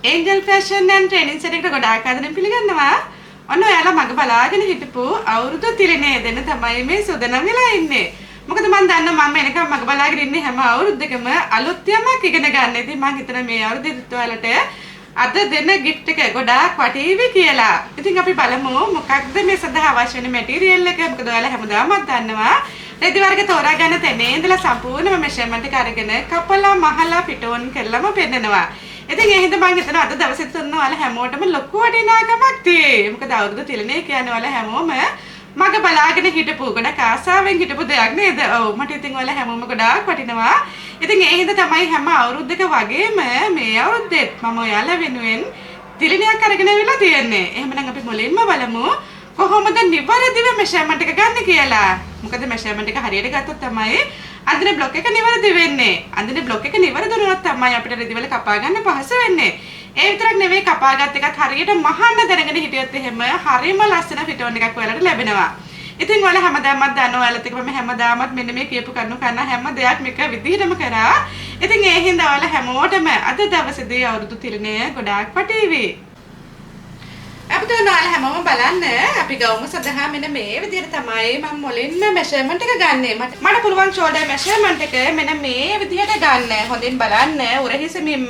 Angel fashion and training centre එකට ගොඩාක් ආදරෙන් පිළිගන්නවා. ඔන්න ඔයාලා මග බලාගෙන හිටපු අවුරුදු තිරනේ දෙන තමයි මේ සූදානම් වෙලා ඉන්නේ. මොකද මම දන්නවා මම එනකම් මග බලාගෙන ඉන්නේ හැම අවුරුද්දකම අලුත් යමක් ඉගෙන ගන්න. ඉතින් මම හිතන මේ අවුරුද්දේත් ඔයාලට අද දෙන gift එක ගොඩාක් වටීවි කියලා. ඉතින් අපි බලමු මොකක්ද මේ සඳහා අවශ්‍ය වෙන මැටීරියල් එක. මොකද ඔයාලා හැමදාමත් දන්නවා රෙදි වර්ග තෝරා ගන්න තැනේ ඉඳලා සම්පූර්ණම මෙෂර්මන්ට් එක අරගෙන කපලා මහලා පිටෝන් කරලම පෙන්නනවා. ඉතින් ඒ හින්දා මම හිතනවා අද දවසෙත් තුන්න ඔයාලා හැමෝටම ලොකු වටිනාකමක් තියෙයි. මොකද අවුරුදු තිලනේ කියන්නේ ඔයාලා හැමෝම මග බලාගෙන හිටපු ගොඩක් ආසාවෙන් හිටපු දෙයක් නේද? ඔව් මට ඉතින් ඔයාලා හැමෝම ගොඩාක් වටිනවා. ඉතින් ඒ හින්දා තමයි හැම අවුරුද්දක වගේම මේ අවුරුද්දෙත් මම ඔයාලා වෙනුවෙන් තිලනයක් අරගෙන ආවිලා තියෙන්නේ. එහෙමනම් අපි මුලින්ම බලමු කොහොමද නිවැරදිව මෙෂර්මන්ට් එක ගන්න කියලා. මොකද මෙෂර්මන්ට් එක හරියට ගත්තොත් තමයි අඳින බ්ලොක් එක නිවැරදි වෙන්නේ. අඳින බ්ලොක් එක නිවැරදි වුණොත් තමයි අපිට රෙදිවල කපා ගන්න පහසු වෙන්නේ. ඒ විතරක් නෙවෙයි කපා ගත්ත එකත් හරියට මහන්න දැනගෙන හිටියොත් එහෙම හරියම ලස්සන ෆිටෝන් එකක් ඔයාලට ලැබෙනවා. ඉතින් ඔයාලා හැමදාමත් දන්නවා ඔයාලත් එක්ක මම හැමදාමත් මෙන්න මේ කියපු කරුණු කරන හැම දෙයක් මේක විදිහටම කරා. ඉතින් ඒ හින්දා ඔයාලා හැමෝටම අද දවසේදී අවුරුදු තිරණය ගොඩාක් වටීවි. අපි ඔයාලා හැමෝම බලන්න අපි ගවුම සඳහා මෙන්න මේ විදිහට තමයි මම මුලින්ම මෙෂර්මන්ට් එක ගන්නෙ. මට පුළුවන් ෂෝල්ඩර් මෙෂර්මන්ට් එක මෙන්න මේ විදිහට ගන්න. හොඳින් බලන්න උරහිසමින්ම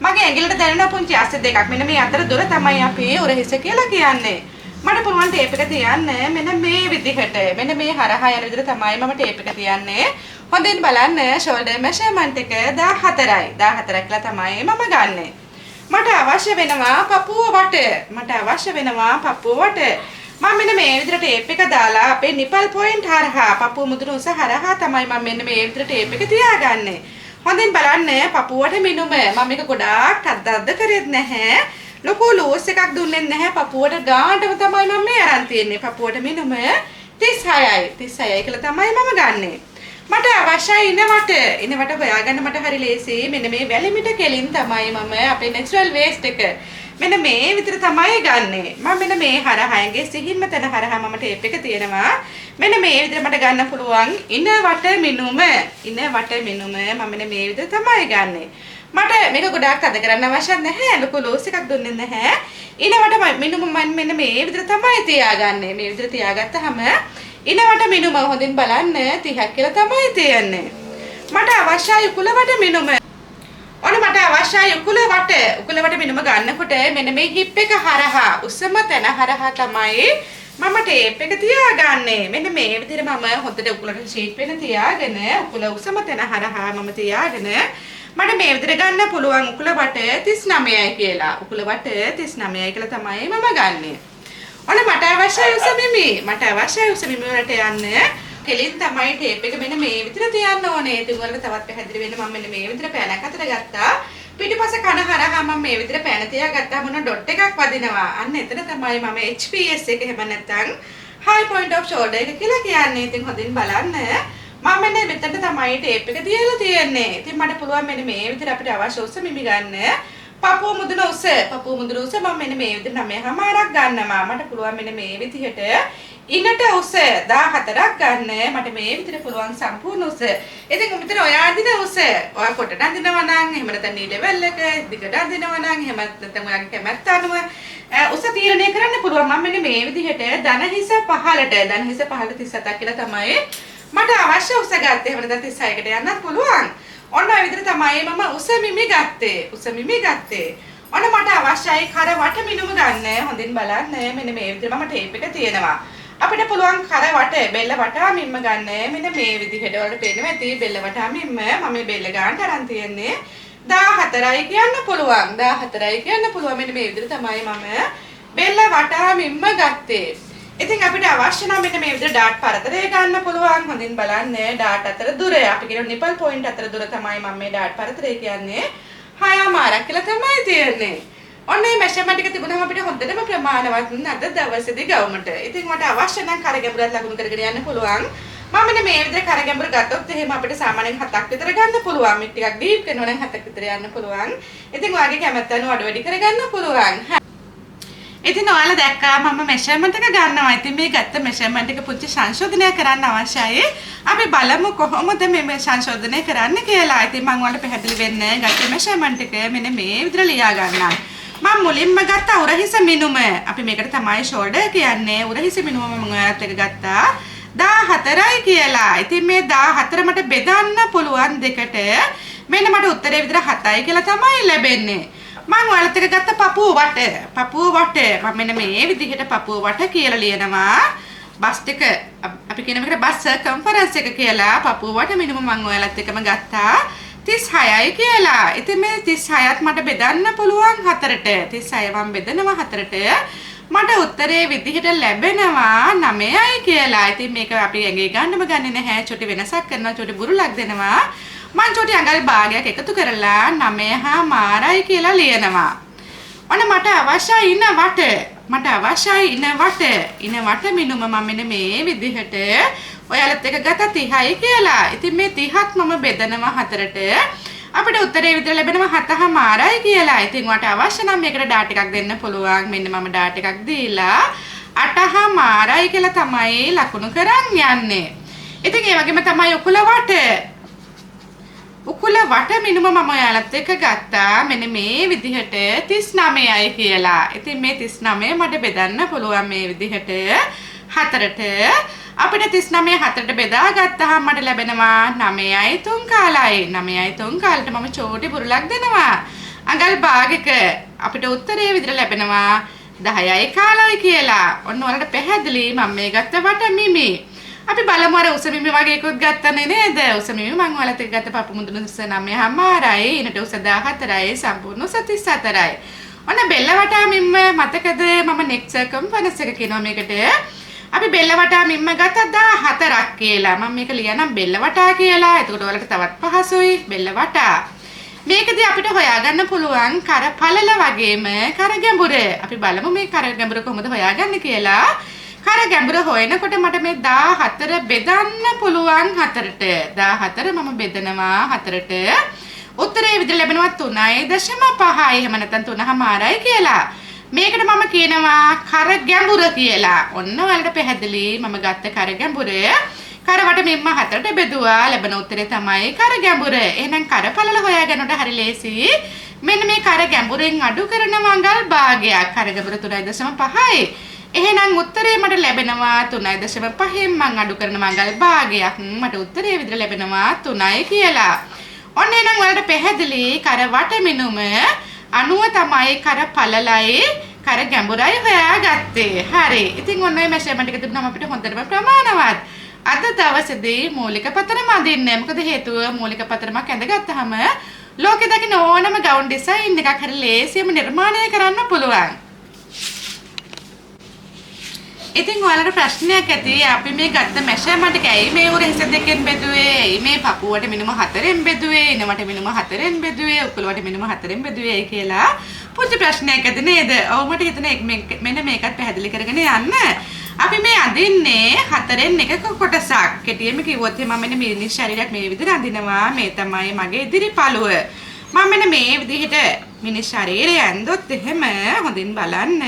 මගේ ඇඟිල්ලට දැනෙන පුංචි අස්ස දෙකක් මෙන්න මේ අතර දුර තමයි අපි උරහිස කියලා කියන්නේ. මට පුළුවන් ටේප් එක තියන්න මෙන්න මේ විදිහට. මෙන්න මේ හරහා යන විදිහට තමයි මම ටේප් එක තියන්නේ. හොඳින් බලන්න ෂෝල්ඩර් මෙෂර්මන්ට් එක 14යි. 14 කියලා තමයි මම ගන්නෙ. මට අවශ්‍ය වෙනවා පපුව වට. මම මෙන්න මේ විදිහට ටේප් එක දාලා අපේ නිපල් පොයින්ට් හරහා පපුව මුදුන උස හරහා තමයි මම මෙන්න මේ විදිහට ටේප් එක තියාගන්නේ. හොඳින් බලන්න පපුවට මිනුම මම මේක ගොඩාක් අද්දද්ද කරෙත් නැහැ. ලොකු ලූස් එකක් දුන්නෙත් නැහැ. පපුවට ගානටම තමයි මම මේ අරන් තියන්නේ. පපුවට මිනුම 36යි. 36යි කියලා තමයි මම ගන්නෙ. මට අවශ්‍යයි ඉනවට හොයාගන්න මට හරි ලේසි. මෙන්න මේ වැලිමිට කෙලින් තමයි මම අපේ නැචරල් වේස්ට් එක මෙන්න මේ විතර තමයි ගන්නෙ. මම මෙන්න මේ හරහාගේ සිහින්ම තන හරහා මම ටේප් එක තියෙනවා. මෙන්න මේ විතර මට ගන්න පුළුවන් ඉනවට මිනුම මම මෙන්න මේ විතර තමයි ගන්නෙ. මට මේක ගොඩාක් අද කරන්න අවශ්‍ය නැහැ. ලොකු ලූස් එකක් දුන්නේ නැහැ. ඉනවට මිනුම මම මෙන්න මේ විතර තමයි තියාගන්නේ. මේ විතර තියාගත්තාම ඉනවට මිනුම හොඳින් බලන්න 30ක් කියලා තමයි තියන්නේ. මට අවශ්‍යයි උකුලවට මිනුම. මට අවශ්‍යයි උකුලවට මිනුම ගන්නකොට මෙන්න මේ හිප් එක හරහා උසම තැන හරහා තමයි මම ටේප් එක තියාගන්නේ. මෙන්න මේ විදිහට මම හොඳට උකුලට ෂේප් වෙන තියාගෙන උකුල උසම තැන හරහා මම තියාගෙන මට මේ විදිහට ගන්න පුළුවන් උකුලවට 39යි කියලා. උකුලවට 39යි කියලා තමයි මම ගන්නෙ. මට අවශ්‍යයි උස මිමි වලට යන්න කෙලින් තමයි ටේප් එක මෙන්න මේ විදිහට තියන්න ඕනේ. ඉතින් වලට තවත් පැහැදිලි වෙන්න මම මෙන්න මේ විදිහට පෑනක් අතට ගත්තා. පිටිපස්ස කන හරහා මම මේ විදිහට පෑන තියාගත්තා. මොන ඩොට් එකක් වදිනවා. අන්න එතන තමයි මම HPS එක එහෙම නැත්නම් high point of shoulder එක කියලා කියන්නේ. ඉතින් හොඳින් බලන්න මම මෙන්න මෙතනට තමයි ටේප් එක තියලා තියෙන්නේ. ඉතින් මට පුළුවන් මෙන්න මේ විදිහට අපිට අවශ්‍ය උස මිමි ගන්න. පපුව මුදුන උස මම මෙන්න මේ විදිහට 9මාරක් ගන්නවා. මට පුළුවන් මෙන්න මේ විදිහට ඉනට උස 14ක් ගන්න. මට මේ විදිහට පුළුවන් සම්පූර්ණ උස. ඉතින් මෙතන ඔයා අඳින උස ඔයා කොටට අඳිනවා නම් එහෙම නැත්නම් නී ලෙවල් එක දිගට අඳිනවා නම් එහෙම නැත්නම් ඔයාගේ කැමැත්ත අනුව උස තීරණය කරන්න පුළුවන්. මම මෙන්න මේ විදිහට ධන හිස පහළට 37ක් කියලා තමයි මට අවශ්‍ය උස ගත්තේ. එහෙම නැත්නම් 36කට යන්නත් පුළුවන්. ඔන්න ඔය විදිහට තමයි මම උස මිමි ගත්තේ. ඔන්න මට අවශ්‍යයි කර වට මිනුම ගන්න. හොඳින් බලන්න මෙන්න මේ විදිහට මම ටේප් එක තියෙනවා. අපිට පුළුවන් කර වට බෙල්ල වටා මිම්ම ගන්න. මෙන්න මේ විදිහට වලට පේනවා ඇති බෙල්ල වටා මිම්ම මම මේ බෙල්ල ගන්නට අරන් තියන්නේ 14යි කියන්න පුළුවන්. මෙන්න මේ විදිහට තමයි මම බෙල්ල වටා මිම්ම ගත්තේ. ඉතින් අපිට අවශ්‍ය නම් මෙන්න මේ විදිහට ඩාට් පරතරය ගන්න පුළුවන්. හොඳින් බලන්න ඩාට් අතර දුර අපි කියන නිපල් පොයින්ට් අතර දුර තමයි මම මේ ඩාට් පරතරය කියන්නේ 6මාරක් කියලා තමයි තියෙන්නේ. ඔන්න මේ මෙෂර්මන්ට් එක තිබුණාම අපිට හොඳටම ප්‍රමාණවත් අද දවසේදී ගවුමට. ඉතින් මට අවශ්‍ය නම් කර ගැඹුරක් ලකුණු කරගෙන යන්න පුළුවන්. මම මෙන්න මේ විදිහට කර ගැඹුර ගත්තොත් එහෙම අපිට සාමාන්‍යයෙන් 7ක් විතර ගන්න පුළුවන්. මේ ටිකක් ඩීප් කරනවා නම් 7ක් විතර යන්න පුළුවන්. ඉතින් ඔයාගේ කැමැත්ත අනුව අඩු වැඩි කරගන්න පුළුවන්. ඉතින් ඔයාලා දැක්කා මම මෙෂර්මන්ට් එක ගන්නවා. ඉතින් මේ ගත්ත මෙෂර්මන්ට් එක පුංචි සංශෝධනය කරන්න අවශ්‍යයි. අපි බලමු කොහොමද මේ සංශෝධනය කරන්න කියලා. ඉතින් මම ඔයාලට පැහැදිලි වෙන්න ගත්ත මෙෂර්මන්ට් එක මෙන්න මේ විදිහට ලියා ගන්නම්. මම මුලින්ම ගත්ත උරහිස මිනුම. අපි මේකට තමයි ෂෝල්ඩර් කියන්නේ. උරහිස මිනුම මම ඔයාලත් එක ගත්තා 14යි කියලා. ඉතින් මේ 14 මට බෙදන්න පුළුවන් දෙකට. මෙන්න මට උත්තරේ විදිහට 7යි කියලා තමයි ලැබෙන්නේ. මම ඔයාලත් එක ගත්ත පපුව වට මම මෙන්න මේ විදිහට පපුව වට කියලා ලියනවා. බස් එක අපි කියන එකට බස් සර්කම්ෆරන්ස් එක කියලා පපුව වට මිනුම මම ඔයාලත් එකම ගත්තා 36යි කියලා. ඉතින් මේ 36ත් මට බෙදන්න පුළුවන් 4ට. 36 මම බෙදනවා 4ට. මට උත්තරේ විදිහට ලැබෙනවා 9යි කියලා. ඉතින් මේක අපි ඇඟේ ගන්නම ගන්නේ නැහැ. චුටි වෙනසක් කරනවා, චුටි බුරුලක් දෙනවා. මං චුටි අඟල් භාගයක් එකතු කරලා 9.5 කියලා ලියනවා. ඔන්න මට අවශ්‍යයි ඉන වට. ඉන වට මිනුම මම මෙන්න මේ විදිහට ඔයාලත් එක ගත්ත 30යි කියලා. ඉතින් මේ 30ත් මම බෙදනවා 4ට. අපිට උත්තරේ විතර ලැබෙනවා 7.5යි කියලා. ඉතින් වට අවශ්‍ය නම් මේකට ඩාට් එකක් දෙන්න පුළුවන්. මෙන්න මම ඩාට් එකක් දීලා 8.5යි කියලා තමයි ලකුණු කරන් යන්නේ. ඉතින් ඒ වගේම තමයි උකුල වට මිනුම මම ඔයාලත් එක්ක ගත්තා මෙන්න මේ විදිහට 39යි කියලා. ඉතින් මේ 39 මට බෙදන්න පුළුවන් මේ විදිහට 4ට. අපිට 39 4ට බෙදා ගත්තාම මට ලැබෙනවා 9යි 3 කාලයි. 9යි 3 කාලට මම චෝටි බුරුලක් දෙනවා. අඟල් භාගයක අපිට උත්තරේ විදිහට ලැබෙනවා 10යි කාලයි කියලා. ඔන්න ඔයාලට පැහැදිලි මම මේ ගත්ත වට මිමි. අපි බලමු අර උස මිමි වගේ එකක් ගත්තනේ නේද? උස මිමි මම ඔයාලට ගත්ත පපු මුදුන උස 9.5යි, ඊට උස 14යි, සම්පූර්ණ උස 34යි. ඔන්න බෙල්ල වටා මිම්ම මතකද මම නෙක් සර්කම්ෆරන්ස් එක කියනවා මේකට. අපි බෙල්ල වටා මිම්ම ගත්ත 14ක් කියලා. මම මේක ලියනම් බෙල්ල වටා කියලා. එතකොට ඔයාලට තවත් පහසුයි බෙල්ල වටා. මේකදී අපිට හොයාගන්න පුළුවන් කර පළල වගේම කර ගැඹුර. අපි බලමු මේ කර ගැඹුර කොහොමද හොයාගන්නේ කියලා. කර ගැඹුර හොයනකොට මට මේ 14 බෙදන්න පුළුවන් 4ට. 14 මම බෙදනවා 4ට. උත්තරේ විදිහට ලැබෙනවා 3.5යි. එහෙම නැත්නම් 3.5යි කියලා. මේකට මම කියනවා කර ගැඹුර කියලා. ඔන්න ඔයාලට පැහැදිලි මම ගත්ත කර ගැඹුර. කරවට මෙම්ම 4ට බෙදුවා. ලැබෙන උත්තරේ තමයි කර ගැඹුර. එහෙනම් කර පළල හොයාගන්නට හරි ලේසි. මෙන්න මේ කර ගැඹුරෙන් අඩු කරන මඟල් භාගයක්. කර ගැඹුර 3.5යි. එහෙනම් උත්තරේ මට ලැබෙනවා 3.5න් මං අඩු කරන මඟල් භාගයක්. මට උත්තරේ විදිහට ලැබෙනවා 3යි කියලා. ඔන්න එහෙනම් ඔයාලට පැහැදිලි කර වට මිනුම 90 තමයි කර පළලයි කර ගැඹුරයි හොයාගත්තේ. හරි. ඉතින් ඔන්න ඔය මෙෂර්මන්ට් එක දුන්නාම අපිට හොඳටම ප්‍රමාණවත්. අද දවසේදී මූලික පතරම අඳින්න. මොකද හේතුව මූලික පතරමක් ඇඳගත්තාම ලෝකෙ දකින්න ඕනම ගවුන් ඩිසයින් එකක් හරි ලේසියෙන්ම නිර්මාණය කරන්න පුළුවන්. ඉතින් ඔයාලට ප්‍රශ්නයක් ඇති අපි මේ ගත්ත මෙෂර්මන්ට් එක ඇයි මේ උරහිස දෙකෙන් බෙදුවේ? ඇයි මේ පපුවට මිනුම 4ෙන් බෙදුවේ? ඉනවට මිනුම 4ෙන් බෙදුවේ? උකුලවට මිනුම 4ෙන් බෙදුවේ කියලා පුංචි ප්‍රශ්නයක් ඇති නේද? ඔව් මට හිතුණා මෙන්න මේකත් පැහැදිලි කරගෙන යන්න. අපි මේ අඳින්නේ 4ෙන් එකක කොටසක්. කෙටියෙන්ම කිව්වොත් මම මෙන්න මිනිස් ශරීරයක් මේ විදිහට අඳිනවා. මේ තමයි මගේ ඉදිරි පළුව. මම මෙන්න මේ විදිහට මිනිස් ශරීරය ඇඳොත් එහෙම හොඳින් බලන්න.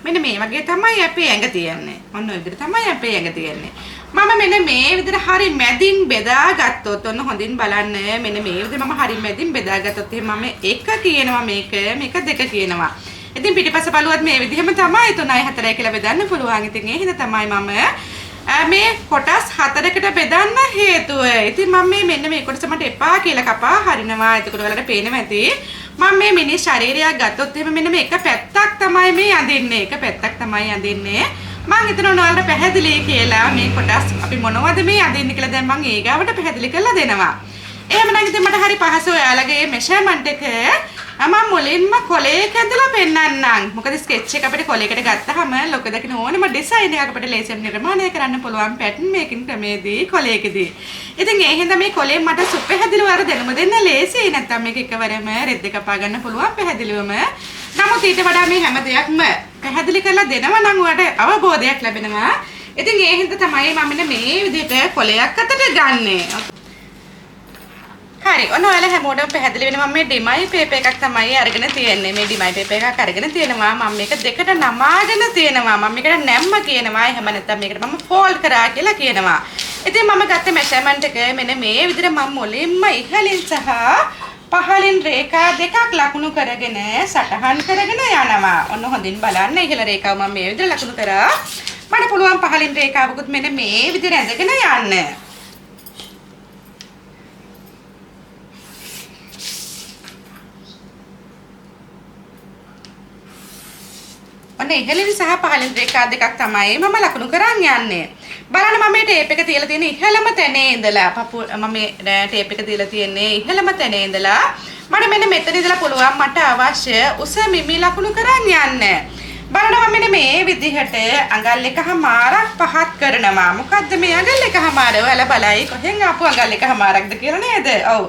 මෙන්න මේ වගේ තමයි අපේ ඇඟ තියෙන්නේ. ඔන්න ඔය විදිහට තමයි අපේ ඇඟ තියෙන්නේ. මම මෙන්න මේ විදිහට හරි මැදින් බෙදාගත්තොත් ඔන්න හොඳින් බලන්න. මෙන්න මේ විදිහට මම හරි මැදින් බෙදාගත්තොත් එහෙනම් මම 1 කියනවා මේක 2 කියනවා. ඉතින් පිටිපස්ස බලුවත් මේ විදිහම තමයි 3යි 4යි කියලා බෙදන්න පුළුවන්. ඉතින් ඒ හින්දා තමයි මම මේ කොටස් 4කට බෙදන්න හේතුව. ඉතින් මම මෙන්න මේ කොටස මට එපා කියලා කපා හරිනවා. එතකොට ඔයාලට පේනවා ඇති. මම මේ මිනිස් ශරීරයක් ගත්තොත් එහෙම මෙන්න මේ එක පැත්තක් තමයි මේ අඳින්නේ. එක පැත්තක් තමයි අඳින්නේ. මම හිතනවා ඔයාලට පැහැදිලි කියලා මේ කොටස් අපි මොනවද මේ අඳින්නේ කියලා දැන් මම ඊගාවට පැහැදිලි කරලා දෙනවා. එහෙමනම් ඉතින් මට හරි පහසු ඔයාලගේ මෙෂර්මන්ට් එක මම මුලින්ම කොලයක ඇඳලා පෙන්නන්නම්. මොකද ස්කෙච් එක අපිට කොලයකට ගත්තාම ලොක දකින්න ඕනම ඩිසයින් එකක් අපිට ලේසියෙන් නිර්මාණය කරන්න පුළුවන් පැටර්න් මේකින් ක්‍රමයේදී කොලයකදී. ඉතින් ඒ හින්දා මේ කොලයෙන් මට සුපැහැදිලිව අර දෙනම දෙන්න ලේසියි. නැත්තම් මේක එකවරම රෙද්ද කපා ගන්න පුළුවන් පැහැදිලිවම. නමුත් ඊට වඩා මේ හැම දෙයක්ම පැහැදිලි කරලා දෙනවා නම් ඔයාලට අවබෝධයක් ලැබෙනවා. ඉතින් ඒ හින්දා තමයි මම මේ විදිහට කොලයක් අතට ගන්නෙ. හරි. ඔන්න ඔයාලා හැමෝටම පැහැදිලි වෙනවා මම මේ ඩිමයි පේපර් එකක් තමයි අරගෙන තියෙන්නේ. මේ ඩිමයි පේපර් එකක් අරගෙන තියෙනවා. මම මේක දෙකට නමාගෙන තියෙනවා. මම මේකට නැම්ම කියනවා. එහෙම නැත්නම් මේකට මම ෆෝල්ඩ් කරා කියලා කියනවා. ඉතින් මම ගත්ත මෙෂර්මන්ට් එක මෙන්න මේ විදිහට මම මුලින්ම ඉහළින් සහ පහළින් රේඛා දෙකක් ලකුණු කරගෙන සටහන් කරගෙන යනවා. ඔන්න හොඳින් බලන්න. ඉහළ රේඛාව මම මේ විදිහට ලකුණු කරා. මට පුළුවන් පහළින් රේඛාවකුත් මෙන්න මේ විදිහට ඇඳගෙන යන්න. ඔන්න ඉහළින් සහ පහළින් රේඛා දෙකක් තමයි මම ලකුණු කරන් යන්නේ. බලන්න මම මේ ටේප් එක තියලා තියෙන ඉහළම තැනේ ඉඳලා මම මේ ටේප් එක තියලා තියෙන්නේ ඉහළම තැනේ ඉඳලා මට මෙන්න මෙතන ඉඳලා පුළුවන් මට අවශ්‍ය උස මිමි ලකුණු කරන් යන්න. බලන්න මම මෙන්න මේ විදිහට අඟල් එකමාරක් පහත් කරනවා. මොකද්ද මේ අඟල් එකමාර? ඔයාලා බලයි කොහෙන් ආපු අඟල් එකමාරක්ද කියලා නේද? ඔව්.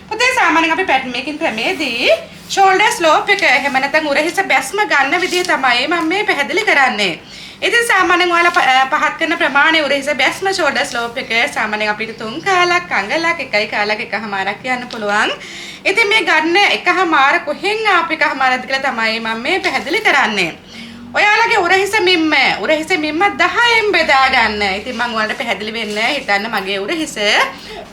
පුතේ සාමාන්‍යයෙන් අපි පැටර්න් මේකින් ක්‍රමයේදී shoulder slope එක එහෙම නැත්නම් උරහිස බැස්ම ගන්න විදිහ තමයි මම මේ පැහැදිලි කරන්නේ. ඉතින් සාමාන්‍යයෙන් ඔයාලා පහත් කරන ප්‍රමාණය උරහිස බැස්ම shoulder slope එක සාමාන්‍යයෙන් අපිට 3 කාලක් අඟලක් 1 කාලක් එකමාරක් කියන්න පුළුවන්. ඉතින් මේ ගන්න එකමාර කොහෙන් ආපු එකමාරද කියලා තමයි මම මේ පැහැදිලි කරන්නේ. ඔයාලගේ උරහිස මිම්ම 10න් බෙදා ගන්න. ඉතින් මම ඔයාලට පැහැදිලි වෙන්න හිතන්න මගේ උරහිස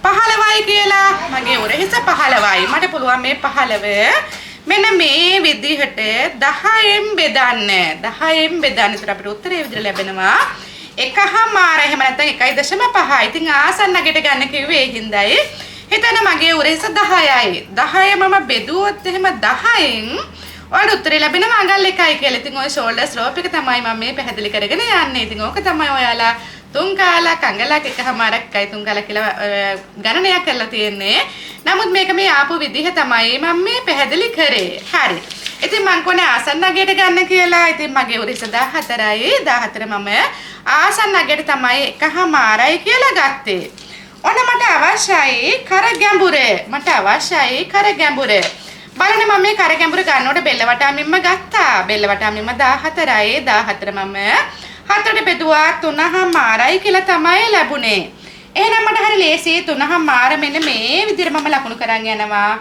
15යි කියලා. මගේ උරහිස 15යි. මට පුළුවන් මේ 15 මෙන්න මේ විදිහට 10න් බෙදන්න. 10න් බෙදන්න. ඒතර අපිට උත්තරේ විදිහට ලැබෙනවා 1/4. එහෙම නැත්නම් 1.5. ඉතින් ආසන්න ගෙට ගන්න කිව්වේ ඒ හින්දායි. හිතන්න මගේ උරහිස 10යි. 10 මම බෙදුවොත් එහෙම 10න් ඔයාලට උත්තරේ ලැබෙනවා අඟල් 1යි කියලා. ඉතින් ඔය shoulder slope එක තමයි මම මේ පැහැදිලි කරගෙන යන්නේ. ඉතින් ඕක තමයි ඔයාලා 3 කාලක් අඟලක් එකමාරක් 3 කාලක් කියලා ගණනයක් කරලා තියෙන්නේ. නමුත් මේක මේ ආපු විදිහ තමයි මම මේ පැහැදිලි කරේ. හරි. ඉතින් මං කොනේ ආසන්න අගයට ගන්න කියලා. ඉතින් මගේ උරහිස 14යි. 14 මම ආසන්න අගයට තමයි එකමාරයි කියලා ගත්තේ. ඔන්න මට අවශ්‍යයි කර ගැඹුර. බලන්න මම මේ කර ගැඹුර ගන්නකොට බෙල්ල වටා මිම්ම ගත්තා. බෙල්ල වටා මිම්ම 14යි. 14 මම 4ට බෙදුවා 3/4යි කියලා තමයි ලැබුණේ. එහෙනම් මට හරි ලේසි 3/4 මෙන්න මේ විදිහට මම ලකුණු කරන් යනවා.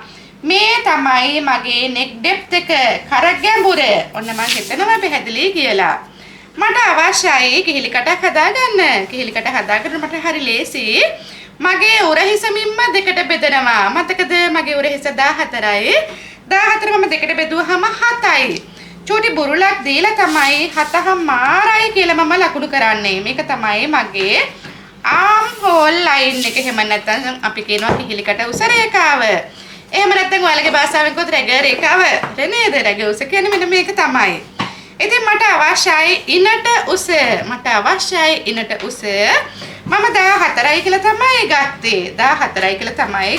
මේ තමයි මගේ neck depth එක කර ගැඹුර. ඔන්න මම හිතනවා පැහැදිලි කියලා. මට අවශ්‍යයි කිහිලි කටක් හදාගන්න. කිහිලි කට හදාගන්න මට හරි ලේසි. මගේ උරහිස මිම්ම දෙකට බෙදනවා. මතකද මගේ උරහිස 14යි. 14 මම දෙකට බෙදුවාම 7යි. චූටි බුරුලක් දීලා තමයි 7/4යි කියලා මම ලකුණු කරන්නේ. මේක තමයි මගේ arm hole line එක. එහෙම නැත්නම් අපි කියනවා කිහිලිකට උස රේඛාව. එහෙම නැත්නම් ඔයාලගේ භාෂාවෙන් කිව්වොත් රැග රේඛාව. නේද? රැග උස කියන්නේ මෙන්න මේක තමයි. ඉතින් මට අවශ්‍යයි ඉනට උස. මම 14යි කියලා තමයි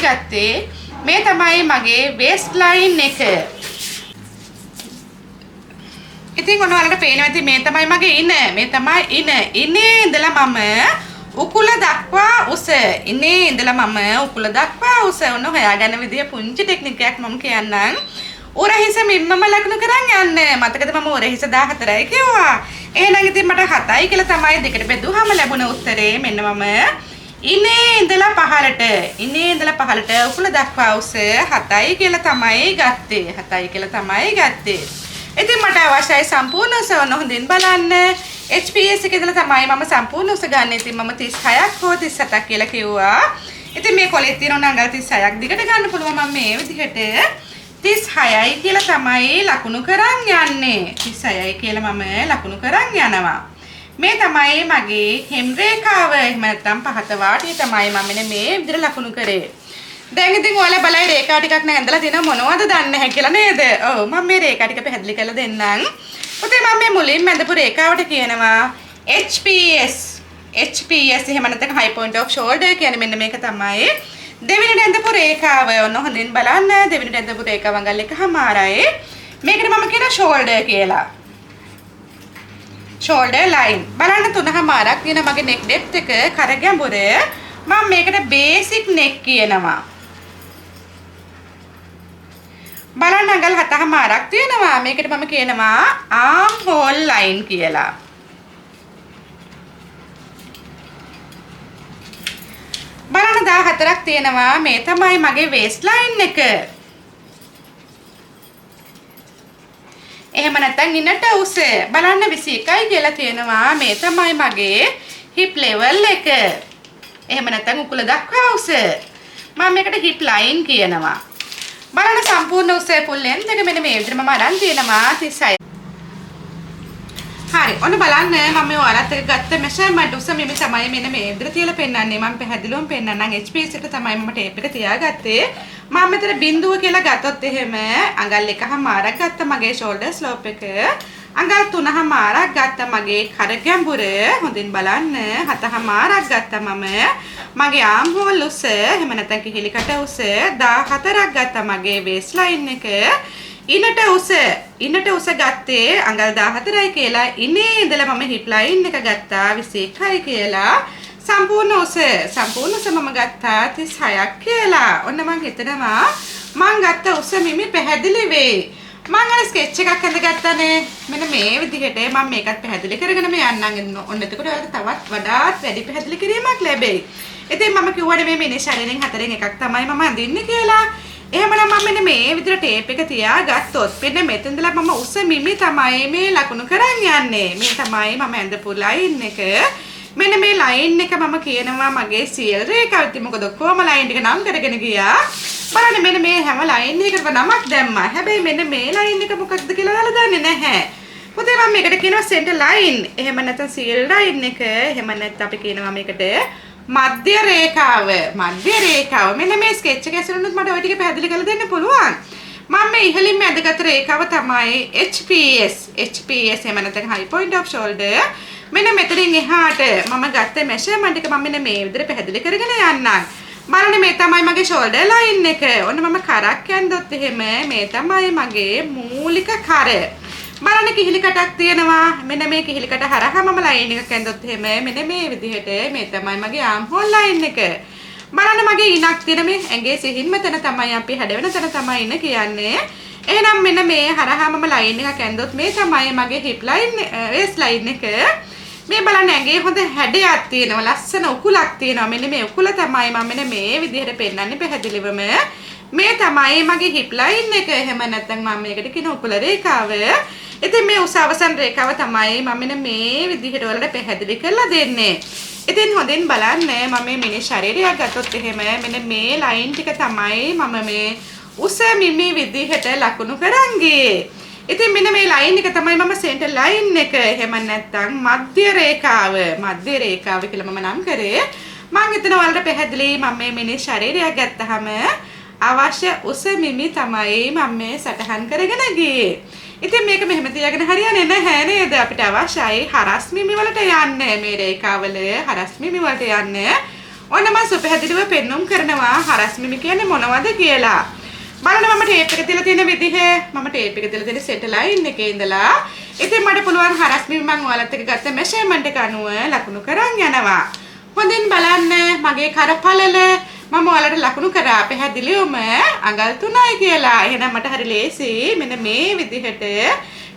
ගත්තේ. මේ තමයි මගේ waist line එක. ඉතින් ඔයාලට පේනවා ඉතින් මේ තමයි මගේ ඉන. ඉනේ ඉඳලා මම උකුල දක්වා උස. ඔන්න හොයාගන්න විදිය පුංචි ටෙක්නික් එකක් මම කියන්නම්. උරහිස මිම්මම ලකුණු කරන් යන්න. මතකද මම උරහිස 14යි කිව්වා. එහෙනම් ඉතින් මට 7යි කියලා තමයි දෙකට බෙදුවාම ලැබුණ උත්තරේ. මෙන්න මම ඉනේ ඉඳලා පහළට උකුල දක්වා උස 7යි කියලා තමයි ගත්තේ. ඉතින් මට අවශ්‍යයි සම්පූර්ණ උස. ඔන්න හොඳින් බලන්න. HPS එකේ ඉඳලා තමයි මම සම්පූර්ණ උස ගන්න. ඉතින් මම 36ක් හෝ 37ක් කියලා කිව්වා. ඉතින් මේ කොලේ තියෙන අඟල් 36ක් දිගට ගන්න පුළුවන්. මම මේ විදිහට 36යි කියලා තමයි ලකුණු කරන් යන්නේ. 36යි කියලා මම ලකුණු කරන් යනවා. මේ තමයි මගේ හෙම් රේඛාව. එහෙම නැත්නම් පහත වාටිය තමයි මම මෙන්න මේ විදිහට ලකුණු කරේ. දැන් ඉතින් ඔයාලා බලයි රේඛා ටිකක් නෑ ඇඳලා තියෙනවා මොනවද දන්නේ නැහැ කියලා නේද? ඔව් මම මේ රේඛා ටික පැහැදිලි කරලා දෙන්නම්. පුතේ මම මේ මුලින්ම ඇඳපු රේඛාවට කියනවා HPS. එහෙම නැත්නම් high point of shoulder කියන්නේ මෙන්න මේක තමයි. දෙවෙනිට ඇඳපු රේඛාව ඔන්න හොඳින් බලන්න. දෙවෙනිට ඇඳපු රේඛාව අඟල් 1/4යි. මේකට මම කියන shoulder කියලා. shoulder line. බලන්න 3/4ක් තියෙන මගේ neck depth එක කර ගැඹුර. මම මේකට basic neck කියනවා. බලන්න අඟල් 7/4ක් තියෙනවා. මේකට මම කියනවා arm hole line කියලා. බලන්න 4ක් තියෙනවා. මේ තමයි මගේ waist line එක. එහෙම නැත්නම් ඉන්නට උස බලන්න 21යි කියලා තියෙනවා. මේ තමයි මගේ hip level එක. එහෙම නැත්නම් උකුල දක්වා උස. මම මේකට hip line කියනවා. බලන්න සම්පූර්ණ උස full length එක මෙන්න මේ විදිහට මම අරන් තියෙනවා 36. හරි ඔන්න බලන්න මම මේ ඔයාලත් එක්ක ගත්ත මෙෂර්මන්ට් උස මෙමෙ තමයි මෙන්න මේ විදිහට තියලා පෙන්නන්නේ. මම පැහැදිලිවම පෙන්නන්නම් HPS එකට තමයි මම ටේප් එක තියාගත්තේ. මම මෙතන බිඳුව කියලා ගත්තොත් එහෙම අඟල් 1.5ක් ගත්තා මගේ shoulder slope එක. අඟල් 3.5ක් ගත්තා මගේ කර ගැඹුර. හොඳින් බලන්න 7.5ක් ගත්තා මම මගේ arm hole උස. එහෙම නැත්නම් කිහිලිකට උස 14ක් ගත්තා මගේ waist line එක. ඉනට උස ගත්තේ අඟල් 14යි කියලා. ඉනේ ඉඳලා මම hip line එක ගත්තා 21යි කියලා. සම්පූර්ණ උස මම ගත්තා 36ක් කියලා. ඔන්න මම හිතනවා මම ගත්ත උස මිමි පැහැදිලි වෙයි. මම අර ස්කෙච් එකක් හදගත්තානේ. මෙන්න මේ විදිහට මම මේකත් පැහැදිලි කරගෙන යන්නම්. ඔන්න එතකොට ඔයාලට තවත් වඩාත් වැඩි පැහැදිලි කිරීමක් ලැබෙයි. ඉතින් මම කිව්වනේ මේ මිනි ශරීරයෙන් 4න් එකක් තමයි මම අඳින්නේ කියලා. එහෙමනම් මම මෙන්න මේ විදිහට ටේප් එක තියාගත්තොත් මෙන්න මෙතෙන්දලා මම උස මිමි තමයි මේ ලකුණු කරන් යන්නේ. මේ තමයි මම ඇඳපු ලයින් එක. මෙන්න මේ ලයින් එක මම කියනවා මගේ සියල් රේඛාව. ඉතින් මොකද කොහොම ලයින් එක නම් කරගෙන ගියා. බලන්න මෙන්න මේ හැම ලයින් එකකටම නමක් දැම්මා. හැබැයි මෙන්න මේ ලයින් එක මොකක්ද කියලා ඔයාලා දන්නේ නැහැ. පොතේ මම මේකට කියනවා සෙන්ටර් ලයින්. එහෙම නැත්නම් සියල් ලයින් එක. එහෙම නැත්නම් අපි කියනවා මේකට මධ්‍ය රේඛාව. මෙන්න මේ ස්කෙච් එක ඇසුරුනොත් මට ওই ටික පැහැදිලි කරලා දෙන්න පුළුවන්. මම මේ ඉහළින්ම ඇඳගත් රේඛාව තමයි HPS. එහෙම නැත්නම් high point of shoulder. මෙන්න මෙතනින් එහාට මම ගත්ත මෙෂර්මන්ට් එක මම මෙන්න මේ විදිහට පැහැදිලි කරගෙන යන්නම්. බලන්න මේ තමයි මගේ shoulder line එක. ඔන්න මම කරක් ඇඳොත් එහෙම මේ තමයි මගේ මූලික කර. බලන්න කිහිලි කටක් තියෙනවා. මෙන්න මේ කිහිලි කට හරහා මම ලයින් එකක් ඇඳොත් එහෙම මෙන්න මේ විදිහට මේ තමයි මගේ arm hole line එක. බලන්න මගේ ඉනක් තියෙන මේ ඇඟේ සිහින්ම තැන තමයි අපි හැඩවෙන තැන තමයි ඉන්න කියන්නේ. එහෙනම් මෙන්න මේ හරහා මම ලයින් එකක් ඇඳොත් මේ තමයි මගේ hip line waist line එක. මේ බලන්න ඇඟේ හොඳ හැඩයක් තියෙනවා. ලස්සන උකුලක් තියෙනවා. මෙන්න මේ උකුල තමයි මම මෙන්න මේ විදිහට පෙන්නන්නේ පැහැදිලිවම. මේ තමයි මගේ hip line එක. එහෙම නැත්නම් මම මේකට කියන උකුල රේඛාව. ඉතින් මේ උස අවසන් රේඛාව තමයි මම මෙන්න මේ විදිහට වලට පැහැදිලි කරලා දෙන්නේ. ඉතින් හොඳින් බලන්න මම මේ මිනි ශරීරයක් ගත්තොත් එහෙම මෙන්න මේ ලයින් ටික තමයි මම මේ උස මිමි විදිහට ලකුණු කරන් ගියේ. ඉතින් මෙන්න මේ ලයින් එක තමයි මම සෙන්ටර් ලයින් එක. එහෙම නැත්නම් මධ්‍ය රේඛාව කියලා මම නම් කරේ. මම හිතනවා ඔයාලට පැහැදිලි. මම මේ මිනි ශරීරයක් ගත්තාම අවශ්‍ය උස මිමි තමයි මම මේ සටහන් කරගෙන ගියේ. ඉතින් මේක මෙහෙම තියාගෙන හරියන්නේ නැහැ නේද? අපිට අවශ්‍යයි හරස් මිමි වලට යන්න. මේ රේඛාවල හරස් මිමි වලට යන්න. ඔන්න මම සුපැහැදිලිව පෙන්눔 කරනවා හරස් මිමි කියන්නේ මොනවද කියලා. බලන්න මම ටේප් එක තියලා තියෙන විදිහ මම ටේප් එක තියලා තියෙන සෙට් ලයින් එකේ ඉඳලා ඉතින් මට පුළුවන් හරස් මිමි මම ඔයාලත් එක්ක ගත්ත මෙෂර්මන්ට් එක අනුව ලකුණු කරන් යනවා. හොඳින් බලන්න මගේ කරපළල මම ඔයාලට ලකුණු කරා පැහැදිලිවම අඟල් 3යි කියලා. එහෙනම් මට හරි ලේසි මෙන්න මේ විදිහට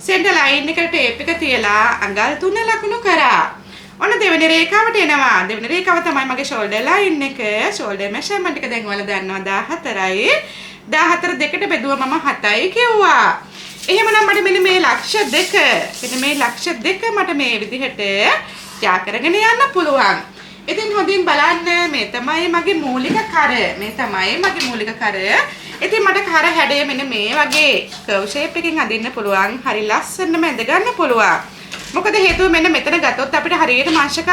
සෙන්ටර් ලයින් එකට ටේප් එක තියලා අඟල් 3 ලකුණු කරා. ඔන්න දෙවෙනි රේඛාවට එනවා. දෙවෙනි රේඛාව තමයි මගේ shoulder line එක. shoulder measurement එක දැන් ඔයාලා දන්නවා 14යි. 14 දෙකට බෙදුවා මම 7යි කිව්වා. එහෙමනම් මට මෙන්න මේ ලක්ෂ දෙක මට මේ විදිහට ත්‍යා කරගෙන යන්න පුළුවන්. ඉතින් හොඳින් බලන්න මේ තමයි මගේ මූලික කර. ඉතින් මට කර හැඩය මෙන්න මේ වගේ කර්ව් ෂේප් එකකින් අදින්න පුළුවන්. හරි ලස්සනම ඇඳ ගන්න පුළුවන්. මොකද හේතුව මෙන්න මෙතන ගත්තොත් අපිට හරියට අංශක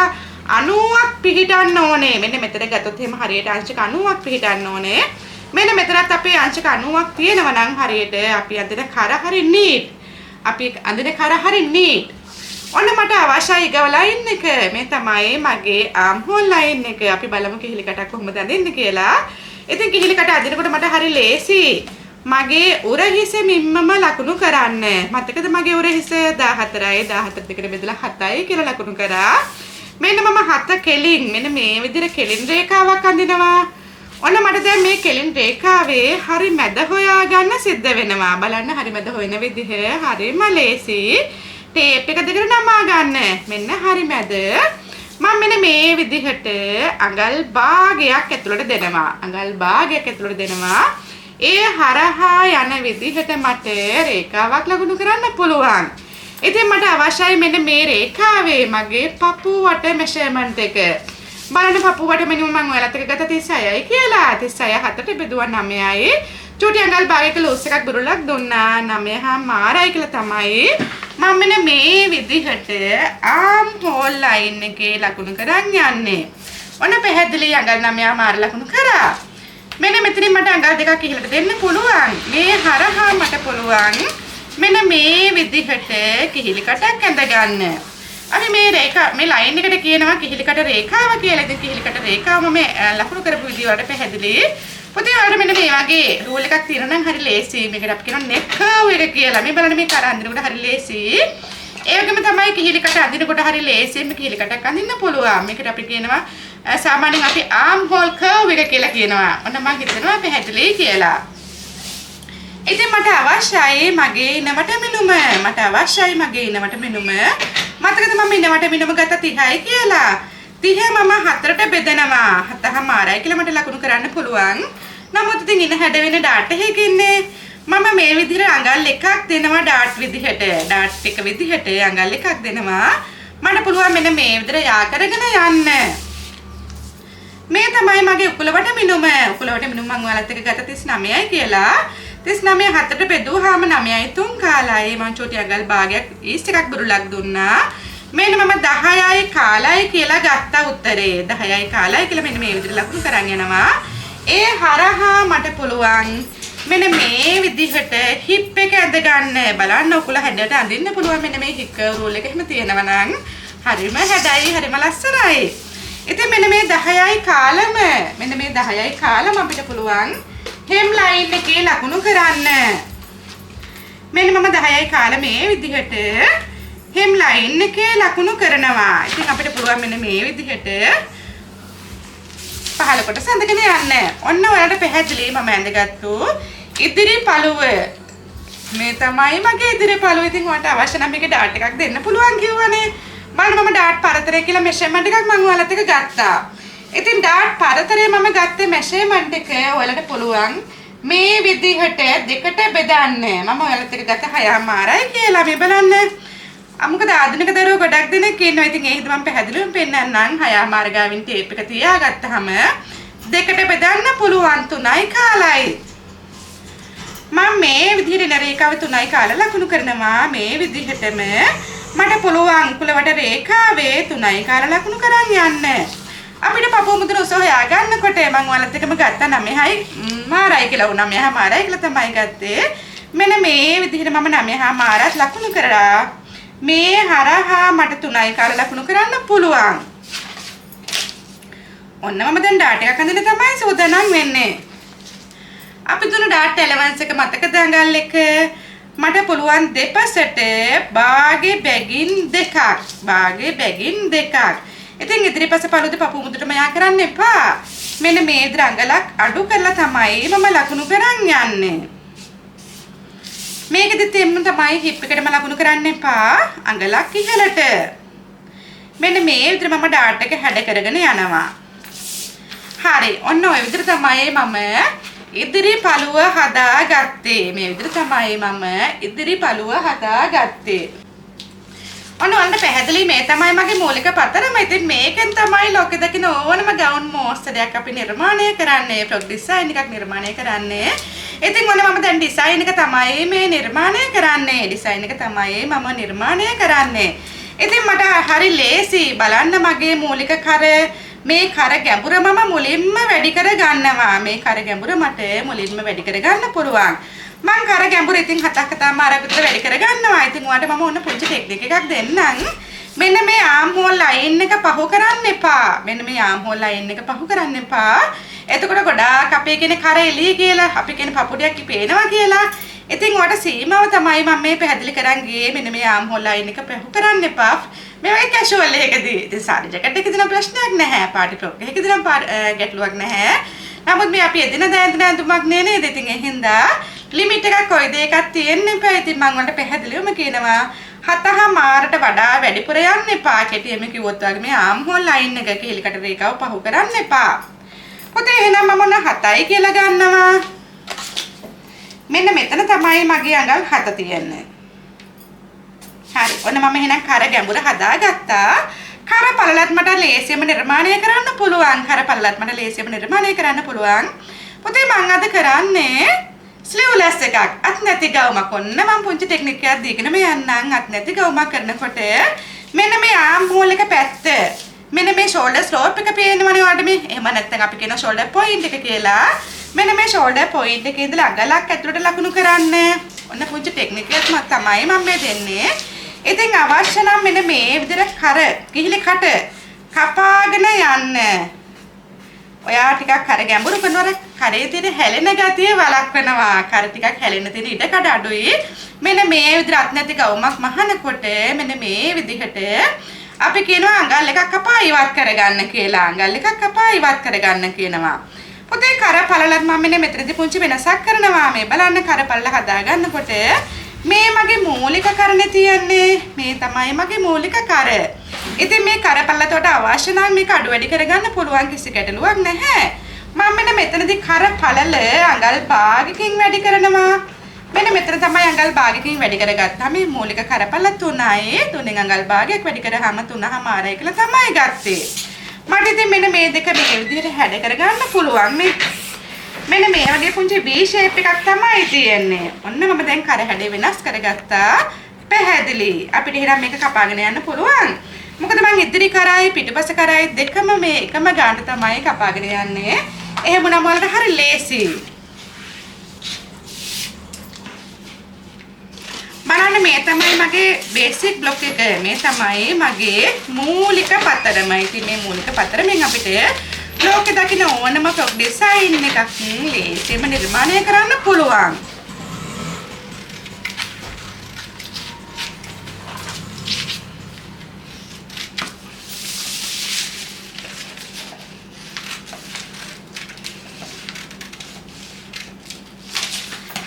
90ක් පිහිටන්න ඕනේ. මෙන්න මෙතන ගත්තොත් එහෙම හරියට අංශක 90ක් පිහිටන්න ඕනේ. මෙන්න මෙතනත් අපේ අංශක 90ක් තියෙනවා නම් හරියට අපි අදින කර හරි නීට්. ඔන්න මට අවශ්‍යයි ඊගව ලයින් එක. මේ තමයි මගේ arm hole line එක. අපි බලමු කිහිලි කටක් කොහොමද අදින්නේ කියලා. ඉතින් කිහිලි කට අදිනකොට මට හරි ලේසි. මගේ උරහිස මිම්මම ලකුණු කරන්න. මතකද මගේ උරහිස 14යි 14 දෙකට බෙදලා 7යි කියලා ලකුණු කරා. මෙන්න මම 7 කෙලින් මෙන්න මේ විදිහට කෙලින් රේඛාවක් අඳිනවා. ඔන්න මට දැන් මේ කෙලින් රේඛාවේ හරි මැද හොයාගන්න සිද්ධ වෙනවා. බලන්න හරි මැද හොයන විදිහ හරිම ලේසි. ටේප් එක දෙකට නමා ගන්න. මෙන්න හරි මැද. මම මෙන්න මේ විදිහට අඟල් භාගයක් ඇතුළට දෙනවා. අඟල් භාගයක් ඇතුළට දෙනවා. ඒ හරහා යන විදිහට මට රේඛාවක් ලකුණු කරන්න පුළුවන්. ඉතින් මට අවශ්‍යයි මෙන්න මේ රේඛාවේ මගේ පපුවට මෙෂර්මන්ට් එක. බලන්න පපුවට මෙන්න මම ඔයාලත් එක්ක ගත 36යි කියලා. 36 7ට බෙදුවා 9යි. චූටි අඟල් භාගයක ලූස් එකක් බුරුලක් දුන්නා. 9.5 කියලා තමයි මම මෙන්න මේ විදිහට ආම් හෝල් ලයින් එකේ ලකුණු කරන් යන්නේ. ඔන්න පැහැදිලි අඟල් 9.5 ලකුණු කරා. මෙන්න මෙතනින් මට අඟල් දෙකක් ඉහළට දෙන්න පුළුවන්. මේ හරහා මට පුළුවන් මෙන්න මේ විදිහට කිහිලි කටක් ඇඳ ගන්න. අපි මේ මේ ලයින් එකට කියනවා කිහිලි කට රේඛාව කියලා. ඉතින් කිහිලි කට රේඛාව මම ලකුණු කරපු විදිහ වලට පැහැදිලි. පුතේ ඔයාලට මෙන්න මේ වගේ රූල් එකක් තියෙනවා නම් හරි ලේසි. මේකට අපි කියනවා නෙක් කර්ව් එක කියලා. මේ බලන්න මේ කර අඳිනකොට හරි ලේසි. ඒ වගේම තමයි කිහිලි කට අඳිනකොට හරි ලේසි. මේ කිහිලි කටක් අඳින්න පුළුවන්. මේකට අපි කියනවා සාමාන්‍යයෙන් අපි ආම් හෝල් කර්ව් එක කියලා කියනවා. ඔන්න මම හිතනවා පැහැදිලි කියලා. ඉතින් මට අවශ්‍යයි මගේ ඉනවට මිනුම. මට අවශ්‍යයි මගේ ඉනවට මිනුම. මතකද මම ඉනවට මිනුම ගත්ත 30යි කියලා. 30 මම 4ට බෙදනවා. 7.5යි කියලා මට ලකුණු කරන්න පුළුවන්. නමුත් ඉතින් ඉන හැඩ වෙන ඩාට් එකකින්නේ මම මේ විදිහට අඟල් එකක් දෙනවා ඩාට් විදිහට. ඩාට් එක විදිහට අඟල් එකක් දෙනවා. මට පුළුවන් මෙන්න මේ විදිහට යා කරගෙන යන්න. මේ තමයි මගේ උකුලවට මිනුම. උකුලවට මිනුම මම ඔයාලත් එක්ක ගත්ත 39යි කියලා. 39 7ට බෙදුවාම 9යි 3 කාලයි. මම චූටි අඟල් භාගයක් ඊස්ට් එකක් බුරුලක් දුන්නා. මෙන්න මම 10යි කාලයි කියලා ගත්ත උත්තරේ. 10යි කාලයි කියලා මෙන්න මේ විදිහට ලකුණු කරන් යනවා. ඒ හරහා මට පුළුවන් මෙන්න මේ විදිහට හිප් එක ඇඳ ගන්න. බලන්න උකුල හැඩයට අඳින්න පුළුවන් මෙන්න මේ හිප් කර්ව් රූල් එක එහෙම තියෙනවා නම් හරිම හැඩයි හරිම ලස්සනයි. ඉතින් මෙන්න මේ 10යි කාලම මෙන්න මේ 10යි කාලම අපිට පුළුවන් හෙම් ලයින් එකේ ලකුණු කරන්න. මෙන්න මම 10යි කාලම මේ විදිහට හෙම් ලයින් එකේ ලකුණු කරනවා. ඉතින් අපිට පුළුවන් මෙන්න මේ විදිහට පහළ කොටස ඇඳගෙන යන්න. ඔන්න ඔයාලට පැහැදිලි මම ඇඳගත්තු ඉදිරි පළුව. මේ තමයි මගේ ඉදිරි පළුව. ඉතින් ඔයාලට අවශ්‍ය නම් මේක ඩාට් එකක් දෙන්න පුළුවන් කිව්වනේ. බලන්න මම ඩාට් පරතරය කියලා මෙෂර්මන්ට් එකක් මම ඔයාලත් එක්ක ගත්තා. ඉතින් ඩාට් පරතරය මම ගත්තේ මෙෂර්මන්ට් එක ඔයාලට පුළුවන් මේ විදිහට දෙකට බෙදන්න. මම ඔයාලත් එක්ක ගත්ත 6.5යි කියලා. මේ බලන්න. මොකද ආධුනික දරුවෝ ගොඩක් දෙනෙක් ඉන්නවා. ඉතින් ඒ හින්දා මම පැහැදිලිවම පෙන්නන්නම්. 6.5 ගාවින් ටේප් එක තියාගත්තාම දෙකට බෙදන්න පුළුවන් 3යි කාලයි. මම මේ විදිහට රේඛාව 3යි කාල ලකුණු කරනවා. මේ විදිහටම මට පුළුවන් කුලවට රේඛාවේ 3යි කාල ලකුණු කරන් යන්න. අපිට පපුව මුදුන උස හොයා ගන්නකොට මම ඔයාලත් එක්කම ගත්තා 9යි මාරයි කියලා. 9යි මාරයි කියලා තමයි ගත්තේ. මෙන්න මේ විදිහට මම 9.5 ලකුණු කරලා මේ හරහා මට 3යි කාල ලකුණු කරන්න පුළුවන්. ඔන්න මම දැන් ඩාට් එකක් අඳින්න තමයි සූදානම් වෙන්නේ. අපි දුන්න ඩාට් එලෙවන්ස් එක මතකද අඟල් එක? මට පුළුවන් දෙපසට භාගේ බැගින් දෙකක්. භාගේ බැගින් දෙකක්. ඉතින් ඉදිරිපස පළුද පපුව මුදුටම යා කරන්න එපා. මෙන්න මේ විදිහට අඟලක් අඩු කරලා තමයි මම ලකුණු කරන් යන්නේ. මේකෙදි තෙම්ම තමයි හිප් එකටම ලකුණු කරන්න එපා. අඟලක් ඉහළට. මෙන්න මේ විදිහට මම ඩාට් එක හැඩ කරගෙන යනවා. හරි. ඔන්න ඔය විදිහට තමයි මම ඉදිරි පළුව හදාගත්තේ. මේ විදිහට තමයි මම ඉදිරි පළුව හදාගත්තේ. ඔන්න ඔන්න පැහැදිලි මේ තමයි මගේ මූලික පතරම. ඉතින් මේකෙන් තමයි ලෝකෙ දකින්න ඕනම ගවුන් මෝස්තරයක් අපි නිර්මාණය කරන්නේ. ෆ්‍රොක් ඩිසයින් එකක් නිර්මාණය කරන්නේ. ඉතින් ඔන්න මම දැන් ඩිසයින් එක තමයි මේ නිර්මාණය කරන්නේ. ඩිසයින් එක තමයි මම නිර්මාණය කරන්නේ. ඉතින් මට හරි ලේසි. බලන්න මගේ මූලික කර මේ කර ගැඹුර මම මුලින්ම වැඩි කර ගන්නවා. මේ කර ගැඹුර මට මුලින්ම වැඩි කර ගන්න පුළුවන්. මං කර ගැඹුර ඉතින් 7.5 විතර වැඩි කර ගන්නවා. ඉතින් ඔයාලට මම ඔන්න පුංචි ටෙක්නික් එකක් දෙන්නම්. මෙන්න මේ ආම් හෝල් ලයින් එක පහු කරන්න එපා. මෙන්න මේ ආම් හෝල් ලයින් එක පහු කරන්න එපා. එතකොට ගොඩාක් අපේ කියන කර එළිය කියලා අපි කියන පපුඩියක් පේනවා කියලා. ඉතින් ඔයාලට සීමාව තමයි මම මේ පැහැදිලි කරන් ගියේ. මෙන්න මේ ආම් හෝල් ලයින් එක පහු කරන්න එපා. මේ වගේ කැෂුවල් එකකදී ඉතින් සාරි ජැකට් එකේ දින ප්‍රශ්නයක් නැහැ. පාටි ෆ්‍රොක් එකේ දින ගැටලුවක් නැහැ. නමුත් මේ අපි එදිනදා ඇඳුමක් නේද? ඉතින් ඒ හින්දා ලිමිට් එකක් කොයි දෙයකක් තියෙන්න එපා. ඉතින් මම වලට පැහැදිලිවම කියනවා 7:00 වඩා වැඩිපුර යන්න එපා. කෙටියෙම කිව්වොත් වගේ මේ ආම් හෝල් ලයින් එක කීලකට රේඛාව පහු කරන්න එපා. පුතේ එහෙනම් මම ඔන්න 7යි කියලා ගන්නවා. මෙන්න මෙතන තමයි මගේ අඟල් 7 තියෙන්නේ. හරි. ඔන්න මම එහෙනම් කර ගැඹුර හදාගත්තා. කර පළලත් මට ලේසියෙම නිර්මාණය කරන්න පුළුවන්. කර පළලත් මට ලේසියෙම නිර්මාණය කරන්න පුළුවන්. පුතේ මම අද කරන්නේ ස්ලිව්ලෙස් එකක්. අත් නැති ගවුමක්. ඔන්න මම පුංචි ටෙක්නික් එකක් දීගෙනම යන්නම්. අත් නැති ගවුමක් කරනකොට මෙන්න මේ ආම් හෝල් එක පැත්ත මෙන්න මේ ෂෝල්ඩර් ස්ලෝප් එක පේනවනේ ඔයාලට මේ. එහෙම නැත්නම් අපි කියන ෂෝල්ඩර් පොයින්ට් එක කියලා. මෙන්න මේ ෂෝල්ඩර් පොයින්ට් එකේ ඉඳලා අගලක් ඇතුළට ලකුණු කරන්න. ඔන්න පුංචි ටෙක්නික් එකක් තමයි මම මේ දෙන්නේ. ඉතින් අවශ්‍ය නම් මෙන්න මේ විදිහට කර කිහිලි කට කපාගෙන යන්න. ඔයා ටිකක් කර ගැඹුරු කරනකොට කරේ තියෙන හැලෙන ගතිය වළක්වනවා. කර ටිකක් හැලෙන තියෙන ඉඩ කඩ අඩුයි. මෙන්න මේ විදිහට අත් නැති ගවුමක් මහනකොට මෙන්න මේ විදිහට අපි කියනවා අඟල් එකක් කපා ඉවත් කරගන්න කියලා. අඟල් එකක් කපා ඉවත් කරගන්න කියනවා. පුතේ කර පළලත් මම මෙන්න මෙතනදී පුංචි වෙනසක් කරනවා. මේ බලන්න කර පළල හදාගන්නකොට මේ මගේ මූලික කරනේ තියන්නේ. මේ තමයි මගේ මූලික කර. ඉතින් මේ කර පළලට අවශ්‍ය නම් මේක අඩු වැඩි කරගන්න පුළුවන් කිසි ගැටලුවක් නැහැ. මම මෙන්න මෙතනදී කර පළල අඟල් භාගකින් වැඩි කරනවා. මෙන්න මෙතන තමයි අඟල් භාගකින් වැඩි කරගත්තා. මේ මූලික කර පළල 3යි. 3න් අඟල් භාගයක් වැඩි කරාම 3:00 කියලා තමයි ගත්තේ. මට ඉතින් මෙන්න මේ දෙක මේ විදිහට හැඩ කරගන්න පුළුවන් මේ. මෙන්න මේ වගේ පුංචි V shape එකක් තමයි තියෙන්නේ. ඔන්න මම දැන් කර හැඩය වෙනස් කරගත්තා. පැහැදිලි. අපිට එහෙනම් මේක කපාගෙන යන්න පුළුවන්. මොකද මං ඉදිරි කරයි පිටිපස්ස කරයි දෙකම මේ එකම ගානට තමයි කපාගෙන යන්නේ. එහෙම නම් වලට හරි ලේසි. බලන්න මේ තමයි මගේ බේසික් බ්ලොක් එක. මේ තමයි මගේ මූලික පතරම. ඉතින් මේ මූලික පතරමෙන් අපිට බ්ලොක් එක දකින්න ඕනම ෆ්‍රොක් ඩිසයින් එකක් ලේසියෙන්ම නිර්මාණය කරන්න පුළුවන්.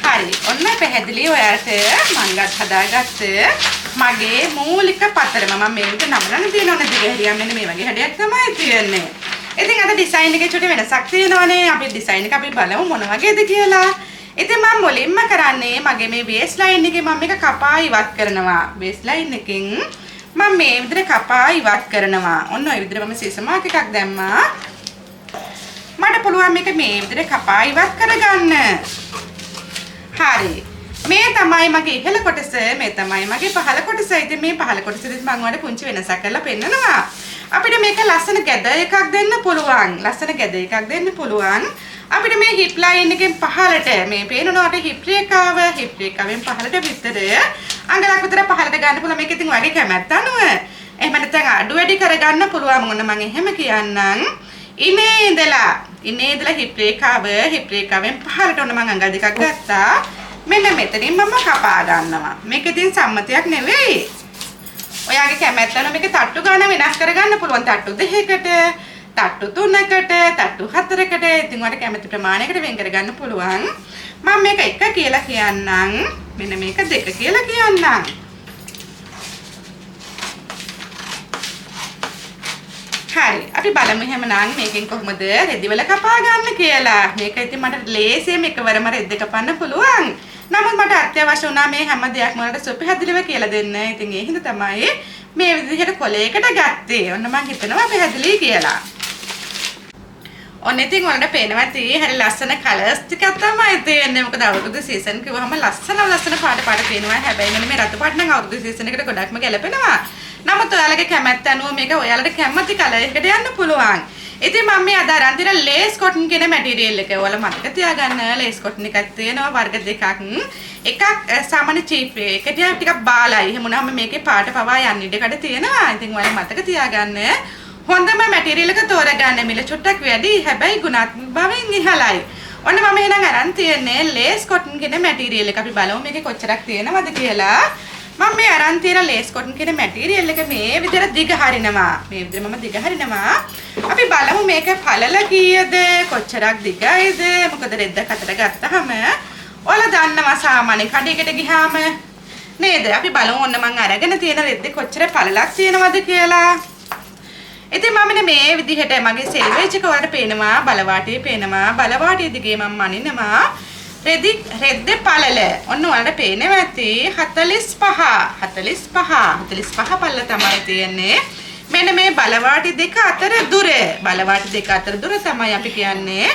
හරි. ඔන්න පැහැදිලි ඔයාලට මංගත් හදාගත්ත මගේ මූලික පතරම. මම මේ විදිහට නමලන්න තියෙනවනේ දිගහැරියා මෙන්න මේ වගේ හැඩයක් තමයි තියෙන්නේ. ඉතින් අද ඩිසයින් එකේ චුටි වෙනසක් තියෙනවනේ. අපි ඩිසයින් එක අපි බලමු මොන වගේද කියලා. ඉතින් මම මුලින්ම කරන්නේ මගේ මේ බේස් ලයින් එකේ මම මේක කපා ඉවත් කරනවා. බේස් ලයින් එකෙන් මම මේ විදිහට කපා ඉවත් කරනවා. ඔන්න ඔය විදිහට මම සීස මාක් එකක් දැම්මා. මට පුළුවන් මේක මේ විදිහට කපා ඉවත් කරගන්න. හරි. මේ තමයි මගේ ඉහළ කොටස, මේ තමයි මගේ පහළ කොටස. ඉතින් මේ පහළ කොටසෙදිත් මම ඔයාලට පුංචි වෙනසක් කරලා පෙන්නනවා. අපිට මේක ලස්සන ගැද එකක් දෙන්න පුළුවන්. ලස්සන ගැද එකක් දෙන්න පුළුවන්. අපිට මේ හිප් ලයින් එකෙන් පහළට මේ පේනනවාට හිප් රේඛාවෙන් පහළට විතර අඟලක් විතර පහළට ගන්න පුළුවන්. මේක ඉතින් ඔයාගේ කැමැත්ත අනුව. එහෙම නැත්නම් අඩු වැඩි කරගන්න පුළුවන්. මොන මම එහෙම කියන්නම්. ඉනේ ඉඳලා හිප් රේඛාවෙන් පහළට ඔන්න මම අඟල් දෙකක් ගත්තා. මෙන්න මෙතනින් මම කපා ගන්නවා. මේක ඉතින් සම්මතයක් නෙවෙයි. ඔයාගේ කැමැත්ත අනුව මේක තට්ටු ගන්න වෙනස් කරගන්න පුළුවන්. තට්ටු 2කට, තට්ටු 3කට, තට්ටු 4කට ඉතින් ඔයාලට කැමති ප්‍රමාණයකට වෙන් කරගන්න පුළුවන්. මම මේක 1 කියලා කියන්නම්. මෙන්න මේක 2 කියලා කියන්නම්. හරි. අපි බලමු එහෙමනම් මේකෙන් කොහොමද රෙදිවල කපා ගන්න කියලා. මේක ඉතින් මට ලේසියෙම එකවරම රෙද්ද කපන්න පුළුවන්. නමුත් මට අත්‍යවශ්‍ය වුණා මේ හැම දෙයක්ම වලට සුපහැදිලිව කියලා දෙන්න. ඉතින් ඒ හින්දා තමයි මේ විදිහට කොලයකට ගත්තේ. ඔන්න මම හිතනවා පැහැදිලි කියලා. ඔන්න ඉතින් ඔයාලට පේනවා තියෙන්නේ හරි ලස්සන කලර්ස් ටිකක් තමයි තියෙන්නේ. මොකද අවුරුදු සීසන් කිව්වම ලස්සන පාට පේනවා. හැබැයි මෙන්න මේ රතු පාට නම් අවුරුදු සීසන් එකට ගොඩක්ම ගැලපෙනවා. නමුත් ඔයාලගේ කැමැත්ත අනුව මේක ඔයාලට කැමති කලර් එකකට යන්න පුළුවන්. ඉතින් මම මේ අද අරන් තියෙන ලේස් කොටන් කියන මැටීරියල් එක. ඔයාලා මතක තියාගන්න ලේස් කොටන් එකක් තියෙනවා වර්ග දෙකක්. එකක් සාමාන්‍ය චීප් එක ටිකක් බාලයි. එහෙම වුණාම මේකේ පාට පවා යන්න ඉඩකඩ තියෙනවා. ඉතින් ඔයාලා මතක තියාගන්න හොඳම මැටීරියල් එක තෝරගන්න. මිල චුට්ටක් වැඩි හැබැයි ගුණාත්මක භාවයෙන් ඉහළයි. ඔන්න මම එහෙනම් අරන් තියන්නේ ලේස් කොටන් කියන මැටීරියල් එක. අපි බලමු මේකේ කොච්චරක් තියෙනවද කියලා. මම මේ අරන් තියෙන ලේස් කොටන් කියන මැටීරියල් එක මේ විදිහට දිග හරිනවා. මේ විදිහට මම දිග හරිනවා. අපි බලමු මේක පළල කීයද කොච්චරක් දිගයිද. මොකද රෙද්දක් අතට ගත්තාම ඔයාලා දන්නවා සාමාන්‍ය කඩේකට ගියාම නේද? අපි බලමු ඔන්න මං අරගෙන තියෙන රෙද්දේ කොච්චර පළලක් තියෙනවද කියලා. ඉතින් මම මේ විදිහට මගේ සෙල්වේජ් එක වලට පේනවා, බලවාටියේ පේනවා. බලවාටිය දිගේ මම මනිනවා රෙද්දේ පළල. ඔන්න ඔයාලට පේනවා ඇති 45 පළල තමයි තියෙන්නේ. මෙන්න මේ බලවාටි දෙක අතර දුර. බලවාටි දෙක අතර දුර තමයි අපි කියන්නේ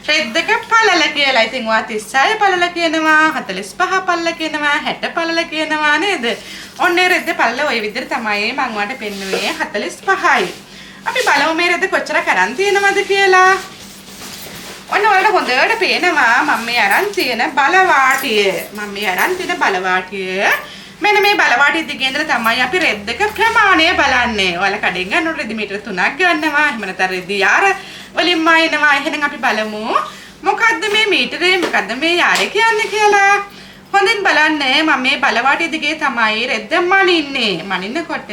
රෙද්දක පළල කියලා. ඉතින් ඔයා 36 පළල කියනවා, 45 පළල කියනවා, 60 පළල කියනවා නේද? ඔන්න රෙද්ද පළල ওই විදිහට තමයි මම ඔයාලට පෙන්නුවේ 45යි. අපි බලමු මේ රෙද්ද කොච්චර කරන් තියෙනවද කියලා. ඔන්න ඔයාලට හොඳට පේනවා මම මේ අරන් තියෙන බලවාටිය. මෙන්න මේ බලවාටිය දිගේ ඉඳලා තමයි අපි රෙද්දක ප්‍රමාණය බලන්නේ. ඔයාලා කඩෙන් ගන්නකොට රෙදි මීටර 3ක් ගන්නවා. එහෙම නැත්නම් රෙදි යාර වලින්ම එනවා. එහෙනම් අපි බලමු මොකද්ද මේ මීටරේ මොකද්ද මේ යාරේ කියන්නේ කියලා. හොඳින් බලන්න මම මේ බලවාටිය දිගේ තමයි රෙද්ද මනින්නේ. මනිනකොට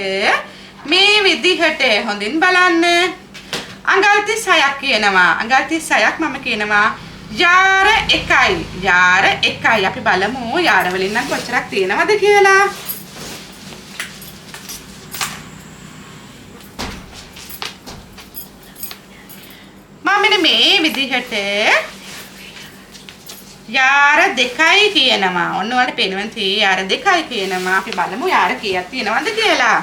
මේ විදිහට හොඳින් බලන්න. අඟල් 36ක් කියනවා. අඟල් 36ක් මම කියනවා යාර 1යි. යාර 1යි. අපි බලමු යාර වලින් නම් කොච්චරක් තියෙනවද කියලා. මම මෙන්න මේ විදිහට යාර 2යි කියනවා. ඔන්න ඔයාලට පේනවා තියෙන්නේ යාර 2යි කියනවා. අපි බලමු යාර කීයක් තියෙනවද කියලා.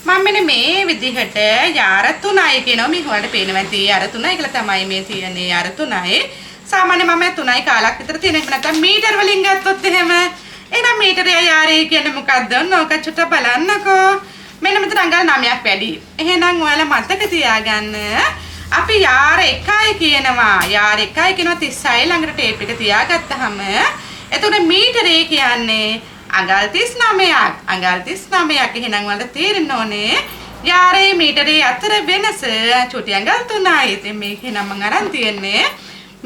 මම මෙන්න මේ විදිහට යාර 3යි කියනවා. මේ හොයාලට පේනවා ඇති යාර 3යි කියලා තමයි මේ තියෙන්නේ යාර 3යි. සාමාන්‍ය මම 3යි කාලක් විතර තියෙන. එහෙම නැත්නම් මීටර වලින් ගත්තොත් එහෙම. එහෙනම් මීටරය යාරේ කියන්නේ මොකද්ද? ඕක චුට්ට බලන්නකෝ. මෙන්න මෙතන අඟල් 9ක් වැඩි. එහෙනම් ඔයාලා මතක තියාගන්න අපි යාර 1යි කියනවා. යාර 1යි කියනවා 36 ළඟට ටේප් එක තියාගත්තාම එතකොට මීටරේ කියන්නේ අඟල් 39ක්. අඟල් 39ක්. එහෙනම් වලට තේරෙන්න ඕනේ යාරේ මීටරේ අතර වෙනස චුටි අඟල් 3යි. ඉතින් මේක නම් මම අරන් තියන්නේ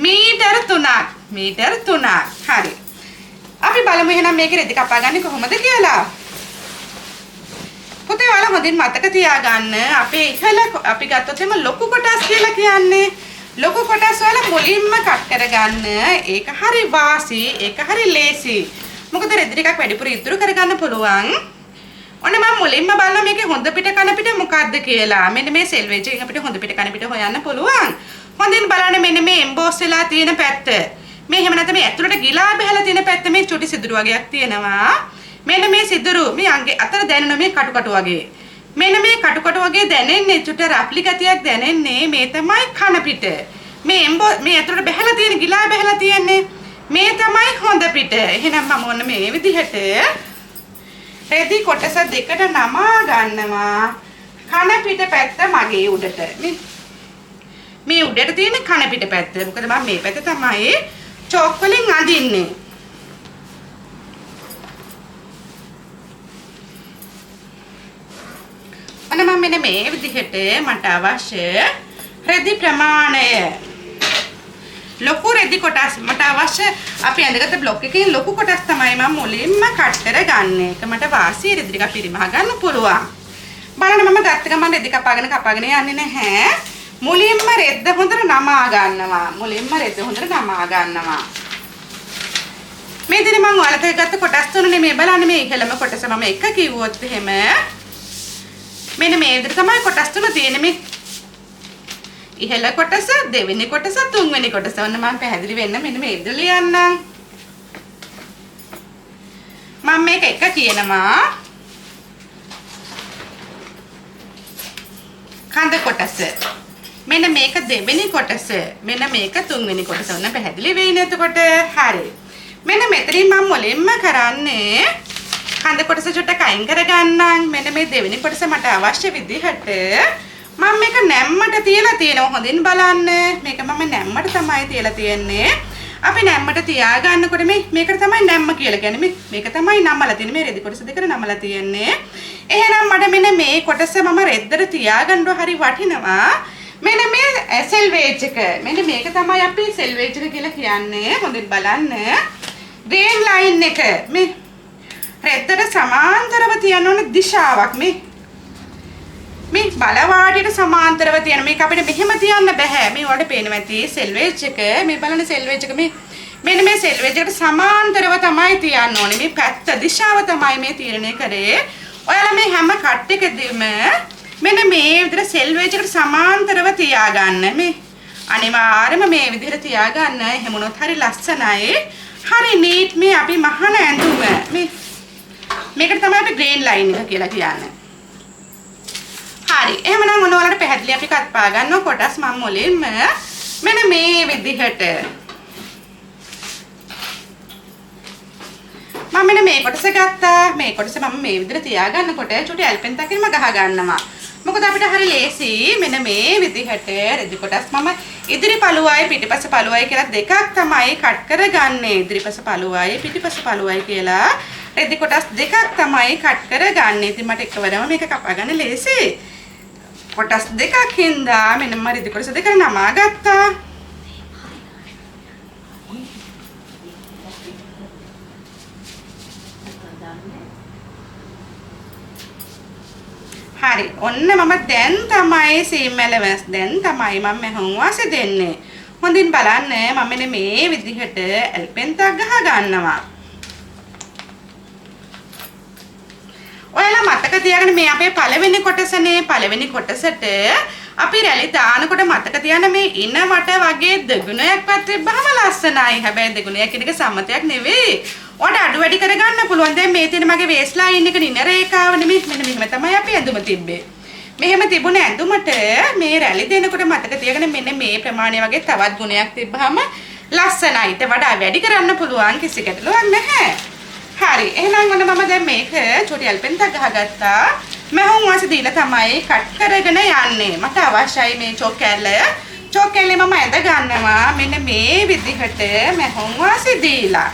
මීටර 3ක්. මීටර 3ක්. හරි. අපි බලමු එහෙනම් මේක රෙදි කපාගන්නේ කොහොමද කියලා. පුතේ ඔයාලා හොඳින් මතක තියාගන්න අපේ ඉහළ අපි ගත්තොත් එම ලොකු කොටස් කියලා කියන්නේ ලොකු කොටස් වල මුලින්ම කට් කරගන්න. ඒක හරි වාසි. ඒක හරි ලේසි. මොකද රෙදි ටිකක් වැඩිපුර ඉතුරු කරගන්න පුළුවන්. ඔන්න මම මුලින්ම බලනවා මේකේ හොඳ පිට කන පිට මොකද්ද කියලා. මෙන්න මේ සෙල්වේජ් එකෙන් අපිට හොඳ පිට කන පිට හොයන්න පුළුවන්. හොඳින් බලන්න මෙන්න මේ එම්බෝස් වෙලා තියෙන පැත්ත. මේ එහෙම නැත්නම් මේ ඇතුළට ගිලා බහලා තියෙන පැත්ත මේ චුටි සිදුරු වගේක් තියෙනවා. මෙන්න මේ සිදුරු මේ අංගේ අතර දැනෙන මේ කටු වගේ. මෙන්න මේ කටු වගේ දැනෙන්නේ චුටි රෆ්ලි ගතියක් දැනෙන්නේ මේ තමයි කන පිට. මේ මේ ඇතුළට බහලා තියෙන ගිලා බහලා තියෙන්නේ මේ තමයි හොඳ පිට. එහෙනම් මම ඔන්න මේ විදිහට රෙදි කොටස දෙකට නමා ගන්නවා. කන පිට පැත්ත මගේ උඩට. මේ උඩට තියෙන කන පිට පැත්ත. මොකද මම මේ පැත්ත තමයි චෝක් වලින් අඳින්නේ. අන්න මම මෙන්න මේ විදිහට මට අවශ්‍ය රෙදි ප්‍රමාණය ලොකු රෙදි කොටස් මට අවශ්‍ය අපි ඇඳගත්ත බ්ලොක් එකේ ලොකු කොටස් තමයි මම මුලින්ම කට් කරගන්නේ. ඒක මට වාසි රෙදි ටික පිරිමහ ගන්න පුළුවන්. බලන්න මම ගත්ත ගමන් රෙදි කපාගෙන යන්නේ නැහැ. මුලින්ම රෙද්ද හොඳට නමා ගන්නවා. මේ දිනේ මම ඔයාලට ගත්ත කොටස් තුනනේ මේ බලන්න මේ ඉහළම කොටස මම එක කිව්වොත් එහෙම මෙන්න මේ විදිහට තමයි කොටස් තුන තියෙන්නේ. මේ ඉහළ කොටස, දෙවෙනි කොටස, තුන්වෙනි කොටස. ඔන්න මම පැහැදිලි වෙන්න මෙන්න මේ විදිහට ලියන්නම්. මම මේක එක කියනවා කඳ කොටස. මෙන්න මේක දෙවෙනි කොටස. මෙන්න මේක තුන්වෙනි කොටස. ඔන්න පැහැදිලි වෙයි නේද? එතකොට හරි. මෙන්න මෙතනින් මම මුලින්ම කරන්නේ කඳ කොටස චුට්ටක් අයින් කරගන්නම්. මෙන්න මේ දෙවෙනි කොටස මට අවශ්‍ය විදිහට මම මේක නැම්මට තියලා තියෙනවා. හොඳින් බලන්න. මේක මම නැම්මට තමයි තියලා තියෙන්නේ. අපි නැම්මට තියාගන්නකොට මේකට තමයි නැම්ම කියලා කියන්නේ. මේක තමයි නම්මලා තියෙන්නේ. මේ රෙදි කොටස දෙකට නම්මලා තියෙන්නේ. එහෙනම් මට මෙන්න මේ කොටස මම රෙද්දට තියාගන්න හරි වටිනවා. මෙන්න මේ සෙල්වේජ් එක. මෙන්න මේක තමයි අපි සෙල්වේජ් එක කියලා කියන්නේ. හොඳින් බලන්න. ග්‍රේන් ලයින් එක මේ රෙද්දට සමාන්තරව තියන ඕන දිශාවක් මේ බලවාටියට සමාන්තරව තියෙන මේක අපිට මෙහෙම තියන්න බෑ. මේ වලට පේනවා ඇති සෙල්වේජ් එක. මේ බලන්න සෙල්වේජ් එක මෙන්න මේ සෙල්වෙජ් එකට සමාන්තරව තමයි තියන්න ඕනේ. මේ පැත්ත දිශාව තමයි මේ තීරණය කරේ. ඔයාලා මේ හැම කට් එකෙදිම මෙන්න මේ විදිහට සෙල්වෙජ් එකට සමාන්තරව තියාගන්න. මේ අනිවාර්යයෙන්ම මේ විදිහට තියාගන්න. එහෙම වුණොත් හරි ලස්සනයි. හරි නීට් මේ අපි මහන ඇඳුම මේ මේකට තමයි අපි ග්‍රේන් ලයින් එක කියලා කියන්නේ. හරි. එහෙමනම් ඔයාලට පැහැදිලි අපි කත්පා ගන්නවා කොටස් මම මුලින්ම මෙන්න මේ විදිහට මම මෙන්න මේ කොටස ගත්තා. මේ කොටස මම මේ විදිහට තියාගන්නකොට චුටි ඇල්පෙන් තකින්ම ගහ ගන්නවා. මොකද අපිට හරි ලේසි මෙන්න මේ විදිහට රෙදි කොටස් මම ඉදිරි පළුවයි පිටිපස පළුවයි කියලා දෙකක් තමයි කට් කරගන්නේ. ඉදිරිපස පළුවයි පිටිපස පළුවයි කියලා රෙදි කොටස් දෙකක් තමයි කට් කරගන්නේ. ඉතින් මට එකවරම මේක කපා ගන්න ලේසි. කොටස් දෙකක් හින්දා මෙන්න මම රෙදි කොටස දෙක නමා ගත්තා. හරි. ඔන්න මම දැන් තමයි සීම් එලවස් දැන් තමයි මම මෙහුම් වාසි දෙන්නේ. හොඳින් බලන්න මම මෙන්න මේ විදිහට ඇල්පෙන්තක් ගහ ගන්නවා. ඔයාලා මතක තියාගන්න මේ අපේ පළවෙනි කොටසනේ. පළවෙනි කොටසට අපි රැලි දානකොට මතක තියාගන්න මේ ඉන වට වගේ දෙගුණයක් පැත්තෙබ්බහම ලස්සනයි. හැබැයි දෙගුණයක් කියන එක සම්මතයක් නෙවෙයි. ඔයාලට අඩු වැඩි කරගන්න පුළුවන්. දැන් මේ තියෙන මගේ වේස් ලයින් එක නින රේඛාව නෙමෙයි. මෙන්න මෙහෙම තමයි අපි ඇඳුම තිබ්බේ. මෙහෙම තිබුණ ඇඳුමට මේ රැලි දෙනකොට මතක තියාගන්න මෙන්න මේ ප්‍රමාණය වගේ තවත් ගුණයක් තිබ්බහම ලස්සනයි. ඊට වඩා වැඩි කරන්න පුළුවන් කිසි ගැටලුවක් නැහැ. හරි. එහෙනම් ඔන්න මම දැන් මේක චුටි ඇල්පෙන්තක් ගහගත්තා. මහුම් වාසි දීලා තමයි කට් කරගෙන යන්නේ. මට අවශ්‍යයි මේ චොක් කැල්ල. චොක් කැල්ලේ මම ඇඳ ගන්නවා මෙන්න මේ විදිහට මහුම් වාසි දීලා.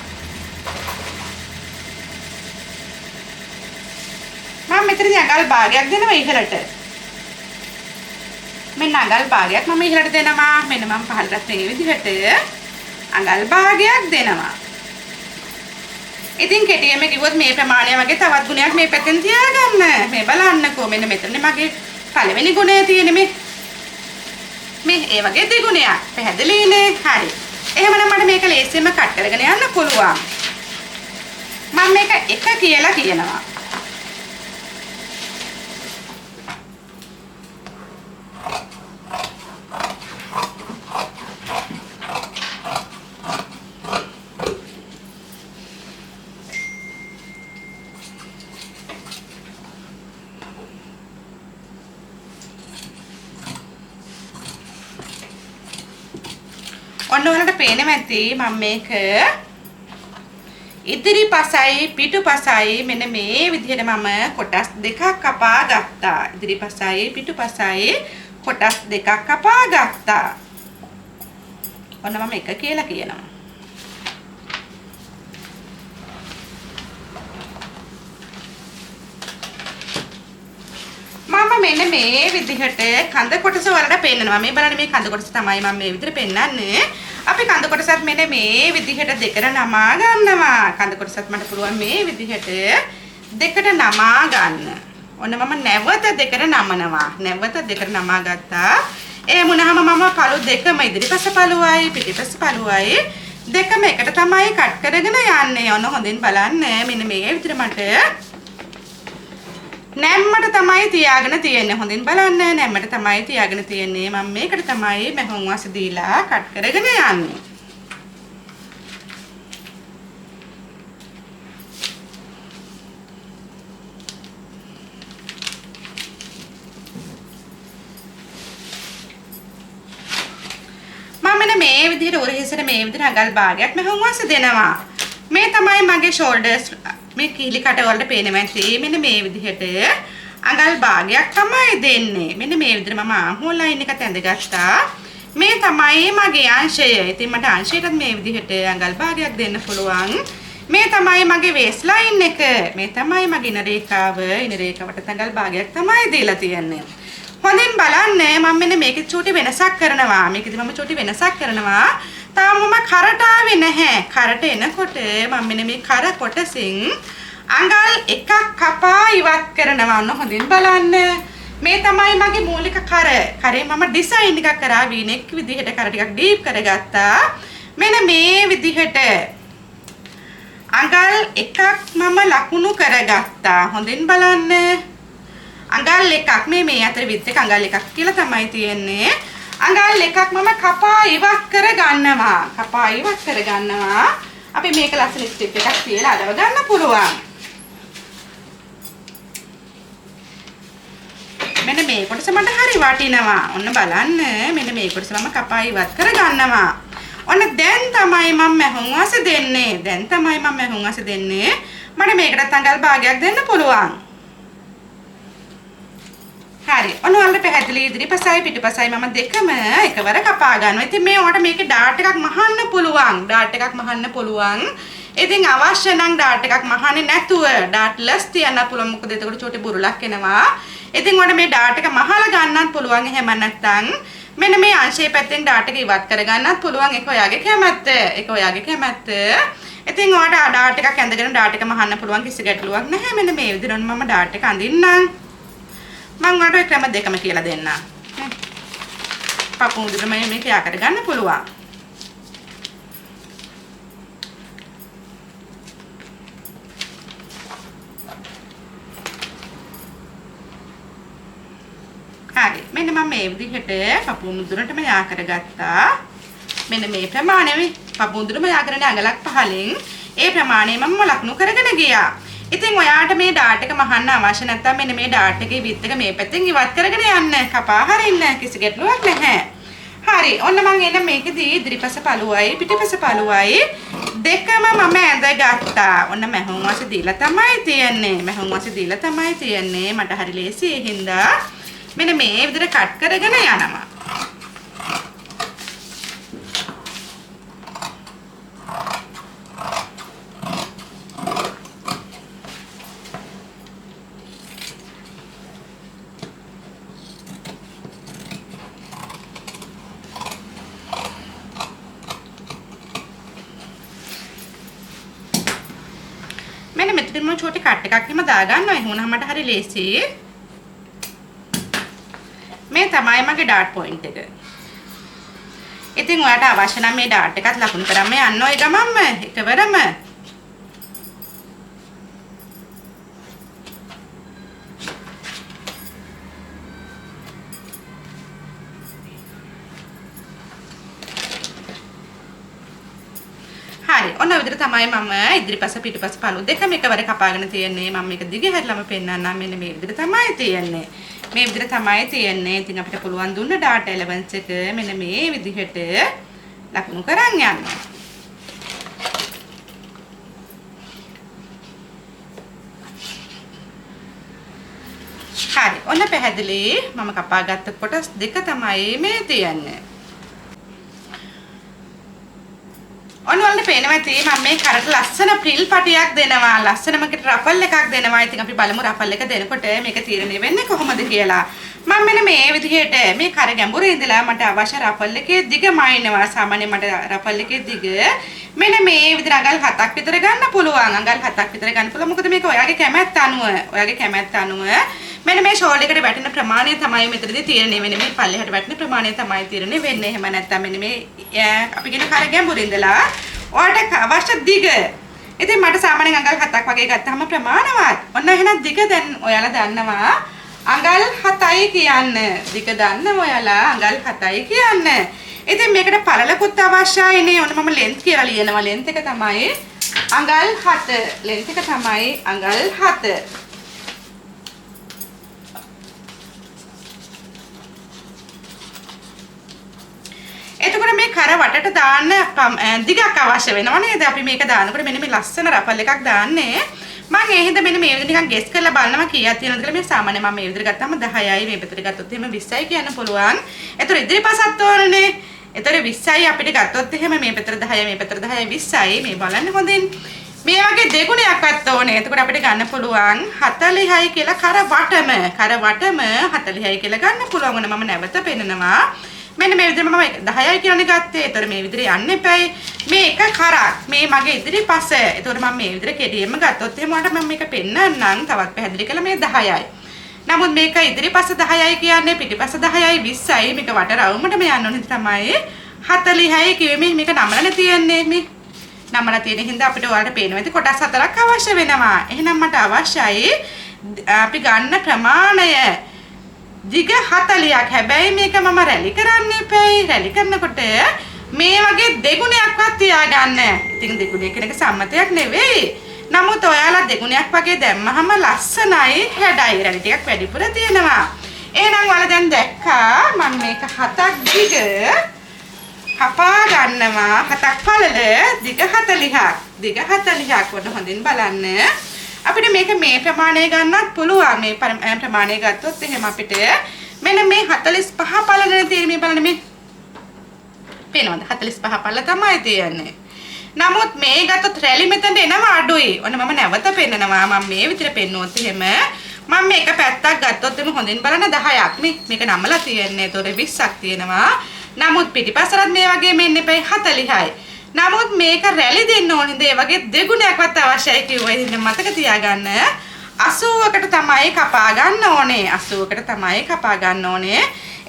මම මෙතනදී අඟල් භාගයක් දෙනවා ඉහළට. මෙන්න අඟල් භාගයක් මම ඉහළට දෙනවා. මෙන්න මම පහළට මේ විදිහට අඟල් භාගයක් දෙනවා. ඉතින් කෙටියෙන්ම කිව්වොත් මේ ප්‍රමාණය වගේ තවත් ගුණයක් මේ පැත්තෙන් තියාගන්න. මේ බලන්නකෝ මෙන්න මෙතනනේ මගේ පළවෙනි ගුණය තියෙන්නේ මේ ඒ වගේ දෙගුණයක්. පැහැදිලිනේ? හරි. එහෙමනම් මට මේක ලේසියෙන්ම කට් කරගෙන යන්න පුළුවන්. මම මේක 1 කියලා කියනවා. ඔන්න ඔයාලට පේනවා ඇති මම මේක ඉදිරිපසයි පිටුපසයි මෙන්න මේ විදිහට මම කොටස් දෙකක් කපා ගත්තා. ඉදිරිපසයි පිටුපසයි කොටස් දෙකක් කපා ගත්තා. ඔන්න මම 1 කියලා කියනවා. මම මෙන්න මේ විදිහට කඳ කොටස වලට පෙන්නනවා. මේ බලන්න මේ කඳ කොටස තමයි මම මේ විදිහට පෙන්නන්නේ. අපි කඳ කොටසත් මෙන්න මේ විදිහට දෙකට නමා ගන්නවා. කඳ කොටසත් මට පුළුවන් මේ විදිහට දෙකට නමා ගන්න. ඔන්න මම නැවත දෙකට නමනවා. නැවත දෙකට නමා ගත්තා. ඒ වුණාම මම පළු දෙකම ඉදිරිපස පළුවයි පිටිපස පළුවයි දෙකම එකට තමයි කට් කරගෙන යන්නේ. ඔන්න හොඳින් බලන්න මෙන්න මේ විදිහට මට නැම්මට තමයි තියාගෙන තියෙන්නේ. හොඳින් බලන්න නැම්මට තමයි තියාගෙන තියෙන්නේ. මම මේකට තමයි මහුම් වාසි දීලා කට් කරගෙන යන්නේ. මම මේ විදිහට උරහිසට මේ විදිහට අඟල් භාගයක් මහුම් වාසි දෙනවා. මේ තමයි මගේ ෂෝල්ඩර්ස් මේ කීලි කට වලට පේනවා ඇති. මෙන්න මේ විදිහට අඟල් භාගයක් තමයි දෙන්නේ. මෙන්න මේ විදිහට මම ආම්හෝල් ලයින් එකත් ඇඳගත්තා. මේ තමයි මගේ අංශය. ඉතින් මට අංශයටත් මේ විදිහට අඟල් භාගයක් දෙන්න පුළුවන්. මේ තමයි මගේ වේස් ලයින් එක. මේ තමයි මගේ ඉන රේඛාව. ඉන රේඛාවට අඟල් භාගයක් තමයි දීලා තියෙන්නේ. හොඳින් බලන්න මම මෙන්න මේකේ චූටි වෙනසක් කරනවා. මේකෙදි මම චූටි වෙනසක් කරනවා. තාම මම කරට ආවේ නැහැ. කරට එනකොට මම මෙන්න මේ කර කොටසින් අඟල් එකක් කපා ඉවත් කරනවා. ඔන්න හොඳින් බලන්න. මේ තමයි මගේ මූලික කර. කරේ මම ඩිසයින් එකක් කරා V neck විදිහට කර ටිකක් ඩීප් කරගත්තා. මෙන්න මේ විදිහට අඟල් එකක් මම ලකුණු කරගත්තා. හොඳින් බලන්න. අඟල් එකක් මේ අතර විත් එක අඟල් එකක් කියලා තමයි තියෙන්නේ. අඟල් එකක් මම කපා ඉවත් කරගන්නවා. අපි මේක ලස්සන ස්ටෙප් එකක් තියලා අලව ගන්න පුළුවන්. මෙන්න මේ කොටස මට හරි වටිනවා. ඔන්න බලන්න. මෙන්න මේ කොටස මම කපා ඉවත් කරගන්නවා. ඔන්න දැන් තමයි මම මැහුම් වාස දෙන්නේ. මට මේකට අඟල් භාගයක් දෙන්න පුළුවන්. හරි. ඔන්න ඔයාලට පැහැදිලි ඉදිරිපසයි පිටිපසයි මම දෙකම එකවර කපා ගන්නවා. ඉතින් මේ ඔයාලට මේකේ ඩාට් එකක් මහන්න පුළුවන්. ඉතින් අවශ්‍ය නම් ඩාට් එකක් මහන්නේ නැතුව ඩාට්ලස් තියන්න පුළුවන්. මොකද එතකොට චෝටි බුරුලක් එනවා. ඉතින් ඔයාලට මේ ඩාට් එක මහලා ගන්නත් පුළුවන්. එහෙම නැත්නම් මෙන්න මේ අංශයේ පැත්තෙන් ඩාට් එක ඉවත් කර ගන්නත් පුළුවන්. ඒක ඔයාගේ කැමැත්ත. ඉතින් ඔයාලට ඩාට් එකක් ඇඳගෙන ඩාට් එක මහන්න පුළුවන්. කිසි ගැටලුවක් නැහැ. මෙන්න මේ විදිහට මම ඩාට් එක අඳින්නම්. මම ඔයාලට ක්‍රම දෙකම කියලා දෙන්නම්. පපු මුදුන මේක යා කරගන්න පුළුවන්. හරි. මෙන්න මම මේ විදිහට පපු මුදුනටම යා කරගත්තා. මෙන්න මේ ප්‍රමාණය පපු මුදුනම යා කරන්නේ අඟලක් 15න්. ඒ ප්‍රමාණය මම ලකුණු කරගෙන ගියා. ඉතින් ඔයාට මේ ඩාට් එක මහන්න අවශ්‍ය නැත්නම් මෙන්න මේ ඩාට් එකේ විත් එක මේ පැත්තෙන් ඉවත් කරගෙන යන්න. කපා හරින්න කිසි ගැටලුවක් නැහැ. හරි. ඔන්න මම එන මේකෙදී ඉදිරිපස පළුවයි පිටිපස පළුවයි දෙකම මම ඇඳගත්තා. ඔන්න මැහුම් වාසි දීලා තමයි තියන්නේ. මට හරි ලේසි. ඒ හින්දා මෙන්න මේ විදිහට කට් කරගෙන යනවා. मैंने मेथड में छोटे काटे काट के मैं दागा नहीं हूँ ना हमारे हरी लेसी मैं तमाय मागे डार्ट पॉइंट है इतने वाटा आवाज़ना में डार्ट का लकुन करा मैं अन्नो एक गमम में एक वरम में හරි ඔන්න විදිහට තමයි මම ඉදිරිපස පිටිපස පළු දෙකම එකවර කපාගෙන තියන්නේ මම මේක දිග හැරලම පෙන්නන්නම් මෙන්න මේ විදිහට තමයි තියන්නේ මේ විදිහට තමයි තියන්නේ ඉතින් අපිට පුළුවන් දුන්න ඩාටා එලෙමන්ට්ස් එක මෙන්න මේ විදිහට ලකුණු කරන් යන්න හරි ඔන්න පැහැදිලි මම කපාගත්ත කොටස් දෙක තමයි මේ තියන්නේ ඔන්නවලට පේනවා ඇති මම මේ කරට ලස්සන ප්‍රිල් පටියක් දෙනවා ලස්සනමකට රෆල් එකක් දෙනවා ඉතින් අපි බලමු රෆල් එක දෙනකොට මේක තීරණය වෙන්නේ කොහොමද කියලා මම මෙන්න මේ විදිහට මේ කර ගැඹුරේ ඉඳලා මට අවශ්‍ය රෆල් එකේ දිග මයින්නවා සාමාන්‍යයෙන් මට රෆල් එකේ දිග මෙන්න මේ විදිහට අඟල් 7ක් විතර ගන්න පුළුවන් අඟල් 7ක් විතර ගන්න පුළුවන් මොකද මේක ඔයාගේ කැමැත්ත අනුව මෙන්න මේ ෂෝල්ඩර් එකට වැටෙන ප්‍රමාණය තමයි මෙතනදී තීරණය වෙන්නේ මේ පල්ලෙහාට වැටෙන ප්‍රමාණය තමයි තීරණය වෙන්නේ එහෙම නැත්නම් මෙන්න මේ අපි කියන කර ගැඹුරින් ඉඳලා ඔයාලට අවශ්‍ය දිග ඉතින් මට සාමාන්‍යයෙන් අඟල් 7ක් වගේ ගත්තාම ප්‍රමාණවත් ඔන්න එහෙනම් දිග දැන් ඔයාලා දන්නවා අඟල් 7යි කියන්න දිග දන්නවා ඔයාලා අඟල් 7යි කියන්න ඉතින් මේකට පළලකුත් අවශ්‍යයි නේ ඔන්න මම ලෙන්ත් කියලා ලියනවා ලෙන්ත් එක තමයි අඟල් 7 ලෙන්ත් එක තමයි අඟල් 7 එතකොට මේ කර වටට දාන්න දිගක් අවශ්‍ය වෙනවා නේද? අපි මේක දානකොට මෙන්න මේ ලස්සන රෆල් එකක් දාන්නේ. මම ඒ හින්දා මෙන්න මේ විදිහට නිකන් ගෙස් කරලා බලනවා කීයක් තියෙනවද කියලා. මේ සාමාන්‍ය මම මේ විදිහට ගත්තාම 10යි මේ පැත්තට ගත්තොත් එහෙම 20යි කියන්න පුළුවන්. එතකොට ඉදිරිපසත් ඕනනේ. එතකොට 20යි අපිට ගත්තොත් එහෙම මේ පැත්තට 10යි මේ පැත්තට 10යි 20යි මේ බලන්න හොඳින්. මේ වගේ දෙගුණයක්වත් ඕනේ. එතකොට අපිට ගන්න පුළුවන් 40යි කියලා කර වටම 40යි කියලා ගන්න පුළුවන්. ඔන්න මම නැවත පෙන්නනවා. මෙන්න මේ විදිහට මම 10යි කියන්නේ ගත්තේ. ඒතර මේ විදිහට යන්න එපයි. මේ එක කරක් මේ මගේ ඉදිරිපස. ඒතර මම මේ විදිහට කෙටියෙන්ම ගත්තොත් එහෙම මට මම මේක පෙන්නන්නම් තවත් පැහැදිලි කළා මේ 10යි. නමුත් මේක ඉදිරිපස 10යි කියන්නේ පිටිපස 10යි 20යි මේක වට රවුමටම යන්න ඕනේ තමයි 46යි කිව්වේ මේක නම්ලනේ තියන්නේ මේ. නම්ලා තියෙන හින්දා අපිට ඔයාලට පේනවා. ඉතින් කොටස් 4ක් අවශ්‍ය වෙනවා. එහෙනම් මට අවශ්‍යයි අපි ගන්න ප්‍රමාණය දිග 40ක්. හැබැයි මේක මම රැලි කරන්න එපැයි. රැලි කරනකොට මේ වගේ දෙගුණයක්වත් තියාගන්න. ඉතින් දෙගුණය කියන එක සම්මතයක් නෙවෙයි. නමුත් ඔයාලා දෙගුණයක් වගේ දැම්මහම ලස්සනයි හැඩයි. රැලි ටිකක් වැඩිපුර තියෙනවා. එහෙනම් ඔයාලා දැන් දැක්කා මම මේක 7ක් දිග කපා ගන්නවා. 7ක් පළල දිග 40ක්. දිග 40ක් වුණ හොඳින් බලන්න. අපිට මේක මේ ප්‍රමාණය ගන්නත් පුළුවන්. මේ ප්‍රමාණය ගත්තොත් එහෙම අපිට මෙන්න මේ 45 පළලනේ තියෙන්නේ. මේ බලන්න මේ පේනවද? 45 පළල තමයි තියෙන්නේ. නමුත් මේ ගත්තොත් රැලි මෙතනට එනවා අඩුයි. ඔන්න මම නැවත පෙන්නනවා. මම මේ විතර පෙන්නුවොත් එහෙම මම මේක පැත්තක් ගත්තොත් එමු හොඳින් බලන්න 10ක් නේ. මේක නම්ලා තියෙන්නේ. ඒතොර 20ක් තියෙනවා. නමුත් පිටිපස්සට මේ වගේ මෙන්න එපැයි 40යි. නමුත් මේක රැලි දෙන්න ඕනේ. ඒ වගේ දෙගුණයක්වත් අවශ්‍යයි කිව්වා. ඉතින් මතක තියාගන්න 80කට තමයි කපා ගන්න ඕනේ. 80කට තමයි කපා ගන්න ඕනේ.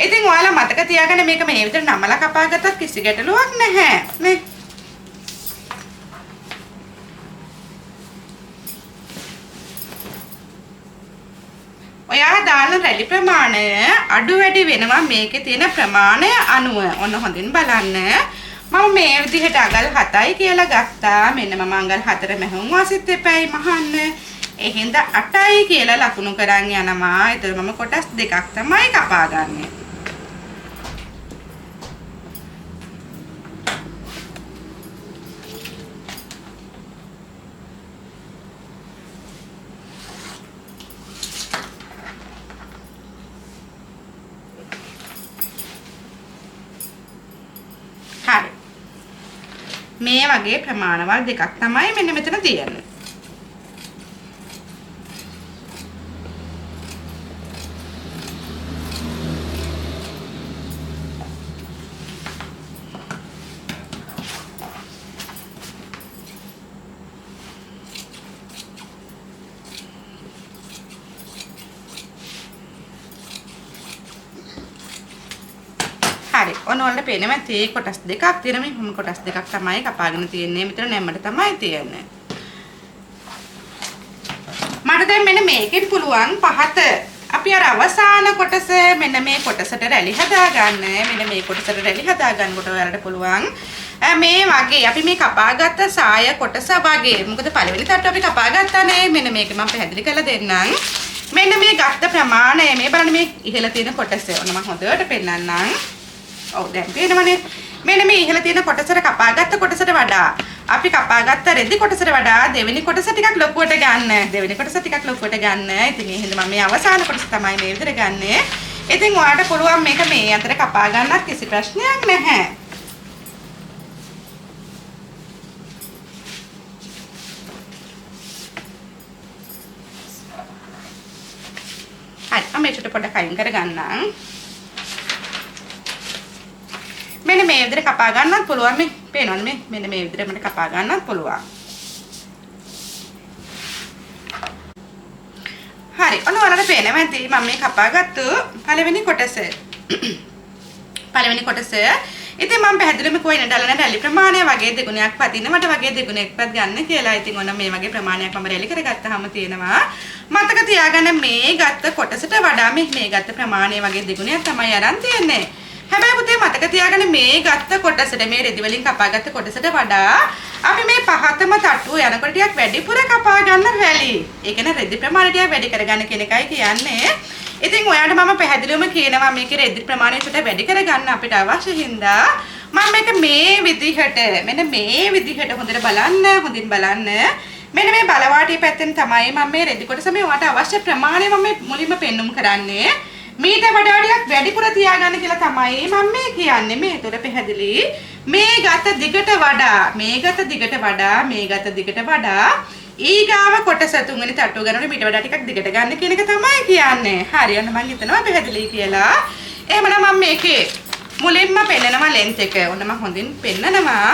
ඉතින් ඔයාලා මතක තියාගන්න මේක මේ විදිහට නමලා කපා ගත්තත් කිසි ගැටලුවක් නැහැ. නේ? ඔයා දාන රැලි ප්‍රමාණය අඩු වැඩි වෙනවා මේකේ තියෙන ප්‍රමාණය අනුව. ඔන්න හොඳින් බලන්න. මම මේ විදිහට අඟල් 7යි කියලා ගත්තා. මෙන්න මම අඟල් 4 මැහුම් වාසිත් එපැයි මහන්න. ඒ හින්දා 8යි කියලා ලකුණු කරන් යනවා. ඒතර මම කොටස් දෙකක් තමයි කපා ගන්නෙ. හරි. මේ වගේ ප්‍රමාණවල් දෙකක් තමයි මෙන්න මෙතන තියෙන්නේ. හරි. ඔන්න ඔයාලට පේනවා තේ කොටස් දෙකක් තියෙන මේ හැම කොටස් දෙකක් තමයි කපාගෙන තියෙන්නේ. මෙතන නැම්මට තමයි තියෙන්නේ. මට දැන් මෙන්න මේකෙන් පුළුවන් පහත අපි අර අවසාන කොටස මෙන්න මේ කොටසට රැලි හදාගන්න. මෙන්න මේ කොටසට රැලි හදාගන්නකොට ඔයාලට පුළුවන් මේ වගේ අපි මේ කපාගත්ත සාය කොටස වගේ. මොකද පළවෙනි තට්ටුව අපි කපාගත්තානේ. මෙන්න මේක මම පැහැදිලි කරලා දෙන්නම්. මෙන්න මේ ගත්ත ප්‍රමාණය මේ බලන්න මේ ඉහළ තියෙන කොටස. ඔන්න මම හොඳට පෙන්නන්නම්. ඔව් දැන් පේනවනේ. මෙන්න මේ ඉහළ තියෙන කොටසට කපාගත්ත කොටසට වඩා අපි කපාගත්ත රෙදි කොටසට වඩා දෙවෙනි කොටස ටිකක් ලොකුවට ගන්න. දෙවෙනි කොටස ටිකක් ලොකුවට ගන්න. ඉතින් ඒ හින්දා මම මේ අවසාන කොටස තමයි මේ විදිහට ගන්නෙ. ඉතින් ඔයාලට පුළුවන් මේක මේ අතර කපා ගන්නත් කිසි ප්‍රශ්නයක් නැහැ. හරි. මම මේකට පොඩ්ඩක් අයින් කර ගන්නම්. මෙන්න මේ විදිහට කපා ගන්නත් පුළුවන්. මේ පේනවද මේ මෙන්න මේ විදිහට මට කපා ගන්නත් පුළුවන්. හරි. ඔන්න ඔයාලට පේනවා ඇති මම මේ කපාගත්තු පළවෙනි කොටස. පළවෙනි කොටස. ඉතින් මම පැහැදිලිවම කොයින ඩලන රැලි ප්‍රමාණය වගේ දෙගුණයක් පදිනවට වගේ දෙගුණයක්වත් ගන්න කියලා. ඉතින් ඔන්න මේ වගේ ප්‍රමාණයක් මම රැලි කරගත්තාම තියෙනවා. මතක තියාගන්න මේ ගත්ත කොටසට වඩා මේ ගත්ත ප්‍රමාණය වගේ දෙගුණයක් තමයි අරන් තියෙන්නේ. හැබැයි පුතේ මතක තියාගන්න මේ ගත්ත කොටසට මේ රෙදි වලින් කපාගත්ත කොටසට වඩා අපි මේ පහතම තට්ටුව යනකොට ටිකක් වැඩිපුර කපා ගන්න රැලි. ඒ කියන්නේ රෙදි ප්‍රමාණය ටිකක් වැඩි කරගන්න කියන එකයි කියන්නේ. ඉතින් ඔයාලට මම පැහැදිලිවම කියනවා මේකේ රෙදි ප්‍රමාණය චුට්ට වැඩි කරගන්න අපිට අවශ්‍ය හින්දා මම මේක මේ විදිහට මෙන්න මේ විදිහට හොඳට බලන්න හොඳින් බලන්න. මෙන්න මේ බලවාටිය පැත්තෙන් තමයි මම මේ රෙදි කොටස මේ ඔයාලට අවශ්‍ය ප්‍රමාණය මම මුලින්ම පෙන්눔 කරන්නේ. මීට වඩා ටිකක් වැඩිපුර තියාගන්න කියලා තමයි මම මේ කියන්නේ. මේ උතර පැහැදිලි. මේ ගත දිගට වඩා ඊගාව කොටස තුන්වෙනි තට්ටුව ගන්නකොට මීට වඩා ටිකක් දිගට ගන්න කියන එක තමයි කියන්නේ. හරි. ඔන්න මම හිතනවා පැහැදිලි කියලා. එහෙමනම් මම මේකේ මුලින්ම පෙන්නනවා ලෙන්ත් එක. ඔන්න මම හොඳින් පෙන්නනවා.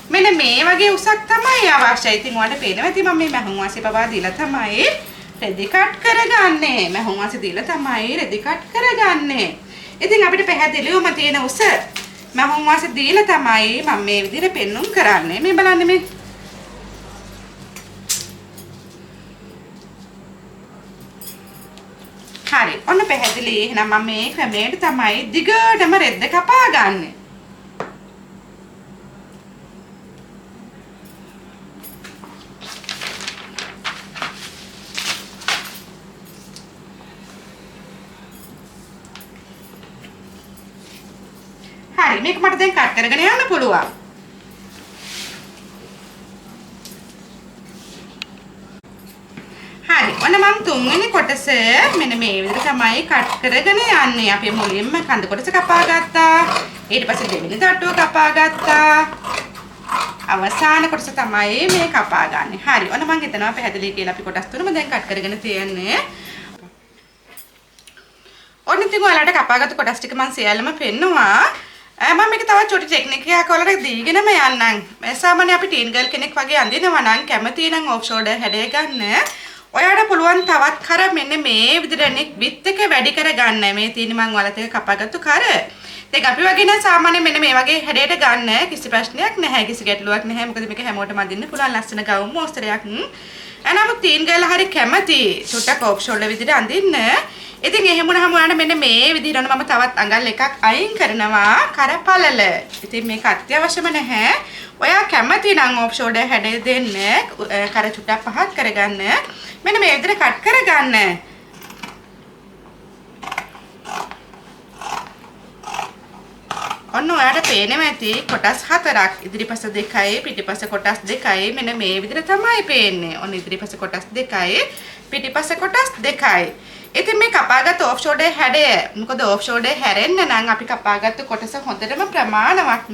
මෙන්න මේ වගේ උසක් තමයි අවශ්‍යයි. ඉතින් ඔයාලට පේනවා ඇති මම මේ මහුම් වාසිය පවා දීලා තමයි රෙදි කට් කරගන්නේ. මහුම් වාසිය දීලා තමයි රෙදි කට් කරගන්නේ. ඉතින් අපිට පැහැදිලිවම තියෙන උස මම වාසේ දීලා තමයි මම මේ විදිහට පෙන්눔 කරන්නේ. මේ බලන්න මේ. හරි. ඔන්න පැහැදිලි. එහෙනම් මම මේ ක්‍රමයට තමයි දිගටම රෙද්ද කපා ගන්නෙ. හරි. මේක මට දැන් කට් කරගෙන යන්න පුළුවන්. හරි. ඔන්න මම තුන්වෙනි කොටස මෙන්න මේ විදිහට තමයි කට් කරගෙන යන්නේ. අපි මුලින්ම කඳ කොටස කපා ගත්තා. ඊට පස්සේ දෙවෙනි තට්ටුව කපා ගත්තා. අවසාන කොටස තමයි මේ කපා ගන්නෙ. හරි. ඔන්න මම හිතනවා පැහැදිලි කියලා අපි කොටස් තුනම දැන් කට් කරගෙන තියන්නේ. ඔන්න ඉතින් ඔයාලට කපාගත්තු කොටස් ටික මම සියල්ලම පෙන්නවා. මම මේක තවත් චොටි ටෙක්නික් එකක් ඔයාලට දීගෙනම යන්නම්. සාමාන්‍ය අපි ටීන් ගර්ල් කෙනෙක් වගේ අඳිනවා නම් කැමති නම් ඔෆ් ෂෝල්ඩර් හැඩය ගන්න. ඔයාලට පුළුවන් තවත් කර මෙන්න මේ විදිහට විත් එක වැඩි කරගන්න. මේ තියෙන මම ඔයාලට එක කපාගත්තු කර. දැන් අපි වගේ නම් සාමාන්‍ය මෙන්න මේ වගේ හැඩයට ගන්න කිසි ප්‍රශ්නයක් නැහැ. කිසි ගැටලුවක් නැහැ. මොකද මේක හැමෝටම අඳින්න පුළුවන් ලස්සන ගවුම් මොස්තරයක්. නමුත් ටීන් ගර්ල් හරි කැමති චුට්ටක් ඔෆ් ෂෝල්ඩර් විදිහට අඳින්න. ඉතින් එහෙම වුණාම ඔයාලා මෙන්න මේ විදිහට මම තවත් අඟල් එකක් අයින් කරනවා කරපළල. ඉතින් මේක අත්‍යවශ්‍යම නැහැ. ඔයා කැමති නම් ඔෆ් ෂෝල්ඩර් හැඩය දෙන්න කර චුට්ටක් පහත් කරගන්න. මෙන්න මේ විදිහට කට් කරගන්න. ඔන්න ඔයාලට පේනවා ඇති කොටස් හතරක්. ඉදිරිපස දෙකයි පිටිපස කොටස් දෙකයි මෙන්න මේ විදිහට තමයි පේන්නේ. ඔන්න ඉදිරිපස කොටස් දෙකයි පිටිපස කොටස් දෙකයි. ඉතින් මේ කපාගත්තු ඔෆ් ෂෝල්ඩර් හැඩය මොකද ඔෆ් ෂෝල්ඩර් හැරෙන්න නම් අපි කපාගත්තු කොටස හොඳටම ප්‍රමාණවත්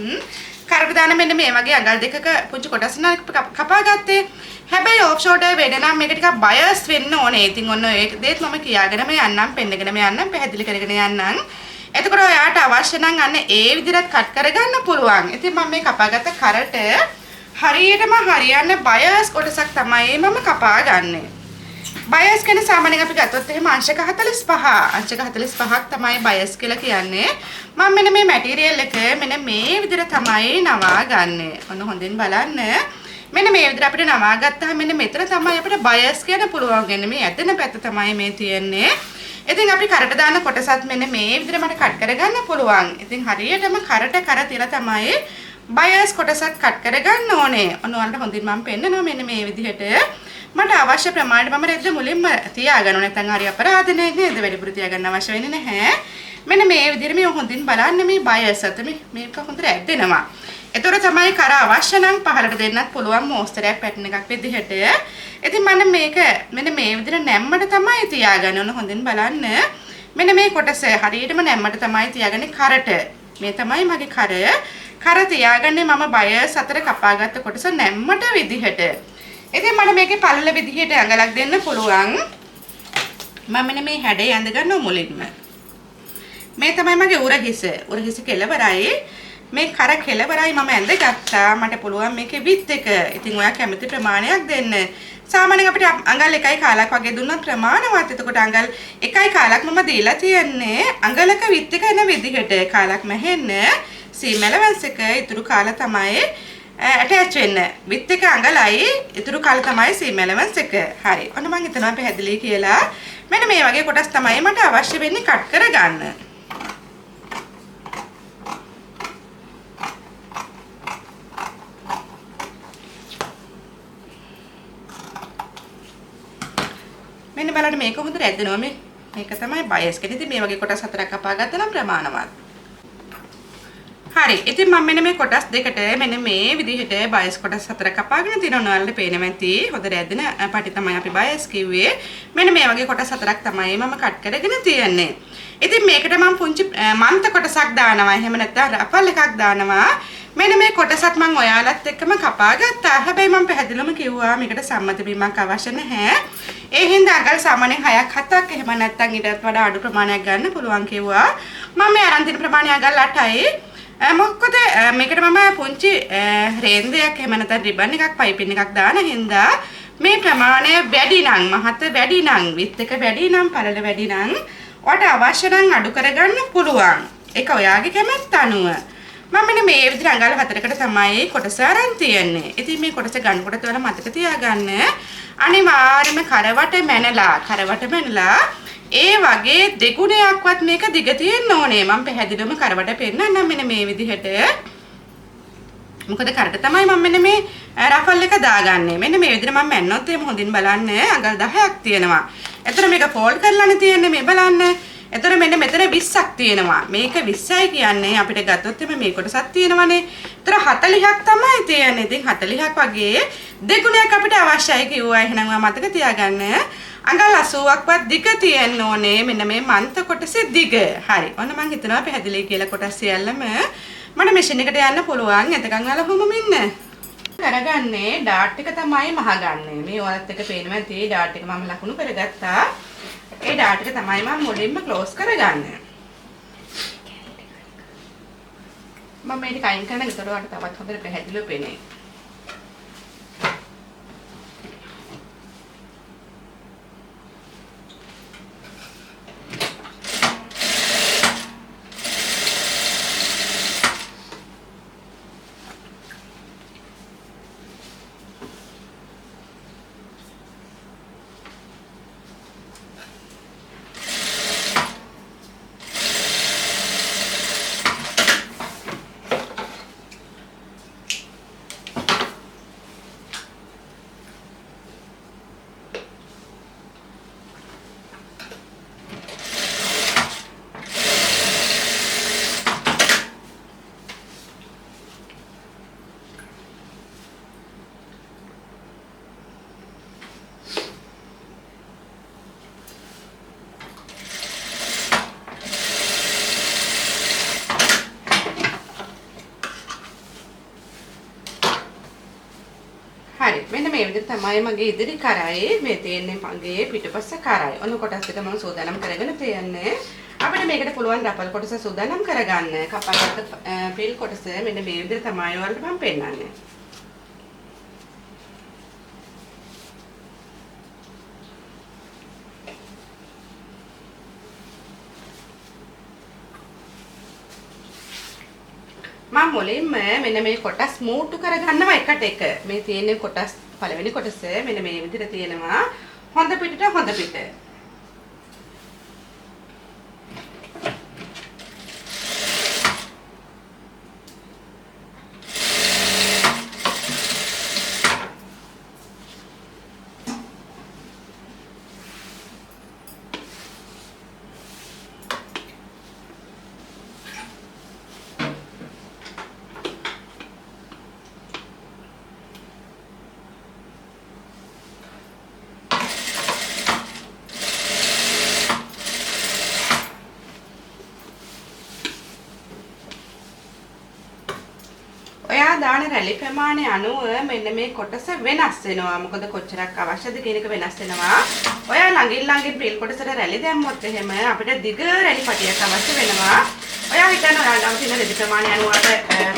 කරට දාන මෙන්න මේ වගේ අඟල් දෙකක පුංචි කොටස් නා කපාගත්තේ. හැබැයි ඔෆ් ෂෝල්ඩර් වෙන්න නම් මේක ටිකක් බයස් වෙන්න ඕනේ. ඉතින් ඔන්න ඒ දේත් මම කියාගෙනම යන්නම් පෙන්නගෙනම යන්නම් පැහැදිලි කරගෙන යන්නම්. එතකොට ඔයාට අවශ්‍ය නම් අන්න ඒ විදිහට කට් කරගන්න පුළුවන්. ඉතින් මම මේ කපාගත්ත කරට හරියටම හරියන්න බයස් කොටසක් තමයි මම කපා ගන්නෙ. බයස් කියන්නේ සාමාන්‍යයෙන් අපි ගත්තොත් එහෙම අංශක 45 අංශක 45ක් තමයි බයස් කියලා කියන්නේ. මම මෙන්න මේ මැටීරියල් එක මෙන්න මේ විදිහට තමයි නවා ගන්නෙ. ඔන්න හොඳින් බලන්න. මෙන්න මේ විදිහට අපිට නවා ගත්තාම මෙන්න මෙතන තමයි අපිට බයස් කියන්න පුළුවන්. කියන්නේ මේ ඇදෙන පැත්ත තමයි මේ තියෙන්නේ. ඉතින් අපි කරට දාන කොටසත් මෙන්න මේ විදිහට මට කට් කරගන්න පුළුවන්. ඉතින් හරියටම කරට කර තියලා තමයි බයස් කොටසත් කට් කරගන්න ඕනේ. ඔන්න ඔයාලට හොඳින් මම පෙන්නනවා මෙන්න මේ විදිහට. මට අවශ්‍ය ප්‍රමාණයට මම රෙද්ද මුලින්ම තියාගන්න ඕනේ. නැත්නම් හරි අපරාධ නේද? වැඩිපුර තියාගන්න අවශ්‍ය වෙන්නේ නැහැ. මෙන්න මේ විදිහට මේ හොඳින් බලන්න මේ බයස් අත මේක හොඳට ඇද්දෙනවා. ඒතර තමයි කර අවශ්‍ය නම් පහලට දෙන්නත් පුළුවන් මෝස්තරයක් පැටර්න් එකක් විදිහට. ඉතින් මම මේක මෙන්න මේ විදිහට නැම්මට තමයි තියාගන්න ඕන. හොඳින් බලන්න. මෙන්න මේ කොටස හරියටම නැම්මට තමයි තියාගන්නේ කරට. මේ තමයි මගේ කර තියාගන්නේ මම බයස් අතර කපාගත්ත කොටස නැම්මට විදිහට. ඉතින් මම මේකේ පළල විදිහට අඟලක් දෙන්න පුළුවන්. මම මෙන්න මේ හැඩය ඇඳ ගන්නවා මුලින්ම. මේ තමයි මගේ උරහිස කෙලවරයි. මේ කර කෙලවරයි මම ඇඳගත්තා. මට පුළුවන් මේකේ විත් එක. ඉතින් ඔයා කැමති ප්‍රමාණයක් දෙන්න. සාමාන්‍යයෙන් අපිට අඟල් 1යි කාලක් වගේ දුන්නත් ප්‍රමාණවත්. එතකොට අඟල් 1යි කාලක් මම දීලා තියන්නේ අඟලක විත් එක එන විදිහට. කාලක් මැහෙන්න සීම් ඇලවන්ස් එක ඉතුරු කාල තමයි ඇටච් වෙන්න. විත් එක අඟලයි ඉතුරු කාල තමයි සීම් ඇලවන්ස් එක. හරි. ඔන්න මම හිතනවා පැහැදිලි කියලා. මෙන්න මේ වගේ කොටස් තමයි මට අවශ්‍ය වෙන්නේ කට් කරගන්න. මෙන්න බලන්න මේක හොඳට ඇදෙනවා මේක තමයි බයස් කෙනෙක්. ඉතින් මේ වගේ කොටස් හතරක් කපා ගත්තා නම් ප්‍රමාණවත්. හරි. ඉතින් මම මෙන්න මේ කොටස් දෙකට මෙන්න මේ විදිහට බයස් කොටස් හතරක් කපාගෙන තියෙනවා. ඔයාලට පේනවා ඇති. හොඳට ඇදෙන පටි තමයි අපි බයස් කිව්වේ. මෙන්න මේ වගේ කොටස් හතරක් තමයි මම කට් කරගෙන තියන්නේ. ඉතින් මේකට මම පුංචි මන්ත කොටසක් දානවා. එහෙම නැත්නම් රෆල් එකක් දානවා. මෙන්න මේ කොටසත් මම ඔයාලත් එක්කම කපා ගත්තා. හැබැයි මම පැහැදිලිවම කිව්වා මේකට සම්මත වීමක් අවශ්‍ය නැහැ. ඒ හින්දා අඟල් සාමාන්‍යයෙන් 6ක් 7ක් එහෙම නැත්නම් ඊටත් වඩා අඩු ප්‍රමාණයක් ගන්න පුළුවන් කිව්වා. මම මේ අරන් තියෙන ප්‍රමාණය අඟල් 8යි. මොකද මේකට මම පුංචි රේන්දයක් එහෙම නැත්නම් රිබන් එකක් පයිපින් එකක් දාන හින්දා මේ ප්‍රමාණය වැඩි නම් මහත වැඩි නම් විත් එක වැඩි නම් පළල වැඩි නම් ඔයාට අවශ්‍ය නම් අඩු කරගන්න පුළුවන්. ඒක ඔයාගේ කැමැත්ත අනුව. මම මෙන්න මේ විදිහට අඟල් 4කට තමයි කොටස අරන් තියන්නේ. ඉතින් මේ කොටස ගන්නකොට ඔයාලා මතක තියාගන්න අනිවාර්යයෙන්ම කරවට මැනලා ඒ වගේ දෙගුණයක්වත් මේක දිග තියෙන්න ඕනේ. මම පැහැදිලිවම කරවට පෙන්නන්නම් මෙන්න මේ විදිහට. මොකද කරට තමයි මම මෙන්න මේ රෆල් එක දාගන්නේ. මෙන්න මේ විදිහට මම මැන්නොත් එහෙම හොඳින් බලන්න අඟල් 10ක් තියෙනවා. එතන මේක ෆෝල්ඩ් කරලානේ තියෙන්නේ මේ බලන්න. එතන මෙන්න මෙතන 20ක් තියෙනවා. මේක 20යි කියන්නේ අපිට ගත්තොත් එimhe මේ කොටසක් තියෙනවානේ. එතන 40ක් තමයි තියෙන්නේ. ඉතින් 40ක් වගේ දෙගුණයක් අපිට අවශ්‍යයි කිව්වා. එහෙනම් මතක තියාගන්න. අඟල් 80ක්වත් දිග තියෙන්න ඕනේ. මෙන්න මේ මන්ත කොටසේ දිග. හරි. ඔන්න මම හිතනවා පැහැදිලි කියලා කොටස් සියල්ලම මට මැෂින් එකට යන්න පුළුවන්. එතකන් ඔයාලා කොහොම ඉන්න? කරගන්නේ ඩාට් එක තමයි මහගන්නේ. මේ ඔයත් එක පේනවා ඇති ඩාට් එක මම ලකුණු කරගත්තා. ඒ ඩාට් එක තමයි මම මුලින්ම ක්ලෝස් කරගන්නේ. මම මේක කයින් කරන විතර වලට තවත් හොඳට පැහැදිලිව පේන්නේ. හරි මෙන්න මේ විදිහට තමයි මගේ ඉදිරි කරයි මේ තියෙන්නේ මගේ පිටුපස්ස කරයි. ඔන්න කොටස් දෙක මම සූදානම් කරගෙන තියන්නේ. අපිට මේකට පුළුවන් රපල් කොටස සූදානම් කරගන්න. කපකට පිල් කොටස මෙන්න මේ විදිහට තමයි ඔයාලට මම පෙන්නන්නේ. මම මුලින්ම මෙන්න මේ කොටස් මූට්ටු කරගන්නවා එකට එක. මේ තියෙන කොටස් පළවෙනි කොටස මෙන්න මේ විදිහට තියෙනවා. හොඳ පිටට හොඳ පිට. දාන රැලි ප්‍රමාණය අනුව මෙන්න මේ කොටස වෙනස් වෙනවා. මොකද කොච්චරක් අවශ්‍යද කියන එක වෙනස් වෙනවා. ඔයා ළඟින් ප්‍රිල් කොටසට රැලි දැම්මොත් එහෙම අපිට දිග රැලි පටියක් අවශ්‍ය වෙනවා. ඔයා හිතන්න ඔයාලම තියෙන රැලි ප්‍රමාණය අනුව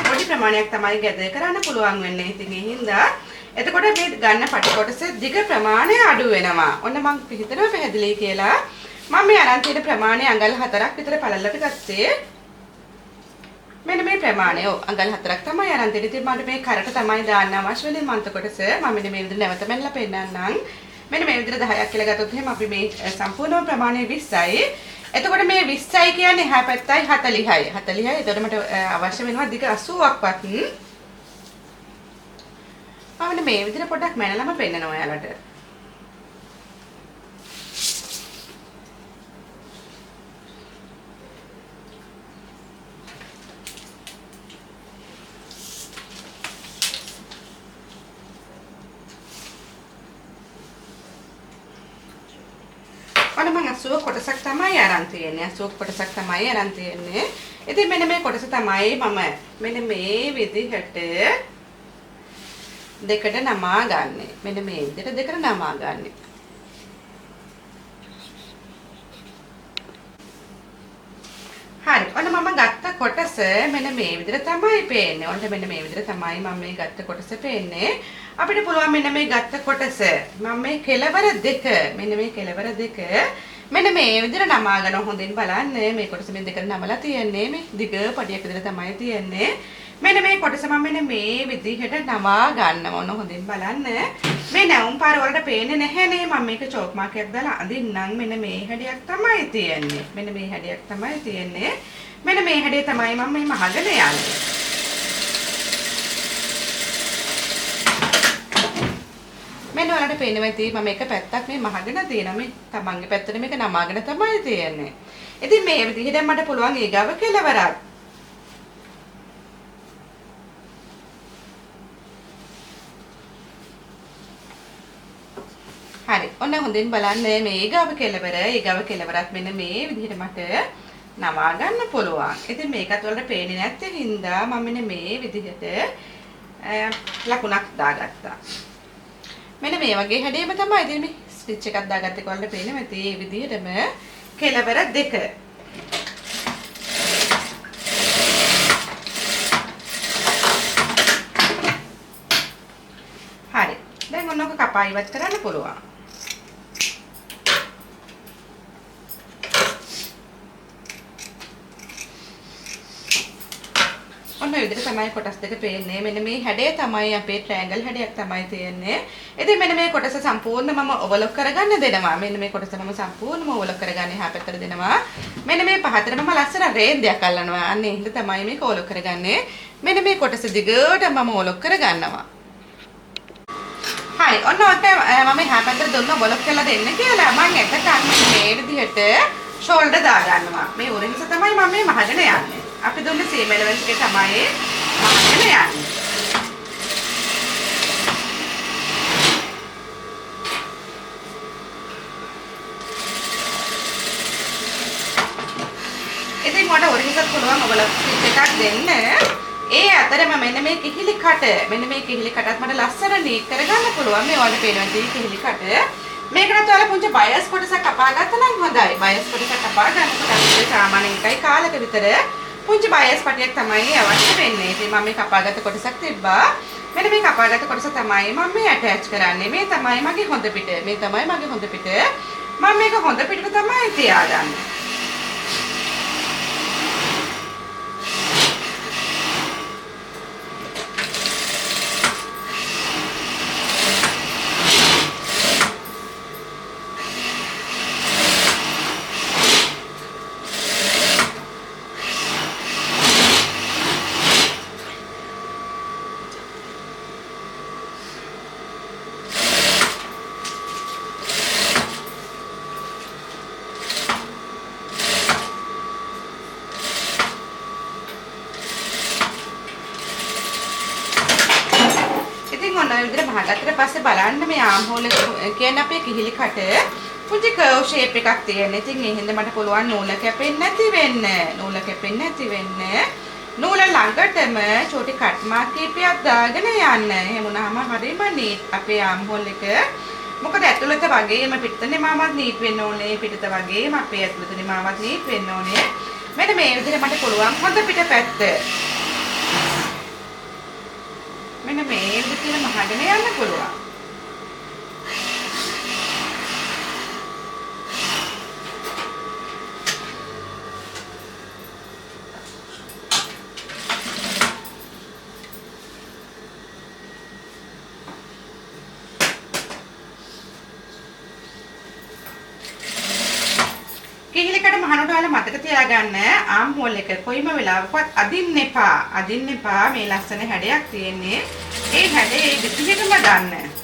පොඩි ප්‍රමාණයක් තමයි ගැද කරන්න පුළුවන් වෙන්නේ. ඉතින් ඒ හින්දා එතකොට මේ ගන්න පටි කොටස දිග ප්‍රමාණය අඩු වෙනවා. ඔන්න මම හිතනවා පැහැදිලි කියලා. මම මේ අරන් තියෙන ප්‍රමාණය අඟල් 4ක් විතර පළලට ගත්තේ. මෙන්න මේ ප්‍රමාණය අඟල් 4ක් තමයි අරන් දෙන්න. ඉතින් මම මේ කරට තමයි දාන්න අවශ්‍ය වෙන්නේ මන්ත කොටස. මම මෙන්න මේ විදිහට නැවත මෙල්ල පෙන්නන්නම්. මෙන්න මේ විදිහට 10ක් කියලා ගත්තොත් එහෙනම් අපි මේ සම්පූර්ණ ප්‍රමාණය 20යි. එතකොට මේ 20යි කියන්නේ එහා පැත්තයි 40යි. 40යි. එතකොට මට අවශ්‍ය වෙනවා දිග 80ක්වත්. මම මේ විදිහට පොඩ්ඩක් මැනලම පෙන්නනවා ඔයාලට. ඔන්න මම 80 කොටසක් තමයි අරන් තියෙන්නේ. 80 කොටසක් තමයි අරන් තියෙන්නේ. ඉතින් මෙන්න මේ කොටස තමයි මම මෙන්න මේ විදිහට දෙකට නමා ගන්නෙ. මෙන්න මේ විදිහට දෙකට නමා ගන්නෙ. හරි. ඔන්න මම ගත්ත කොටස මෙන්න මේ විදිහට තමයි පේන්නේ. ඔන්න මෙන්න මේ විදිහට තමයි මම මේ ගත්ත කොටස පේන්නේ. අපිට පුළුවන් මෙන්න මේ ගත්ත කොටස මම මේ කෙලවර දෙක මෙන්න මේ කෙලවර දෙක මෙන්න මේ විදිහට නමාගෙන හොඳින් බලන්න මේ කොටස මේ දෙකට නමලා තියන්නේ මේ දිග පඩියක් විදිහට තමයි තියන්නේ. මෙන්න මේ කොටස මම මෙන්න මේ විදිහට නවා ගන්න ඕන හොඳින් බලන්න. මේ නැවුම් පාර වලට පේන්නේ නැහැනේ මම මේක චෝක් මාකයක් දාලා අඳින්නම්. මෙන්න මේ හැඩයක් තමයි තියෙන්නේ. මෙන්න මේ හැඩයක් තමයි තියෙන්නේ. මෙන්න මේ හැඩය තමයි මම මේ මහගෙන යන්නේ. මෙන්න වලට පේන්නේ නැති මම එක පැත්තක් මේ මහගෙන තියෙනවා. මේ තමන්ගේ පැත්තට මේක නමාගෙන තමයි තියෙන්නේ. ඉතින් මේ විදිහට මට පුළුවන් ඊගාව කෙලවරක්. හරි. ඔන්න හොඳින් බලන්න මේ ඊගාව කෙලවරත් මෙන්න මේ විදිහට මට නවා ගන්න පුළුවන්. ඉතින් මේකත් වලට පේන්නේ නැත්තේ හින්දා මම මෙන්න මේ විදිහට ලකුණක් දාගත්තා. මෙන්න මේ වගේ හැඩයම තමයි ඉතින් මේ ස්ටිච් එකක් දාගත්ත එක වලට පේන්නේ නැති මේ විදිහටම කෙලවර දෙක. හරි. දැන් ඔන්න ඔක කපා ඉවත් කරන්න පුළුවන්. ඔන්න ඔය විදිහට තමයි කොටස් දෙක පේන්නේ. මෙන්න මේ හැඩය තමයි අපේ ට්‍රයැන්ගල් හැඩයක් තමයි තියෙන්නේ. ඉතින් මෙන්න මේ කොටස සම්පූර්ණයෙන්ම ඕවර්ලොක් කරගන්න දෙනවා. මෙන්න මේ කොටස මම සම්පූර්ණයෙන්ම ඕවර්ලොක් කරගන්න එහා පැත්තට දෙනවා. මෙන්න මේ පහතට මම ලස්සන රේන්දයක් අල්ලනවා. අන්න ඒ හින්දා තමයි මේක ඕවර්ලොක් කරගන්නේ. මෙන්න මේ කොටස දිගට මම ඕවර්ලොක් කරගන්නවා. හරි. ඔන්න ඔතන මම එහා පැත්තට දුන්න ඕවර්ලොක් කරලා දෙන්න කියලා මම එතකන් මේ විදිහට ෂෝල්ඩර් දාගන්නවා. මේ උරහිස තමයි මම මේ මහගෙන යන්නේ. අපි දුන්න සීම එලෙවන්ස් එක තමයි මහගෙන යන්නේ. ඉතින් මට උරහිසත් පුළුවන් ඔයගොල්ලෝ ස්ටිච් එකක් දෙන්න. ඒ අතරම මෙන්න මේ කිහිලි කටත් මට ලස්සන නීට් කරගන්න පුළුවන්. මේ වගේ පේනවා තියෙන කිහිලි කට. මේකට ඔයාලා පුංචි බයස් කොටසක් කපා ගත්තා නම් හොඳයි. බයස් කොටසක් කපා ගන්නකොට අපිට සාමාන්‍යයෙන් එකයි කාලක විතර පුංචි බයස් පටියක් තමයි අවශ්‍ය වෙන්නේ. ඉතින් මම මේ කපාගත්ත කොටසක් තිබ්බා. මෙන්න මේ කපාගත්ත කොටස තමයි මම මේ ඇටච් කරන්නේ. මේ තමයි මගේ හොඳ පිට. මම මේක හොඳ පිටට තමයි තියාගන්නේ. ඔන්න ඔය විදිහට බහගත්තට පස්සේ බලන්න මේ ආම් හෝල් එක කියන්නේ අපේ කිහිලි කට පුංචි කර්ව් ෂේප් එකක් තියෙන. ඉතින් ඒ හින්දා මට පුළුවන් නූල කැපෙන්නේ නැති වෙන්න. නූල ළඟටම චෝටි කට් මාක් කීපයක් දාගෙන යන්න. එහෙම වුණාම හරියම නීට් අපේ ආම් හෝල් එක. මොකද ඇතුළත වගේම පිටත නිමාවත් නීට් වෙන්න ඕනේ. පිටත වගේම අපේ ඇතුළත නිමාවත් නීට් වෙන්න ඕනේ. මෙන්න මේ විදිහට මට පුළුවන් හොඳ පිට පැත්ත. මෙන්න මේ විදිහට මහගෙන යන්න පුළුවන්. කිහිලිකට මහනට ඔයාලා මතක තියාගන්න ආම් හෝල් එක කොයිම වෙලාවකවත් අදින්න එපා. මේ ලස්සන හැඩයක් තියෙන්නේ. ඒ හැඩේ ඒ විදිහටම ගන්න.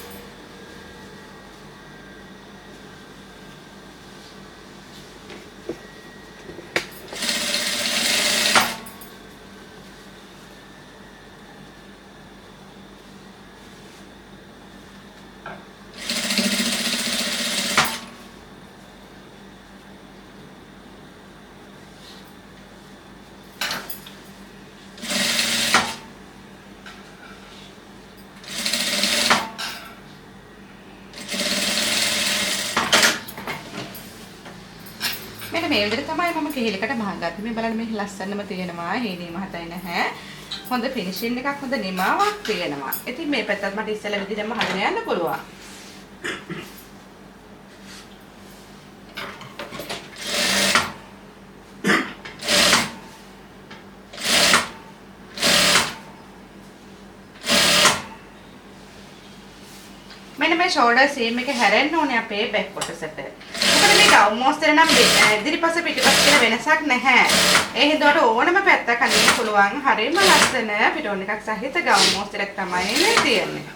මෙන්න මේ විදිහට තමයි මම කෙහෙලකට බහගත්තේ. මේ බලන්න මේ ලස්සනම තියෙනවා. හේනීම හතයි නැහැ. හොඳ ෆිනිෂින් එකක් හොඳ නිමාවක් තියෙනවා. ඉතින් මේ පැත්තත් මට ඉස්සෙල්ලා විදිහටම හදන්න යන්න පුළුවන්. මෙන්න මේ ෂෝල්ඩර් සීම් එක හැරෙන්න ඕනේ අපේ බෑක් කොටසට. මොකද මේ ගවුම් මොස්තර නම් ඉදිරිපස පිටිපස කියලා වෙනසක් නැහැ. ඒ හින්දාට ඕනම පැත්තක් අඳින්න පුළුවන්. හරියම ලස්සන පිටෝන් එකක් සහිත ගවුම් මොස්තරයක් තමයි මේ තියෙන්නේ.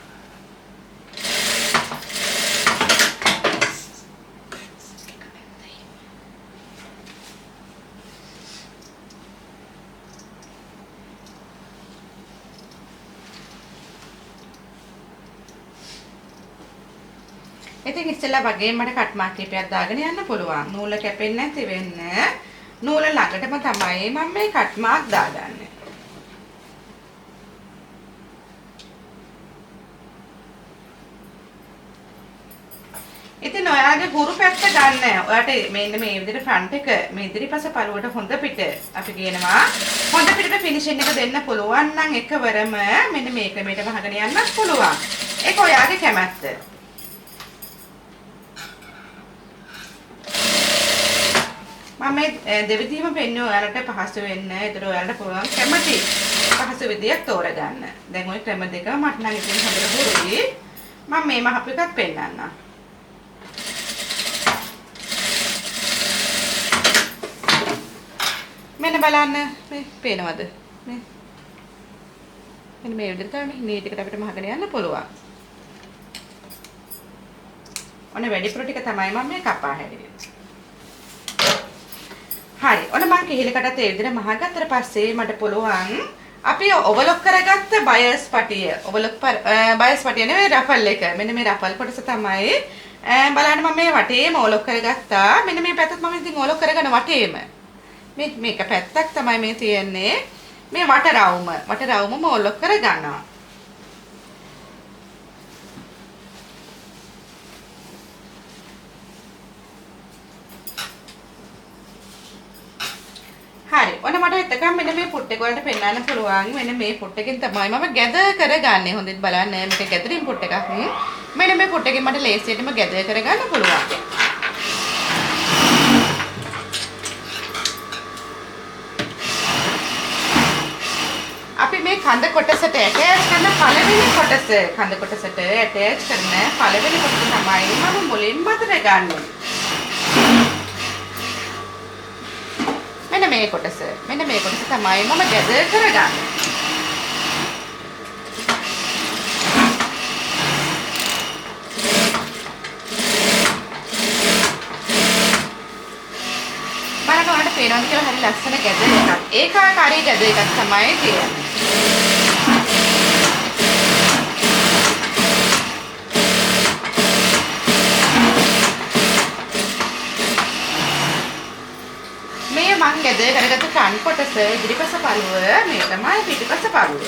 ඉතින් ඉස්සෙල්ලා වගේ මට කට් මාක් කීපයක් දාගෙන යන්න පුළුවන්. නූල කැපෙන්නේ නැති වෙන්න නූල ළඟටම තමයි මම මේ කට් මාක් දාගන්නේ. ඉතින් ඔයාලගේ හුරු පැත්ත ගන්න. ඔයාලට මෙන්න මේ විදිහට ෆ්‍රන්ට් එක මේ ඉදිරිපස පළුවට හොඳ පිට අපි කියනවා. හොඳ පිටට ෆිනිෂින් එක දෙන්න පුළුවන් නම් එකවරම මෙන්න මේක මේට වහගෙන යන්නත් පුළුවන්. ඒක ඔයාගේ කැමැත්ත. මම මේ දෙවිදිහම පෙන්වන්නේ ඔයාලට පහසු වෙන්න. ඒතර ඔයාලට පුළුවන් කැමති පහසු විදියක් තෝරගන්න. දැන් ওই ක්‍රම දෙක මට නම් ඉතින් හොඳට හුරුයි. මම මේ මහපු එකක් පෙන්නන්නම්. මෙන්න බලන්න මේ පේනවද? මේ මෙන්න මේ විදිහට තමයි නීට් එකට අපිට මහගෙන යන්න පුළුවන්. ඔන්න වැඩිපුර ටික තමයි මම මේ කපා හැදුවේ. හරි. ඔන්න මම කිහිලකටත් ඒ විදිහට මහගත්තට පස්සේ මට පුළුවන් අපි ඔවලොක් කරගත්ත බයස් පටිය. බයස් පටිය නෙවෙයි රෆල් එක. මෙන්න මේ රෆල් කොටස තමයි බලන්න මම මේ වටේම ඔවලොක් කරගත්තා. මෙන්න මේ පැත්තත් මම ඉතින් ඔවලොක් කරගෙන වටේම. මේක පැත්තක් තමයි මේ තියෙන්නේ. මේ වට රවුමම ඔවලොක් කරගන්නවා. හරි. ඔන්න මට එතකම් මෙන්න මේ පුට් එක වලට පෙන්නන්න පුළුවන්. මෙන්න මේ පුට් එකෙන් තමයි මම ගැදර් කරගන්නේ. හොඳින් බලන්න මේක ගැදරින් පුට් එකක්. මෙන්න මේ පුට් එකෙන් මට ලේසියෙන්ම ගැදර් කරගන්න පුළුවන්. අපි මේ කඳ කොටසට ඇටච් කරන පළවෙනි කොටස කඳ කොටසට ඇටච් කරන පළවෙනි කොටස තමයි මම මුලින්ම බදරගන්නේ. මෙන්න මේ කොටස තමයි මම ගැදර් කරගන්නේ. බලන්න ඔයාලට පේනවද කියලා හරි ලස්සන ගැදර් එකක්. ඒකාකාරී ගැදර් එකක් තමයි තියෙන්නේ. මම ගැදර් කරගත්ත ෆ්‍රන්ට් කොටස ඉදිරිපස පළුව මේ තමයි පිටිපස පළුව.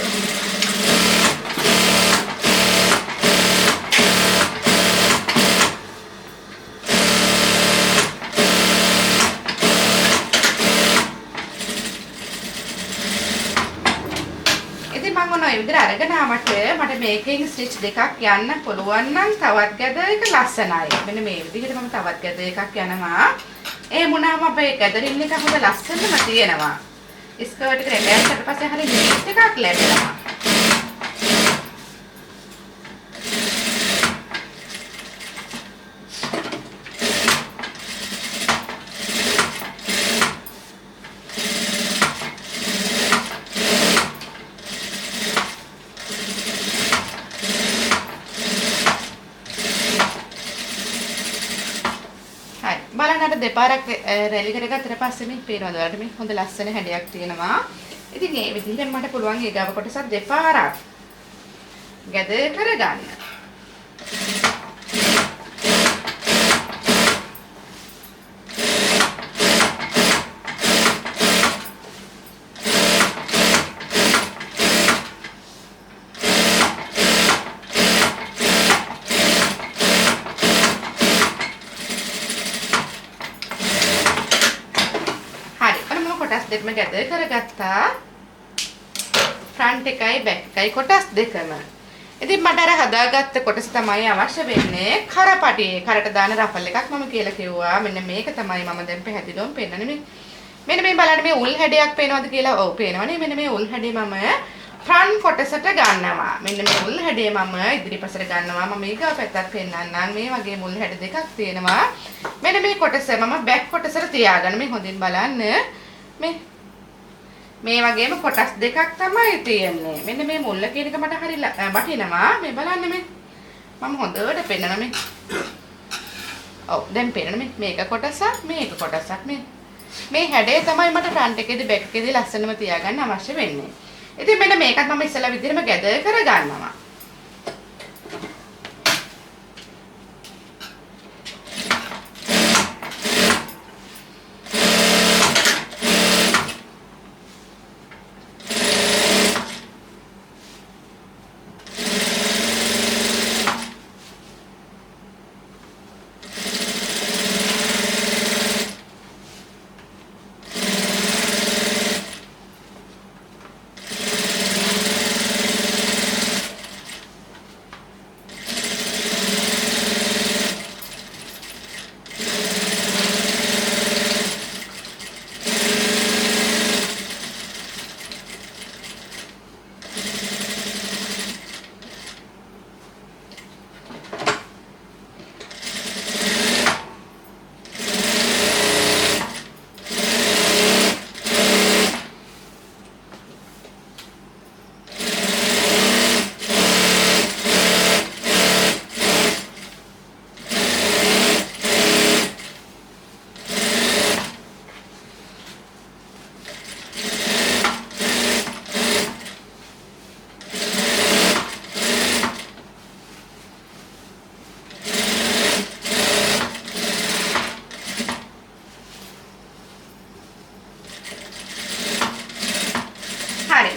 ඉතින් මම ඔන්න ඔය විදිහට අරගෙන මට මේකෙන් ස්ටිච් දෙකක් යන්න පුළුවන් නම් තවත් ගැදර් එක ලස්සනයි. මෙන්න මේ විදිහට මම තවත් ගැදර් එකක් යනවා. ඒ මොනවාම අපේ ගැදරින් එක හොඳ ලස්සනම තියෙනවා. ස්කර්ට් එකට ඇටච්චට පස්සේ හරිය නීට් එකක් ලැබෙනවා. බලන්න දෙපාරක් රැලි කරගත්තට පස්සේ මේ පේනවද ඔයාලට මේ හොඳ ලස්සන හැඩයක් තියෙනවා. ඉතින් මේ විදිහෙන් මට පුළුවන් ඊගාව කොටසක් දෙපාරක් ගැදර් කරගන්න. දෙකම ගැදර් කරගත්තා. ෆ්‍රන්ට් එකයි බෑක් එකයි කොටස් දෙකම. ඉතින් මට අර හදාගත්ත කොටස තමයි අවශ්‍ය වෙන්නේ කරපටියේ. කරට දාන රෆල් එකක් මම කියලා කිව්වා. මෙන්න මේක තමයි මම දැන් පැහැදිලිවම පෙන්නන්නේ. මෙන්න මේ බලන්න මේ උල් හැඩයක් පේනවද කියලා. ඔව් පේනවනේ. මෙන්න මේ උල් හැඩේ මම ෆ්‍රන්ට් කොටසට ගන්නවා. මෙන්න මේ මුල් හැඩය මම ඉදිරිපසට ගන්නවා. මම ඊගා පැත්තත් පෙන්නන්නම්. මේ වගේ මුල් හැඩ දෙකක් තියෙනවා. මෙන්න මේ කොටස මම බෑක් කොටසට තියාගන්න. මේ හොඳින් බලන්න. මේ වගේම කොටස් දෙකක් තමයි තියෙන්නේ. මෙන්න මේ මුල්ල කියන එක මට හරි වටිනවා. මේ බලන්න මේ. මම හොඳට පෙන්නනවා මේ. ඔව් දැන් පෙන්නන මේක කොටසක් මේක කොටසක් මේ හැඩය තමයි මට ෆ්‍රන්ට් එකේදී බෑක් එකේදී ලස්සනම තියාගන්න අවශ්‍ය වෙන්නේ. ඉතින් මෙන්න මේකත් මම ඉස්සෙල්ලා විදිහටම ගැදර් කරගන්නවා.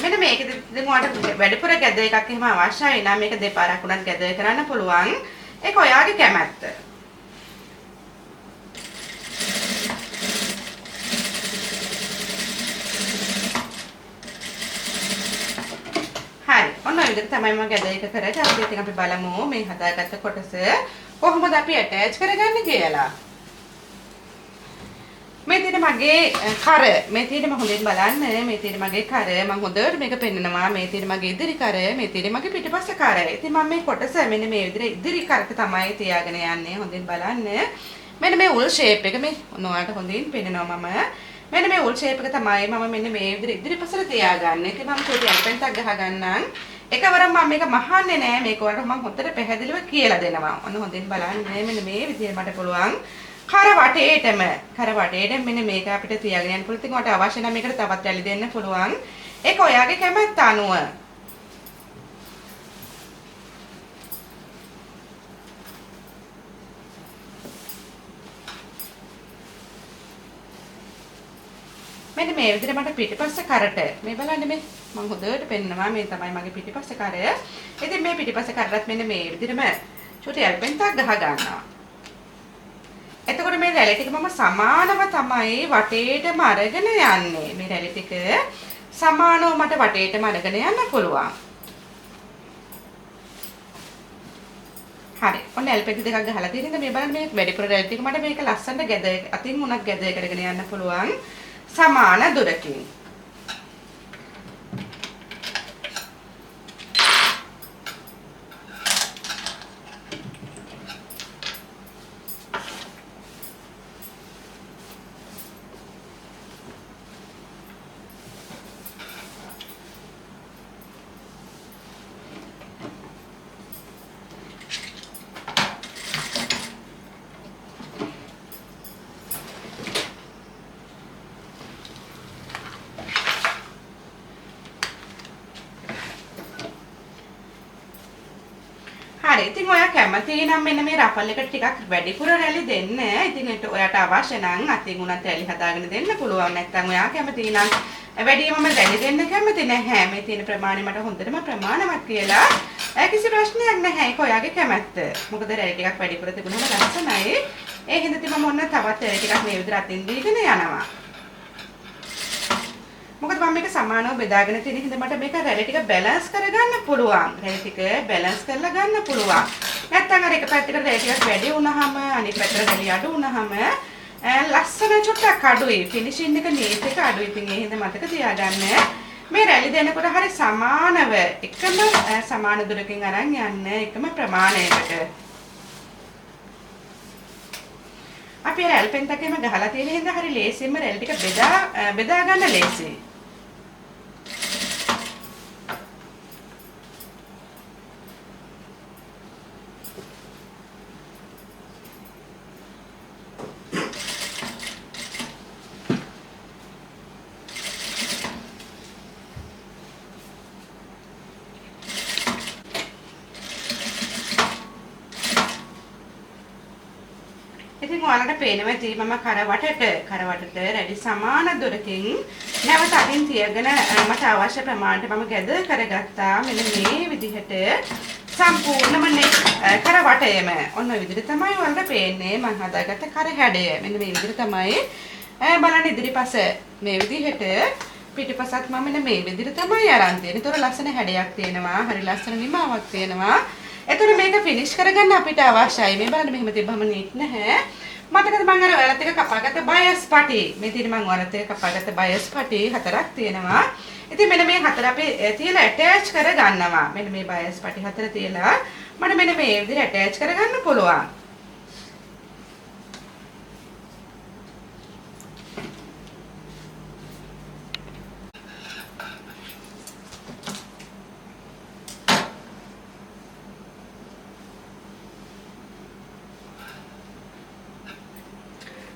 මෙන්න මේකද දැන් ඔයාලට වැඩිපුර ගැදර් එකක් එහෙම අවශ්‍යයි නම් මේක දෙපාරක් උනත් ගැදර් කරන්න පුළුවන්. ඒක ඔයාගේ කැමැත්ත. හරි. ඔන්න ඔය විදිහට තමයි මම ගැදර් එක කරලා ඉතින් අපි බලමු මේ හදාගත්ත කොටස කොහොමද අපි ඇටච් කරගන්නේ කියලා. මේ තියෙන මගේ කර මේ තියෙන මම හොඳින් බලන්න මේ තියෙන මගේ කර මම හොඳට මේක පෙන්නනවා මේ තියෙන මගේ ඉදිරි කර මේ තියෙන මගේ පිටිපස්ස කර. ඉතින් මම මේ කොටස මෙන්න මේ විදිහට ඉදිරි කරක තමයි තියාගෙන යන්නේ. හොඳින් බලන්න. මෙන්න මේ උල් ෂේප් එක මේ ඔයාලට හොඳින් පෙන්නනවා මම. මෙන්න මේ උල් ෂේප් එක තමයි මම මෙන්න මේ විදිහට ඉදිරිපස්සට තියාගන්නේ. ඉතින් මම චූටි ඇල්පෙන්ටක් ගහ ගන්නම්. එකවරම මම මේක මහන්නේ නෑ. මේක ඔයාලට මම හොඳට පැහැදිලිව කියලා දෙනවා. ඔන්න හොඳින් බලන්න. මෙන්න මේ විදිහට මට පුළුවන් කර වටේටම මෙන්න මේක අපිට තියාගෙන යන්න පුළුවන්. ඉතින් ඔයාලට අවශ්‍ය නම් මේකට තවත් රැලි දෙන්න පුළුවන්. ඒක ඔයාගේ කැමැත්ත අනුව. මෙන්න මේ විදිහට මට පිටිපස්ස කරට මේ බලන්න මේ මම හොඳට පෙන්නනවා මේ තමයි මගේ පිටිපස්ස කරය. ඉතින් මේ පිටිපස්ස කරලත් මෙන්න මේ විදිහටම චූටි ඇල්පෙන්ටක් ගහ ගන්නවා. එතකොට මේ රැලි ටික මම සමානව තමයි වටේටම අරගෙන යන්නේ. මේ රැලි ටික සමානව මට වටේටම අරගෙන යන්න පුළුවන්. හරි. ඔන්න ඇල්පෙන්ට් දෙකක් ගහලා තියෙනවා. මේ බලන්න මේ වැඩිපුර රැලි ටික මට මේක ලස්සනට අතින් උනක් ගැද කරගෙන යන්න පුළුවන්. සමාන දුරකින්. හරි. ඉතින් ඔයා කැමති නම් මෙන්න මේ රෆල් එකට ටිකක් වැඩිපුර රැලි දෙන්න. ඉතින් ඒත් ඔයාට අවශ්‍ය නම් අතින් උනත් රැලි හදාගෙන දෙන්න පුළුවන්. නැත්නම් ඔයා කැමති නම් වැඩිමම රැලි දෙන්න කැමති නැහැ. මේ තියෙන ප්‍රමාණය මට හොඳටම ප්‍රමාණවත් කියලා. කිසි ප්‍රශ්නයක් නැහැ. ඒක ඔයාගේ කැමැත්ත. මොකද රැලි ටිකක් වැඩිපුර තිබුණාම ලස්සනයි. ඒ හින්දා ඉතින් මම ඔන්න තවත් රැලි ටිකක් මේ විදිහට අතින් දීගෙන යනවා. මොකද මම මේක සමානව බෙදාගෙන තියෙන හින්දා මට මේක රැලි ටික බැලන්ස් කරගන්න පුළුවන්. රැලි ටික බැලන්ස් කරලා ගන්න පුළුවන්. නැත්නම් අර එක පැත්තකට රැලි ටිකක් වැඩි වුණාම අනිත් පැත්තට රැලි අඩු වුණාම ලස්සන චුට්ටක් අඩුයි. ෆිනිෂින් එක නීට් එක අඩුයි. ඉතින් ඒ හින්දා මතක තියාගන්න මේ රැලි දෙනකොට හරිය සමානව එකම සමාන දුරකින් අරන් යන්න එකම ප්‍රමාණයකට. අපි රැල් පෙන් තකේම ගහලා තියෙන හින්දා හරිය ලේසියෙන්ම රැල් ටික බෙදා ගන්න ලේසියි. ඉතින් ඔයාලට පේනවා ඇති මම කරවටට රැලි සමාන දුරකින් නැවත අතින් තියගෙන මට අවශ්‍ය ප්‍රමාණයට මම ගැද කරගත්තා. මෙන්න මේ විදිහට සම්පූර්ණම කරවටයම ඔන්න ඔය විදිහට තමයි ඔයාලට පේන්නේ මම හදාගත්ත කර හැඩය. මෙන්න මේ විදිහට තමයි බලන්න ඉදිරිපස මේ විදිහට පිටිපසත් මම මෙන්න මේ විදිහට තමයි අරන් තියෙන්නේ. ඒතොර ලස්සන හැඩයක් තියෙනවා. හරි ලස්සන නිමාවක් තියෙනවා. එතකොට මේක ෆිනිෂ් කරගන්න අපිට අවශ්‍යයි. මේ බලන්න මෙහෙම තිබ්බම නීට් නැහැ. මතකද මම අර ඔයාලත් එක්ක කපාගත්ත බයස් පටි. මේ තියෙන මම ඔයාලත් එක්ක කපාගත්ත බයස් පටි හතරක් තියෙනවා. ඉතින් මෙන්න මේ හතර අපි තියලා ඇටච් කරගන්නවා. මෙන්න මේ බයස් පටි හතර තියලා මට මෙන්න මේ විදිහට ඇටච් කරගන්න පුළුවන්.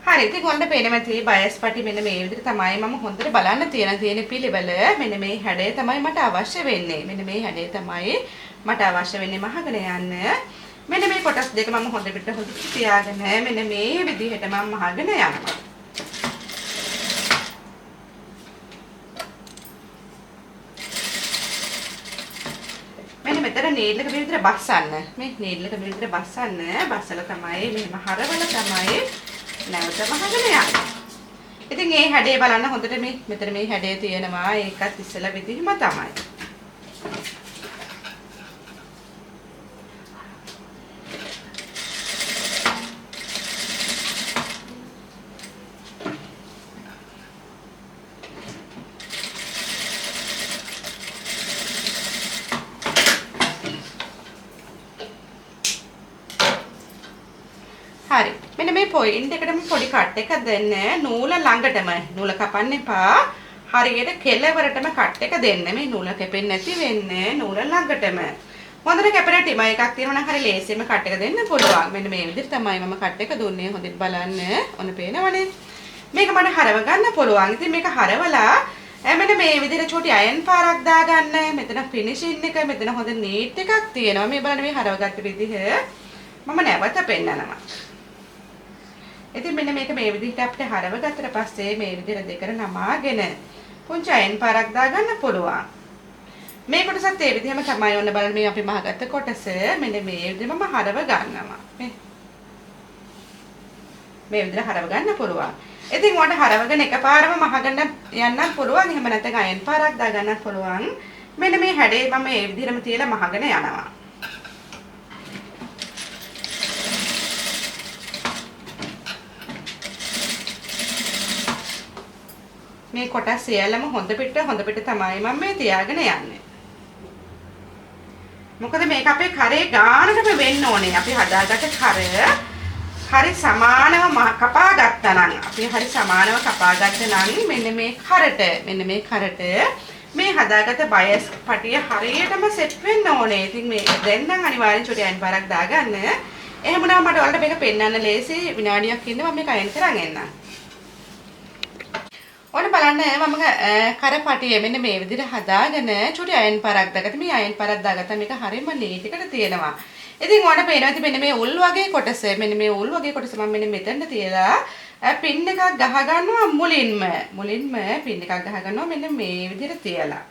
හරි ඉතින් ඔන්න පේනවා තී බයස් පටි මෙන්න මේ විදිහට තමයි මම හොඳට බලන්න තියෙන පිළිවෙල. මෙන්න මේ හැඩය තමයි මට අවශ්‍ය වෙන්නේ. මෙන්න මේ හැඩය තමයි මට අවශ්‍ය වෙන්නේ මහගෙන යන්න. මෙන්න මේ කොටස් දෙක මම හොඳට තියාගෙන මෙන්න මේ විදිහට මම මහගෙන යනවා. මෙන්න මෙතන නීල්ලක විදිහට බස්සන්න. මේ නීල්ලක විදිහට බස්සන්න. බස්සලා තමයි මෙහෙම හරවල තමයි නැවත මහගෙන යන්න. ඉතින් මේ හැඩය බලන්න හොඳට මෙතන මේ හැඩය තියෙනවා. ඒකත් ඉස්සලා විදිහම තමයි. හරි. මෙන්න මේ පොයින්ට් එකටම පොඩි කට් එකක් දෙන්න. නූල ළඟටම නූල කපන්න එපා. හරියට කෙළවරටම කට් එක දෙන්න. මේ නූල කැපෙන්නේ නැති වෙන්න නූල ළඟටම. හොඳට කැපෙන ටිම එකක් තියෙනවා නම් හරි ලේසියෙන්ම කට් එක දෙන්න පුළුවන්. මෙන්න මේ විදිහට තමයි මම කට් එක දුන්නේ. හොඳට බලන්න. ඔන්න පේනවනේ. මේක මට හරව ගන්න පුළුවන්. ඉතින් මේක හරවලා මෙන්න මේ විදිහට චූටි අයන් පාරක් දාගන්න. මෙතන ෆිනිෂින් එක මෙතන හොඳ නීට් එකක් තියෙනවා. මේ බලන්න මේ හරවගත්ත විදිහ මම නැවත පෙන්නනවා. ඉතින් මෙන්න මේක මේ විදිහට අපිට හරව ගත්තට පස්සේ මේ විදිහට දෙකර නමාගෙන පුංචි අයන් පාරක් දාගන්න පුළුවන්. මේ කොටසත් ඒ විදිහම තමයි ඔන්න බලන්න මේ අපි මහගත්ත කොටස මෙන්න මේ විදිහම හරව ගන්නවා. මේ විදිහට හරව ගන්න පුළුවන්. ඉතින් ඔයාලට හරවගෙන එකපාරම මහගන්න යන්නත් පුළුවන්. එහෙම නැත්නම් අයන් පාරක් දාගන්නත් පුළුවන්. මෙන්න මේ හැඩේ මම මේ විදිහටම තියලා මහගෙන යනවා. මේ කොටස් සියල්ලම හොඳ පිට තමයි මම මේ තියාගෙන යන්නේ. මොකද මේක අපේ කරේ ගානටම වෙන්න ඕනේ. අපි හදාගත්ත කර හරි සමානව කපා ගත්තා නම් අපි හරි සමානව කපා ගත්තා නම් මෙන්න මේ කරට මේ හදාගත්ත බයස් පටිය හරියටම සෙට් වෙන්න ඕනේ. ඉතින් මේ දැන් නම් අනිවාර්යෙන් චුටි අයන් පාරක් දාගන්න. එහෙම නම් මට ඔයාලට මේක පෙන්වන්න ලේසි. විනාඩියක් ඉන්න මම මේක අයන් කරන් එන්නම්. ඔන්න බලන්න මම කරපටිය මෙන්න මේ විදිහට හදාගෙන චුටි අයන් පාරක් දාගත්තා. මේ අයන් පාරක් දාගත්තා මේක හරියම නීට් එකට තියෙනවා. ඉතින් ඔයාලට පේනවා ඉතින් මෙන්න මේ උල් වගේ කොටස මම මෙන්න මෙතනට තියලා පින් එකක් ගහ ගන්නවා මුලින්ම පින් එකක් ගහ ගන්නවා මෙන්න මේ විදිහට තියලා.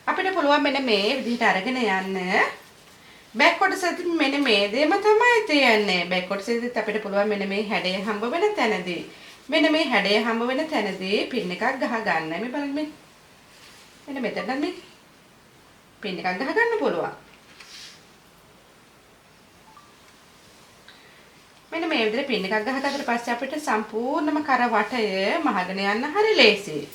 අපිට පුළුවන් මෙන්න මේ විදිහට අරගෙන යන්න. බෑක් කොටසෙත් මෙන්න මේ දෙයම තමයි තියන්නේ. බෑක් කොටසෙත් අපිට පුළුවන් මෙන්න මේ හැඩය හම්බ වෙන තැනදී පින් එකක් ගහ ගන්න. මේ බලන්න මෙන්න මෙතන මේ පින් එකක් ගහ ගන්න පුළුවන්. මෙන්න මේ විදිහට පින් එකක් ගහගත්තට පස්සේ අපිට සම්පූර්ණම කර වටය මහගෙන යන්න හරි ලේසියි.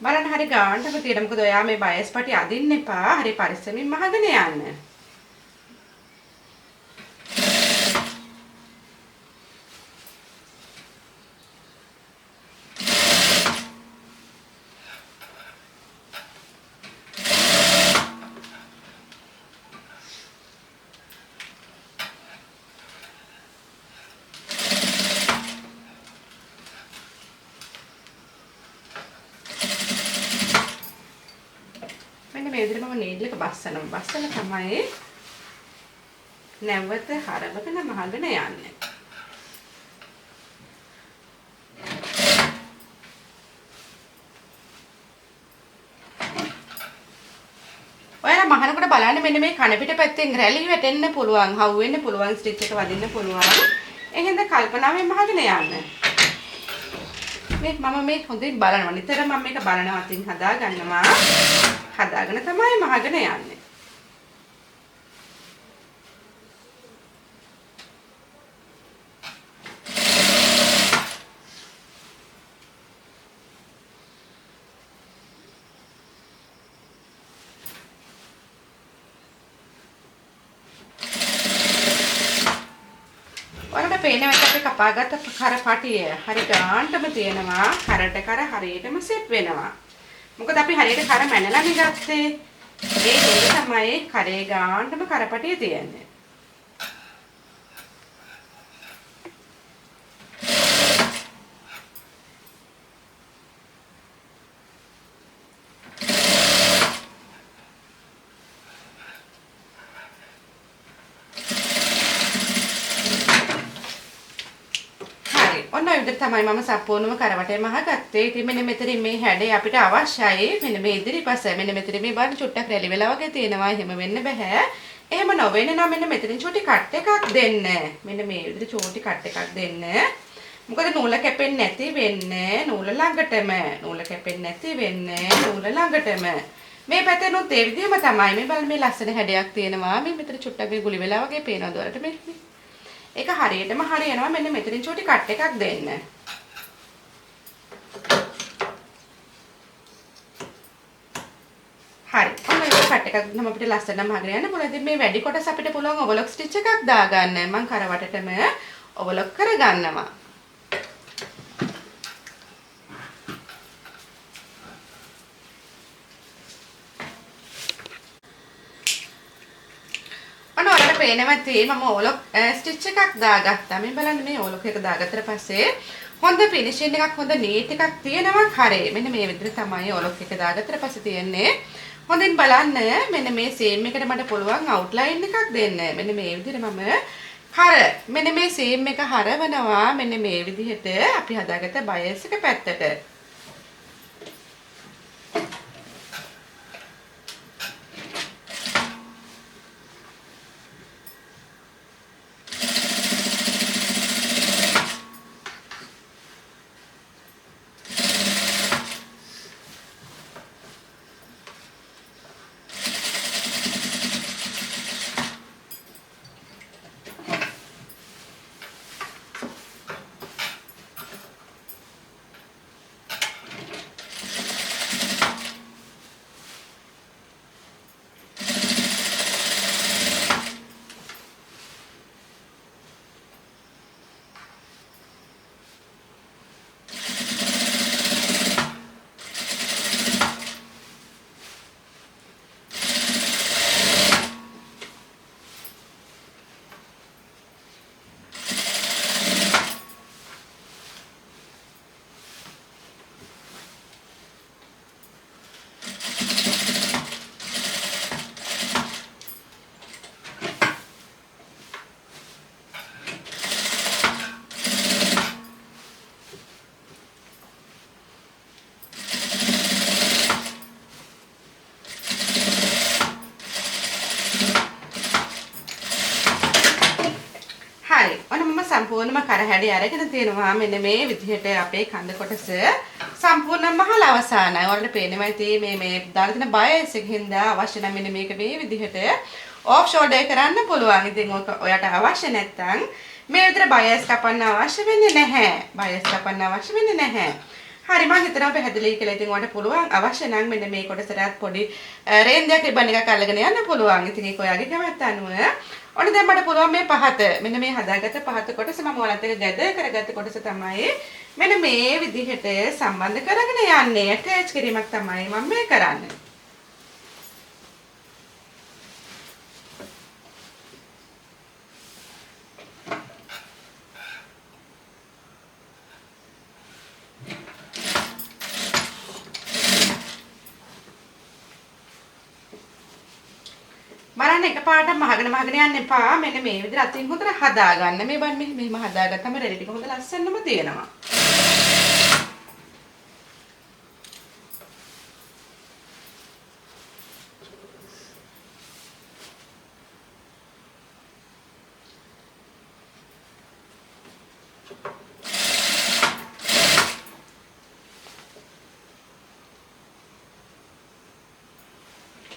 බලන්න හරි ගානටම තියෙන. මොකද ඔයා මේ බයස් පටි අදින්න එපා. හරි පරිස්සමින් මහගෙන යන්න. මේ විදිහට මම නීඩල් එක බස්සනවා. බස්සලා තමයි නැවත හරවගෙන මහගෙන යන්නේ. ඔයාලා මහනකොට බලන්න මෙන්න මේ කන පිට පැත්තෙන් රැලි වැටෙන්න පුළුවන්, හවු වෙන්න පුළුවන්, ස්ටිච් එක වදින්න පුළුවන්. එහෙනම් කල්පනාවෙන් මහගෙන යන්න. මම මේ හොඳින් බලනවා. නිතරම මම මේක බලනවා. අතින් හදා ගන්නවා. හදාගෙන තමයි මහගෙන යන්නේ. ඔයාලට පේනවා අපි කපාගත්ත කරපටිය හරි ගානටම තියෙනවා. කරට කර හරියටම සෙට් වෙනවා. මොකද අපි හරියට කර මැනලානේ ගත්තේ. ඒ තමයි කරේ ගානටම කරපටිය තියෙන්නේ. ඔන්න ඔය විදිහට තමයි මම සම්පූර්ණම කරවටේ මහගත්තේ. ඉතින් මෙන්න මෙතනින් මේ හැඩය අපිට අවශ්‍යයි. මෙන්න මේ ඉදිරිපස මෙන්න මෙතන මේ බලන්න චුට්ටක් රැලි වෙලා වගේ තියෙනවා. එහෙම වෙන්න බෑ. එහෙම නොවෙන්න නම් මෙන්න මෙතනින් චුටි කට් එකක් දෙන්න. මෙන්න මේ විදිහට චුටි කට් එකක් දෙන්න. මොකද නූල කැපෙන්නේ නැති වෙන්නේ නූල ළඟටම. නූල කැපෙන්නේ නැති වෙන්නේ නූල ළඟටම. මේ පැත්තෙනුත් ඒ විදිහම තමයි. මේ බලන්න මේ ලස්සන හැඩයක් තියෙනවා. මේ මෙතන චුට්ටක් මේ ගුලි වෙලා වගේ පේනවද ඔයාලට මේ? ඒක හරියටම හරියනවා. මෙන්න මෙතනින් චුටි කට් එකක් දෙන්න. හරි. ඔන්න ඒක කට් එකක් නම් අපිට ලස්සනම මහගෙන යන්න පුළුවන්. ඉතින් මේ වැඩි කොටස අපිට පුළුවන් ඔවලොක් ස්ටිච් එකක් දාගන්න. මම කරවටටම ඔවලොක් කරගන්නවා. පේනවා තියෙන්නේ මම ඔලොක් ස්ටිච් එකක් දාගත්තා. මේ බලන්න මේ ඔලොක් එක දාගත්තට පස්සේ හොඳ ෆිනිෂින් එකක් හොඳ නීට් එකක් තියෙනවා කරේ. මෙන්න මේ විදිහට තමයි ඔලොක් එක දාගත්තට පස්සේ තියෙන්නේ. හොඳින් බලන්න මෙන්න මේ සීම් එකට මට පුළුවන් අවුට්ලයින් එකක් දෙන්න. මෙන්න මේ විදිහට මම මෙන්න මේ සීම් එක හරවනවා. මෙන්න මේ විදිහට අපි හදාගත්ත බයස් එක පැත්තට. සම්පූර්ණයෙන්ම කරහැඩි අරගෙන තියෙනවා. මෙන්න මේ විදිහට අපේ කඳ කොටස සම්පූර්ණයෙන්ම මහල අවසానයි. ඔයාලට පේනවා ඉතින් මේ දාලා තියෙන බයස් එකකින්ද අවශ්‍ය නම් මෙන්න මේක මේ විදිහට ඔෆ් ෂෝල්ඩර් කරන්න පුළුවන්. ඉතින් ඔයාට අවශ්‍ය නැත්නම් මේ විතර බයස් කපන්න අවශ්‍ය වෙන්නේ නැහැ. බයස් කපන්න අවශ්‍ය වෙන්නේ නැහැ. හරි මම හිතනවා පැහැදිලි කියලා. ඉතින් ඔයාලට පුළුවන් අවශ්‍ය නම් මෙන්න මේ කොටසට පොඩි රේන්දයක් රිබන් එකක් අල්ලගෙන යන්න පුළුවන්. ඉතින් ඒක ඔයාගේ කැමැත්ත අනුව. ඔන්න දැන් මට පුළුවන් මේ පහත මෙන්න මේ හදාගත්ත පහත කොටස මම ඔයාලත් එක්ක ගැද කරගත්ත කොටස තමයි මෙන්න මේ විදිහට සම්බන්ධ කරගෙන යන්නේ. ඇටච් කිරීමක් තමයි මම මේ කරන්නේ. බලන්න එකපාරට මහගෙන යන්න එපා. මෙන්න මේ විදිහට අතින් හොඳට හදාගන්න. මේ බන් මෙහෙම හදාගත්තම රෙඩි ටික හොඳ ලස්සනම තියෙනවා.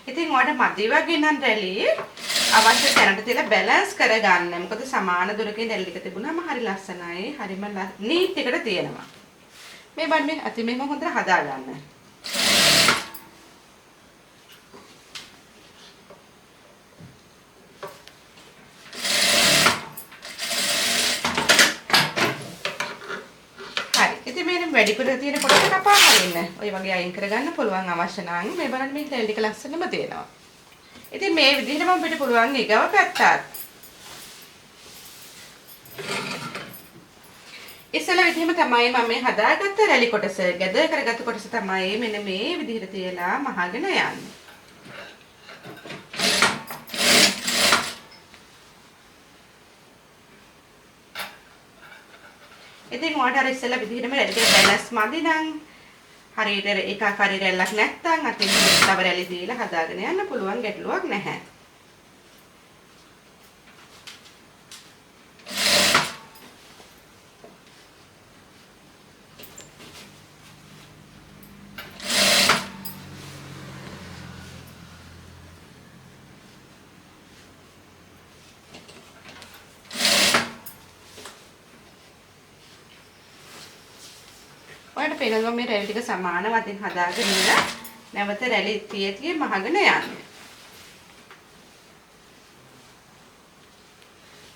ඉතින් ඔයාලට මදි වගේ නම් රැලි අවශ්‍ය තැනට තියලා බැලන්ස් කරගන්න. මොකද සමාන දුරකින් රැලි ටික තිබුණාම හරි ලස්සනයි. හරිම නීට් එකට තියෙනවා. මේ බන් මේ අති මෙහෙම හොඳට හදාගන්න. වැඩිපුර තියෙන කොටස කපා හරින්න. ඔය වගේ අයින් කරගන්න පුළුවන් අවශ්‍ය නම් මේ බලන්න මේ තෙල් ටික ලස්සනම තියෙනවා. ඉතින් මේ විදිහට මම පිට පුළුවන් ඊගව පැත්තත්. ඉස්සෙල්ලා විදිහම තමයි මම මේ හදාගත්ත රැලි කොටස, ගැද කරගත්ත කොටස තමයි මෙන්න මේ විදිහට තියලා මහගෙන යන්නේ. ඉතින් ඔයාලට අර ඉස්සෙල්ලා විදිහටම රැලි ටික බැලන්ස් මදි නම් හරියට ඒකාකාරී රැල්ලක් නැත්තම් අතින් තව රැලි දීලා හදාගෙන යන්න පුළුවන්, ගැටලුවක් නැහැ. ඔයාලට පේනවා මේ රැලි ටික සමාන වදින් හදාගෙන නැවත රැලි තියතිය මහගෙන යන්නේ.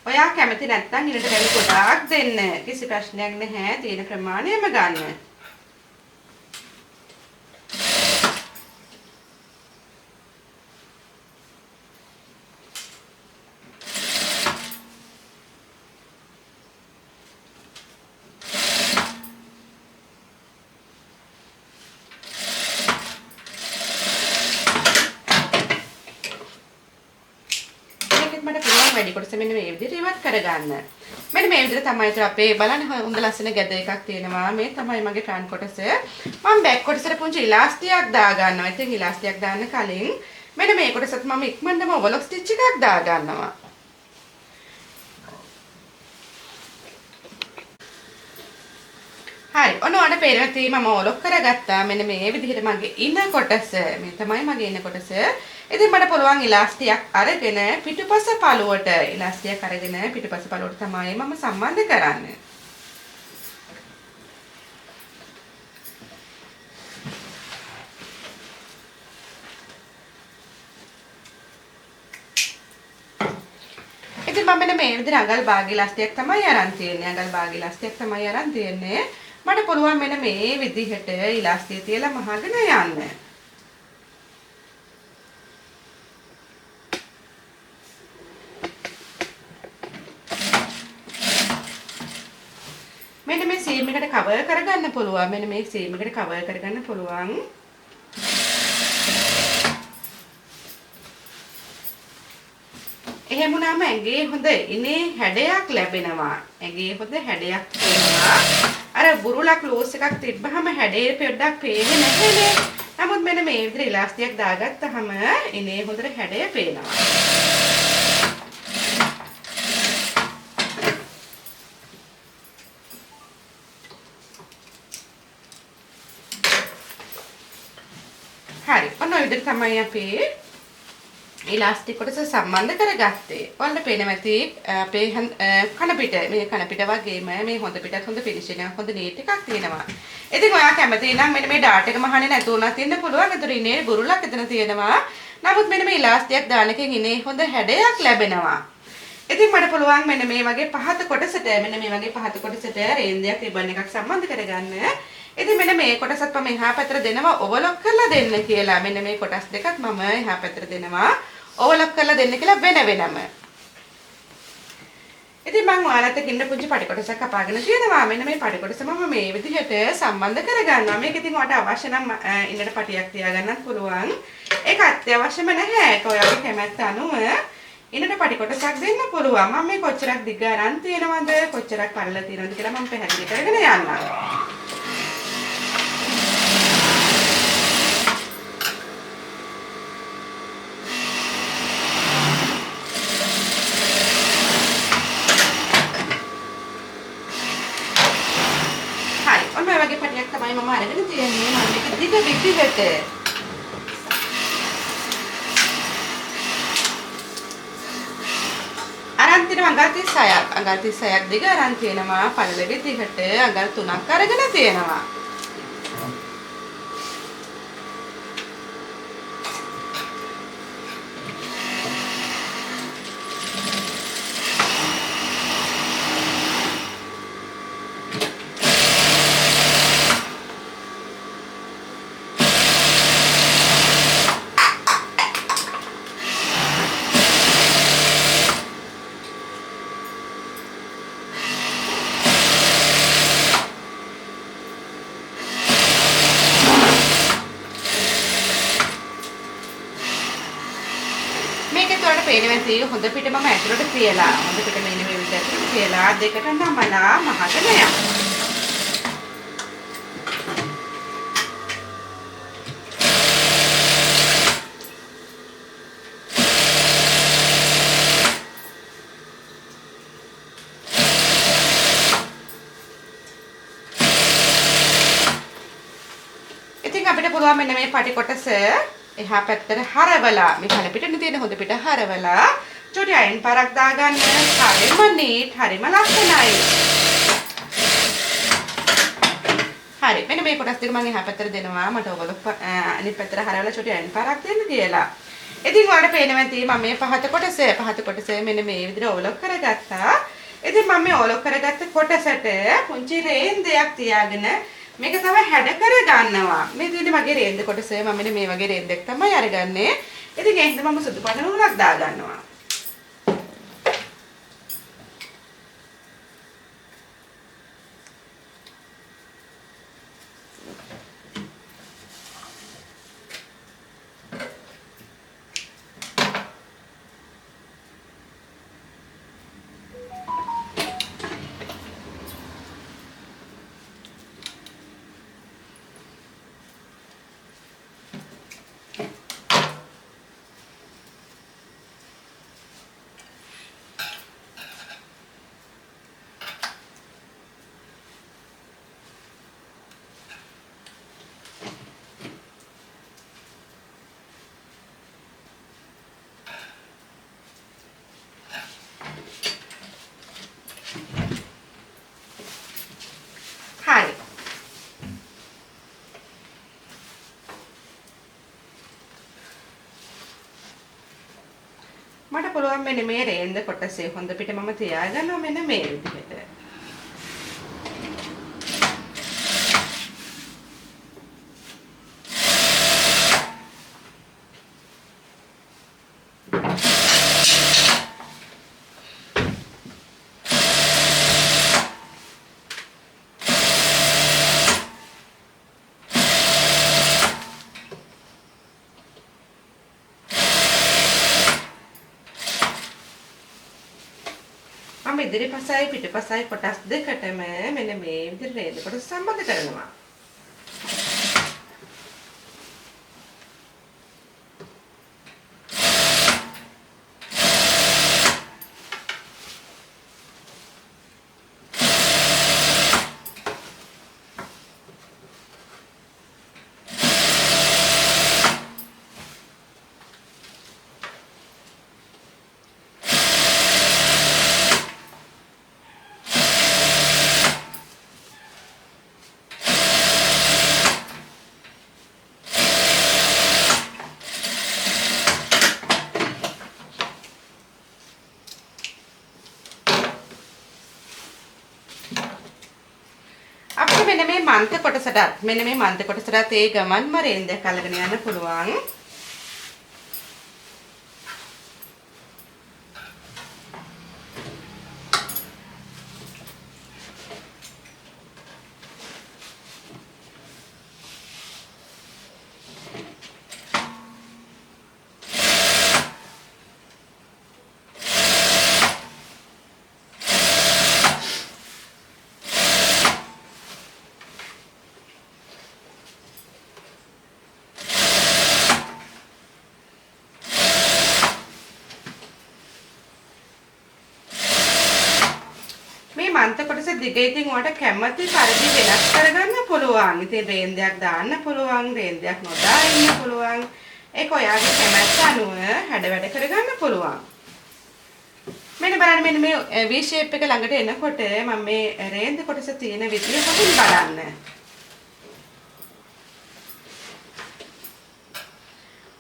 ඔයා කැමති නැත්නම් ඊළඟ රැලි ගොඩාක් දෙන්න. කිසි ප්‍රශ්නයක් නැහැ. තියෙන ප්‍රමාණයම ගන්න. මට පුළුවන් වැඩි කොටස මෙන්න මේ විදිහට ඉවත් කරගන්න. මෙන්න මේ විදිහට තමයි අපේ බලන්න හොඳ ලස්සන ගැද එකක් තියෙනවා. මේ තමයි මගේ ෆ්‍රන්ට් කොටස. මම බෑක් කොටසට පුංචි ඉලාස්ටියක් දා ගන්නවා. ඉතින් ඉලාස්ටියක් දාන්න කලින් මෙන්න මේ කොටසත් මම ඉක්මනටම ඔවලොක් ස්ටිච් එකක් දා ගන්නවා. හරි. ඔන්න ඔයාලට පේනවා තී මම ඔවලොක් කරගත්තා. මෙන්න මේ විදිහට මගේ ඉන කොටස. මේ තමයි මගේ ඉන කොටස. ඉතින් මට පුළුවන් ඉලාස්ටියක් අරගෙන පිටුපස පළුවට ඉලාස්ටියක් අරගෙන පිටුපස පළුවට තමයි මම සම්බන්ධ කරන්නේ. ඉතින් මම මේ විදිහට අඟල් භාග ඉලාස්ටියක් තමයි අරන් තියෙන්නේ. අඟල් භාග ඉලාස්ටියක් තමයි අරන් තියෙන්නේ. මට පුළුවන් මෙන්න මේ විදිහට ඉලාස්ටිය තියලා මහගෙන යන්න. මෙන්න මේ සීම් එකට කවර් කරගන්න පුළුවන්. මෙන්න මේ සීම් එකට කවර් කරගන්න පුළුවන්. එහෙම වුණාම ඇඟේ හොඳ ඉනේ හැඩයක් ලැබෙනවා. ඇඟේ හොඳ හැඩයක් තියෙනවා. අර බුරුලක් ලෝස් එකක් තිබ්බහම හැඩේ පොඩ්ඩක් පේන්නේ නැහැනේ. නමුත් මෙන්න මේ විදිහට ඉලාස්ටියක් දාගත්තාම ඉනේ හොඳට හැඩය පේනවා. විදිහට තමයි අපි ඉලාස්ටික් කොටස සම්බන්ධ කරගත්තේ. ඔයාලට පේනවා ඇති අපේ කන පිට මේ කන පිට වගේම මේ හොඳ පිටත් හොඳ ෆිනිෂින් එකක් හොඳ නීට් එකක් තියෙනවා. ඉතින් ඔයා කැමති නම් මෙන්න මේ ඩාට් එක මහන්නේ නැතුව උනත් ඉන්න පුළුවන්. ඒතර ඉනේ බුරුලක් එතන තියෙනවා. නමුත් මෙන්න මේ ඉලාස්ටික් දාන එකෙන් ඉනේ හොඳ හැඩයක් ලැබෙනවා. ඉතින් මට පුළුවන් මෙන්න මේ වගේ පහත කොටසට මෙන්න මේ වගේ පහත කොටසට රේන්දයක් රිබන් එකක් සම්බන්ධ කරගන්න. ඉතින් මෙන්න මේ කොටසත් මම එහා පැත්තට දෙනවා ඕවර්ලොක් කරලා දෙන්න කියලා. මෙන්න මේ කොටස් දෙකත් මම එහා පැත්තට දෙනවා ඕවර්ලොක් කරලා දෙන්න කියලා වෙන වෙනම. ඉතින් මම ඔයාලට කින්න පුංචි පටි කොටසක් කපාගෙන තියෙනවා. මෙන්න මේ පටි කොටස මම මේ විදිහට සම්බන්ධ කරගන්නවා. මේක ඉතින් ඔයාලට අවශ්‍ය නම් ඉන්නට පටියක් තියාගන්නත් පුළුවන්. ඒක අත්‍යවශ්‍යම නැහැ. ඒක ඔයාලගේ කැමැත්ත අනුව ඉන්නට පටි කොටසක් දෙන්න පුළුවන්. මම මේ කොච්චරක් දිග අරන් තියෙනවද කොච්චරක් පළල තියෙනවද කියලා මම පැහැදිලි කරගෙන යන්නම්. වගේ පටියක් තමයි මම අරගෙන තියෙන්නේ. මම මේක දිග විදිහට අරන් තියෙනවා අඟල් 36ක්. අඟල් 36ක් දිග අරන් තියෙනවා. පළල විදිහට අඟල් 3ක් අරගෙන තියෙනවා. පේනවැති හොඳ පිට මම ඇතුළට තියලා හොඳ පිට මෙන්න මේ විදිහට ඇතුළට තියලා දෙකට නමලා මහතනයක්. ඉතින් අපිට පුළුවන් මෙන්න මේ පටි කොටස එහා පැත්තට හරවලා මේ කන පිටනේ තියෙන හොඳ පිට හරවලා චුටි අයින් පාරක් දාගන්න. හරිම නීට් හරිම ලස්සනයි. හරි මෙන්න මේ කොටස් දෙක මම එහා පැත්තට දෙනවා. මට ඔයගොල්ලෝ අනිත් පැත්තට හරවලා චුටි අයින් පාරක් දෙන්න කියලා. ඉතින් ඔයාලට පේනවා ඇති මම මේ පහත කොටස මෙන්න මේ විදිහට ඕලොක් කරගත්තා. ඉතින් මම මේ ඕලොක් කරගත්ත කොටසට පුංචි රේන්දයක් තියාගෙන මේක තමයි හැඩ කරගන්නවා. මේ තියෙන්නේ මගේ රේන්ද කොටස. මම මෙන්න මේ වගේ රේන්දයක් තමයි අරගන්නේ. ඉතින් ඒ හින්දා මම සුදු පාට නූලක් දාගන්නවා. හරි. මට පුළුවන් මෙන්න මේ රේන්ද කොටසේ හොඳ පිට මම තියාගන්නවා මෙන්න මේ විදිහට. මම ඉදිරිපසයි පිටපසයි කොටස් දෙකටම මෙන්න මේ විදිහට රේන්ද කොටස සම්බන්ධ කරනවා. මෙන්න මේ මන්ත කොටසට ඒ ගමන්ම රේන්දයක් අල්ලගෙන යන්න පුළුවන්. මන්ත කොටස දිග ඉතින් ඔයාලට කැමති පරිදි වෙනස් කරගන්න පුළුවන්. ඉතින් රේන්දයක් දාන්න පුළුවන්, රේන්දයක් නොදා ඉන්න පුළුවන්. ඒක ඔයාගේ කැමැත්ත අනුව හැඩ වැඩ කරගන්න පුළුවන්. මෙන්න බලන්න මෙන්න මේ V shape එක ළඟට එනකොට මම මේ රේන්ද කොටස තියෙන විදිය කොහොමද බලන්න.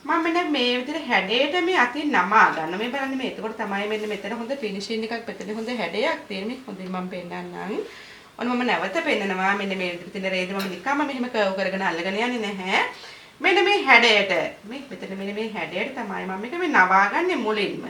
මම මෙන්න මේ විදිහට හැඩයට මේ අතින් නමා ගන්න. මේ බලන්න මේ එතකොට තමයි මෙන්න මෙතන හොඳ ෆිනිෂින් එකක් මෙතන හොඳ හැඩයක් තියෙන. මේ හොඳින් මම පෙන්නන්නම්. ඔන්න මම නැවත පෙන්නනවා. මෙන්න මේ විදිහට තියෙන රේන්ද මම නිකම්ම මෙහෙම කර්ව් කරගෙන අල්ලගෙන යන්නේ නැහැ. මෙන්න මේ හැඩයට මේ මෙතන මෙන්න මේ හැඩයට තමයි මම මේක මේ නවාගන්නේ මුලින්ම.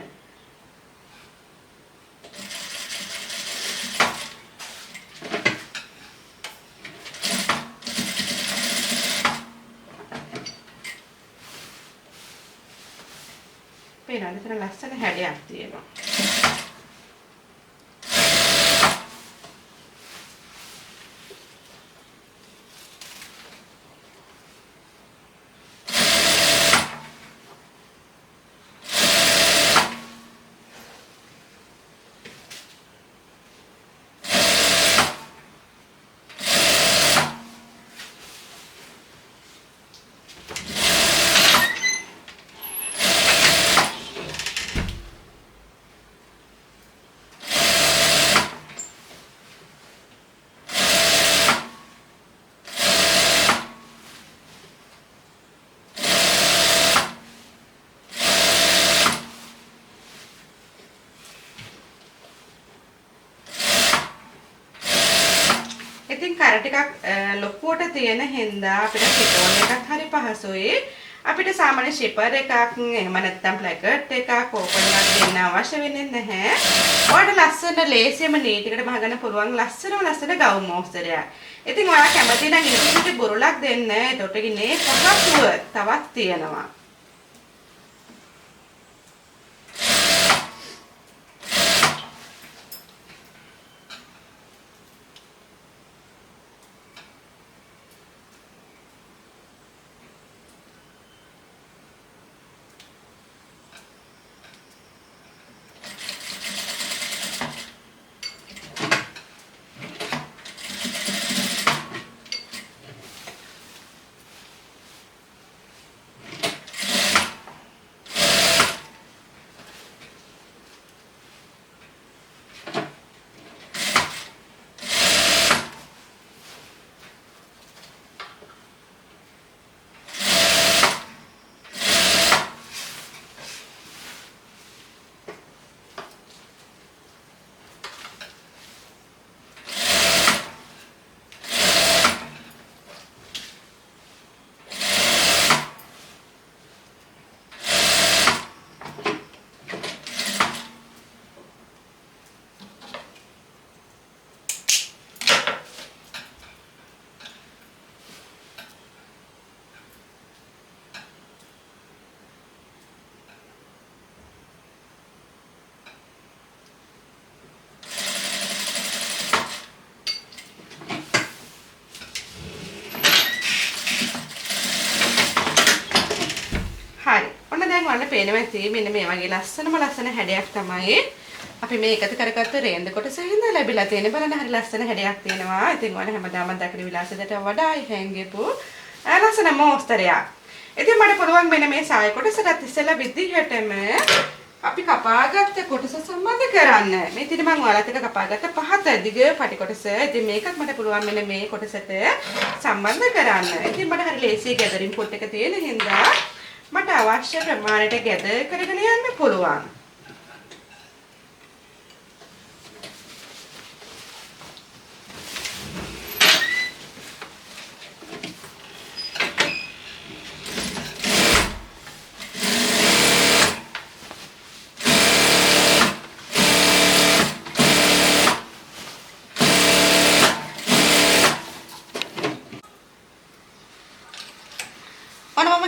පේනවද? එතන ලස්සන හැඩයක් තියෙනවා. ඉතින් කර ටිකක් ලොකුවට තියෙන හින්දා අපිට පිටෝන් එකක් හරි පහසුයි. අපිට සාමාන්‍ය ෂිපර් එකක් එහෙම නැත්නම් ප්ලැකට් එකක් ඕපන් එකක් දෙන්න අවශ්‍ය වෙන්නේ නැහැ. ඔයාලට ලස්සන ලේසියම නීටිකට බහගන්න පුළුවන් ලස්සන ගවුම් මෝස්තරයක්. ඉතින් ඔයාලා කැමති නම් ඉතින් බුරුලක් දෙන්න. එතකොට ඉන්නේ පහසුව තවත් තියෙනවා. ඔන්න පේනවා ඇති මෙන්න මේ වගේ ලස්සන හැඩයක් තමයි අපි මේ එකතු කරගත්ත රේන්ද කොටසින්ද ලැබිලා තියෙන්නේ. බලන්න හරි ලස්සන හැඩයක් තියෙනවා. ඉතින් ඔයාලා හැමදාම දකින විලාසයට වඩා හැංගෙපු ලස්සන මෝස්තරයක්. ඉතින් මට පුළුවන් මෙන්න මේ සාය කොටසට ඉස්සෙල්ලා විදිහටම අපි කපාගත්ත කොටස සම්බන්ධ කරන්න. මේ ඉතින් මම ඔයාලත් එක්ක කපාගත්ත පහත දිග පටි කොටස. ඉතින් මේකත් මට පුළුවන් මෙන්න මේ කොටසට සම්බන්ධ කරන්න. ඉතින් මට හරි ලේසි ගැදරින් පොට් එක තියෙන හින්දා මට අවශ්‍ය ප්‍රමාණයට ගැද කරගෙන යන්න පුළුවන්.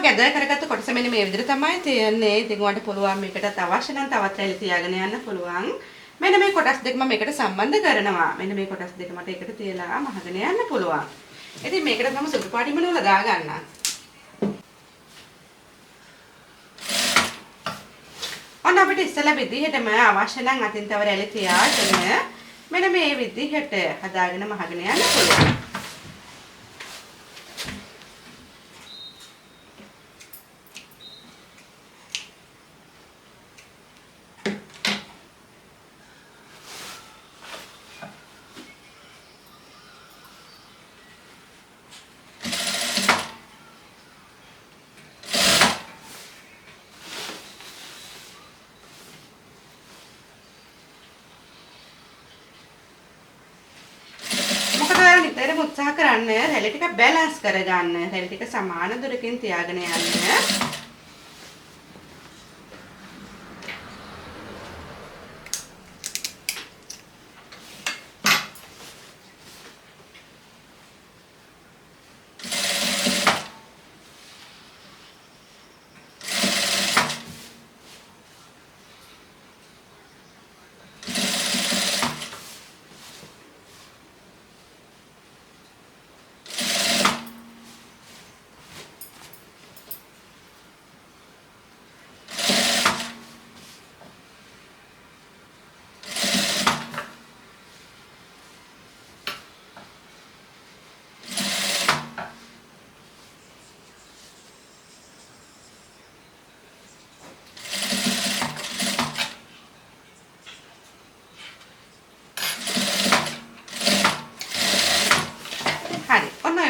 ගැද කරගත්ත කොටස මෙන්න මේ විදිහට තමයි තියෙන්නේ. ඉතින් ඔයාලට පුළුවන් මේකට අවශ්‍ය නම් තවත් රැලි තියාගෙන යන්න පුළුවන්. මෙන්න මේ කොටස් දෙක මම මේකට සම්බන්ධ කරනවා. මෙන්න මේ කොටස් දෙක මට එකට තියලා මහගෙන යන්න පුළුවන්. ඉතින් මේකට මම සුදු පාටිම නූල දා ගන්නම්. ඔන්න අපිට ඉස්සෙල්ලා විදිහටම අවශ්‍ය නම් අතින් තව රැලි තියාගෙන මෙන්න මේ විදිහට හදාගෙන මහගෙන යන්න පුළුවන්. නිතරම උත්සාහ කරන්න රැලි ටික බැලන්ස් කරගන්න. රැලි ටික සමාන දුරකින් තියාගෙන යන්න.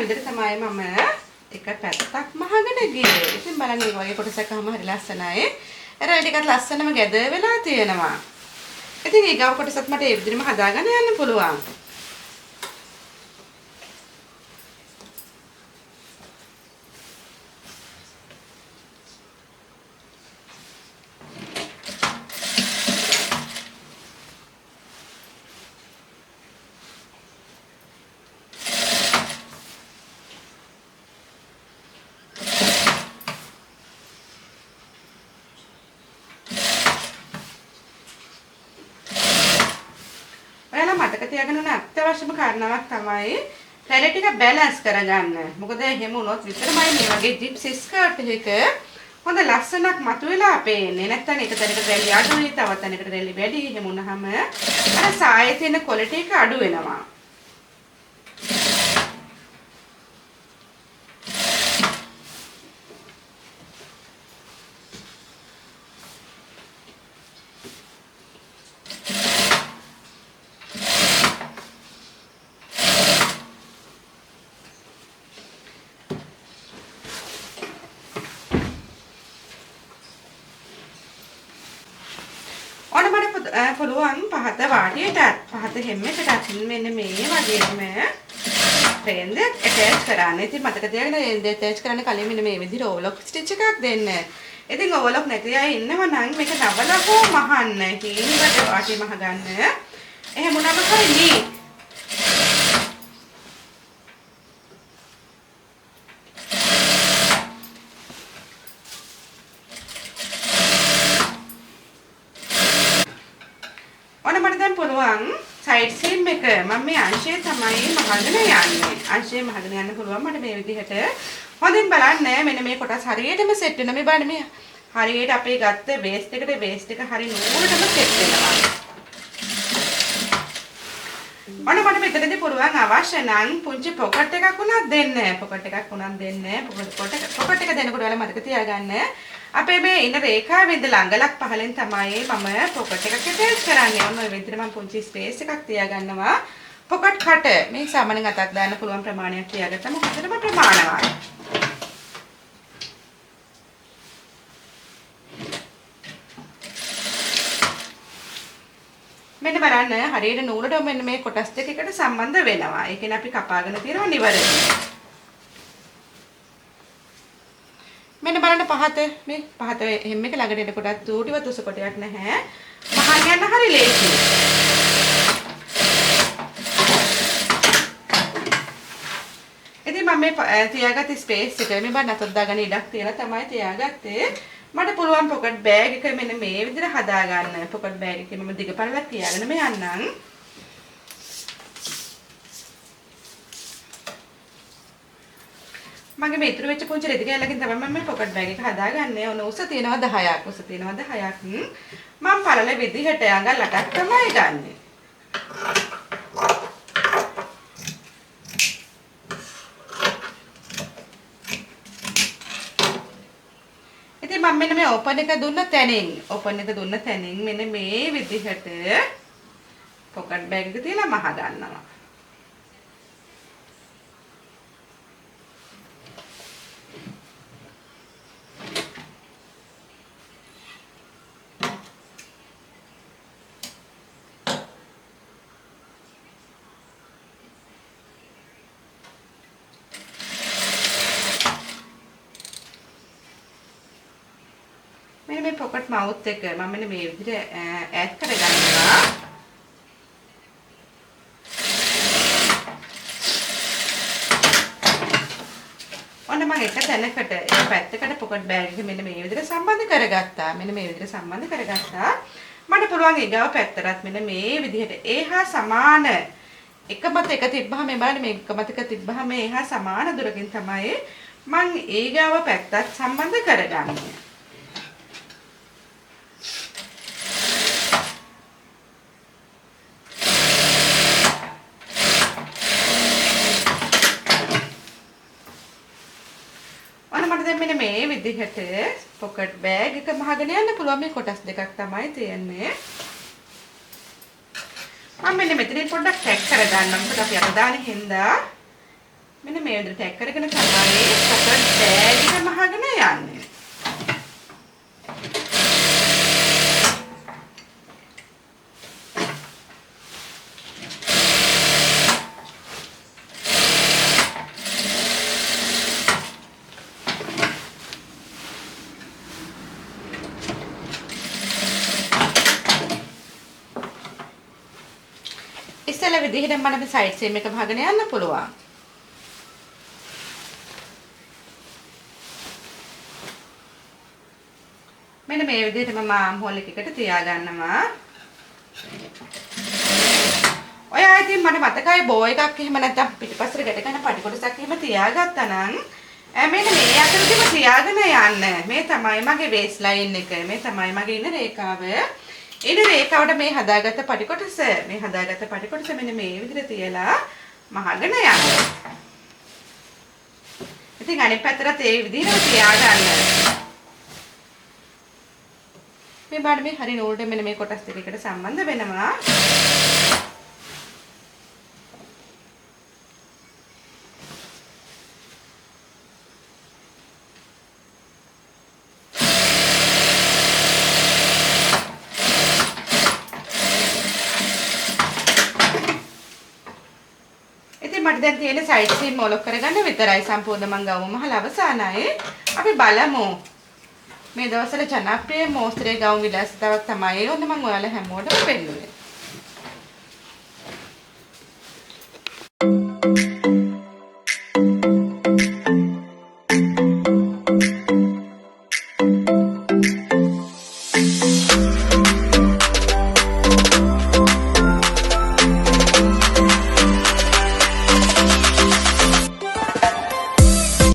විදිහට තමයි මම එක පැත්තක් මහගෙන ගියේ. ඉතින් බලන්න මේ වගේ කොටසක්ම හරි ලස්සනයි. රැලි ටිකත් ලස්සනම ගැද වෙලා තියෙනවා. ඉතින් ඊගව කොටසත් මට ඒ විදිහටම හදාගෙන යන්න පුළුවන්. මතක තියාගන්න ඕන අත්‍යවශ්‍යම කාරණාවක් තමයි රැලි ටික බැලන්ස් කරගන්න. මොකද එහෙම වුණොත් විතරමයි මේ වගේ ජිප්සි ස්කර්ට් එක හොඳ ලස්සනක් මතුවලා පේන්නේ. නැත්නම් එක තැනකට රැලි අඩුයි, තවත් තැනකට රැලි වැඩි. එහෙම වුණාම අර සායේ තියෙන ක්වොලිටි එක අඩු වෙනවා. පුළුවන් පහත වාටියටත් පහත හැම්මකටත් මෙන්න මේ වගේම රේන්ද ඇටච් කරන්න. ඉතින් මතක තියාගන්න රේන්ද ඇටච් කරන්න කලින් මෙන්න මේ විදිහට ඕවර්ලොක් ස්ටිච් එකක් දෙන්න. ඉතින් ඕවර්ලොක් නැති අය ඉන්නව නම් මේක නබලා හෝ මහන්න. හීනකට වාටිය මහ ගන්න. එහෙම වුණාම හරියි. පුළුවන් සයිඩ් සීම් එක මම මේ අංශය තමයි මහගෙන යන්නේ. අංශය මහගෙන යන්න පුළුවන් මට මේ විදිහට. හොඳින් බලන්න මෙන්න මේ කොටස් හරියටම සෙට් වෙනවා. මේ බලන්න මේ හරියට අපේ ගත්ත වේස්ට් එකට වේස්ට් එක හරිය නූලටම සෙට් වෙනවා. ඔන්න මට මෙතනදී පුළුවන් අවශ්‍ය නම් පුංචි පොකට් එකක් උනත් දෙන්න. පොකට් එකක් උනත් දෙන්න. පොකට් එක දෙනකොට ඔයාලා මතක තියාගන්න අපේ මේ ඉන රේඛාවේ ඉඳලා අඟලක් පහලෙන් තමයි මම පොකට් එකක් ඇටච් කරන්නේ. ඔන්න ඔය විදිහට මම පුංචි ස්පේස් එකක් තියාගන්නවා. පොකට් කට මේ සාමාන්‍යයෙන් අතක් දාන්න පුළුවන් ප්‍රමාණයක් තියාගත්තම හොඳටම ප්‍රමාණවත්. මෙන්න බලන්න හරියට නූලට මෙන්න මේ කොටස් දෙක එකට සම්බන්ධ වෙනවා. ඒ කියන්නේ අපි කපාගෙන තියෙනවා නිවැරදිව. මෙන්න බලන්න පහත මේ පහත හැම එක ළඟට එනකොටත් තූටිව තුස කොටයක් නැහැ. මහන් යන හරි ලේසියි. ඉතින් මම මේ මේ තියාගත්තේ ස්පේස් එක මේ බන්න අතක් දාගෙන ඉඩක් තියලා තමයි තියාගත්තේ. මට පුළුවන් පොකට් බෑග් එක මෙන්න මේ විදිහට හදා ගන්න. පොකට් බෑග් එකේ මම දිග පළලක් තියාගෙන මේ යන්නම්. මගේ මේ ඉතුරු වෙච්ච පුංචි රෙදි කෑල්ලකින් තමයි මම මේ පොකට් බෑග් එක හදාගන්නේ. ඔන්න උස තියෙනවා 10ක්. උස තියෙනවා 10ක්. මම පළල විදිහට අඟල් 8ක් තමයි ගන්නෙ. ඉතින් මම මෙන්න මේ ඕපන් එක දුන්න තැනින් මෙන්න මේ විදිහට පොකට් බෑග් එක තියලා මහ ගන්නවා. මෙන්න මේ පොකට් මවුත් එක මම මෙන්න මේ විදිහට ඈඩ් කරගන්නවා. ඔන්න මම එක තැනකට එක පැත්තකට පොකට් බෑග් එක මෙන්න මේ විදිහට සම්බන්ධ කරගත්තා. මට පුළුවන් ඊගාව පැත්තටත් මෙන්න මේ විදිහට ඒහා සමාන එක මත එක තිබ්බහම මේ බලන්න මේ එක මත එක තිබ්බහම ඒහා සමාන දුරකින් තමයි මම ඊගාව පැත්තත් සම්බන්ධ කරගන්නේ. මෙන්න මේ විදිහට පොකට් බෑග් එක මහගෙන යන්න පුළුවන්. මේ කොටස් දෙකක් තමයි තියෙන්නේ. මම මෙන්න මෙතනින් පොඩ්ඩක් ටැග් කරගන්නම්. මොකද අපි අත දාන්නේ හින්දා මෙන්න මේ විදිහට ටැග් කරගෙන තමයි පොකට් බෑග් එක මහගෙන යන්නේ. ඉස්සෙල්ලා විදිහට මම මේ සයිඩ් සීම් එක වහගෙන යන්න පුළුවන්. මෙන්න මේ විදිහට මම ආම් හෝල් එකකට තියාගන්නවා. ඔයා ඉතින් මට මතකයි බෝ එකක් එහෙම නැත්නම් පිටිපස්සට ගැට ගන්න පටි කොටසක් එහෙම තියාගත්තා නම් මෙන්න මේ අතරදිම තියාගෙන යන්න. මේ තමයි මගේ වේස් ලයින් එක. මේ තමයි මගේ ඉන්න රේඛාව. ඉන රේඛාවට මේ හදාගත්ත පටි කොටස මෙන්න මේ විදිහට තියලා මහගෙන යන්න. ඉතින් අනිත් පැත්තට ඒ විදිහට තියාගන්න. මේ බාඩ මේ හරිය නූලට මෙන්න මේ කොටස් දෙකකට සම්බන්ධ වෙනවා. මට දැන් තියෙන සයිඩ් සීම් මොලොක් කරගන්න විතරයි. සම්පූර්ණ මං ගවුම මහල අවසానයි. අපි බලමු. මේ දවස්වල ජනප්‍රිය මෝස්තරේ ගවුම් විලාසිතාවක් තමයි ඔන්න මම ඔයාලා හැමෝටම පෙන්නන්නේ.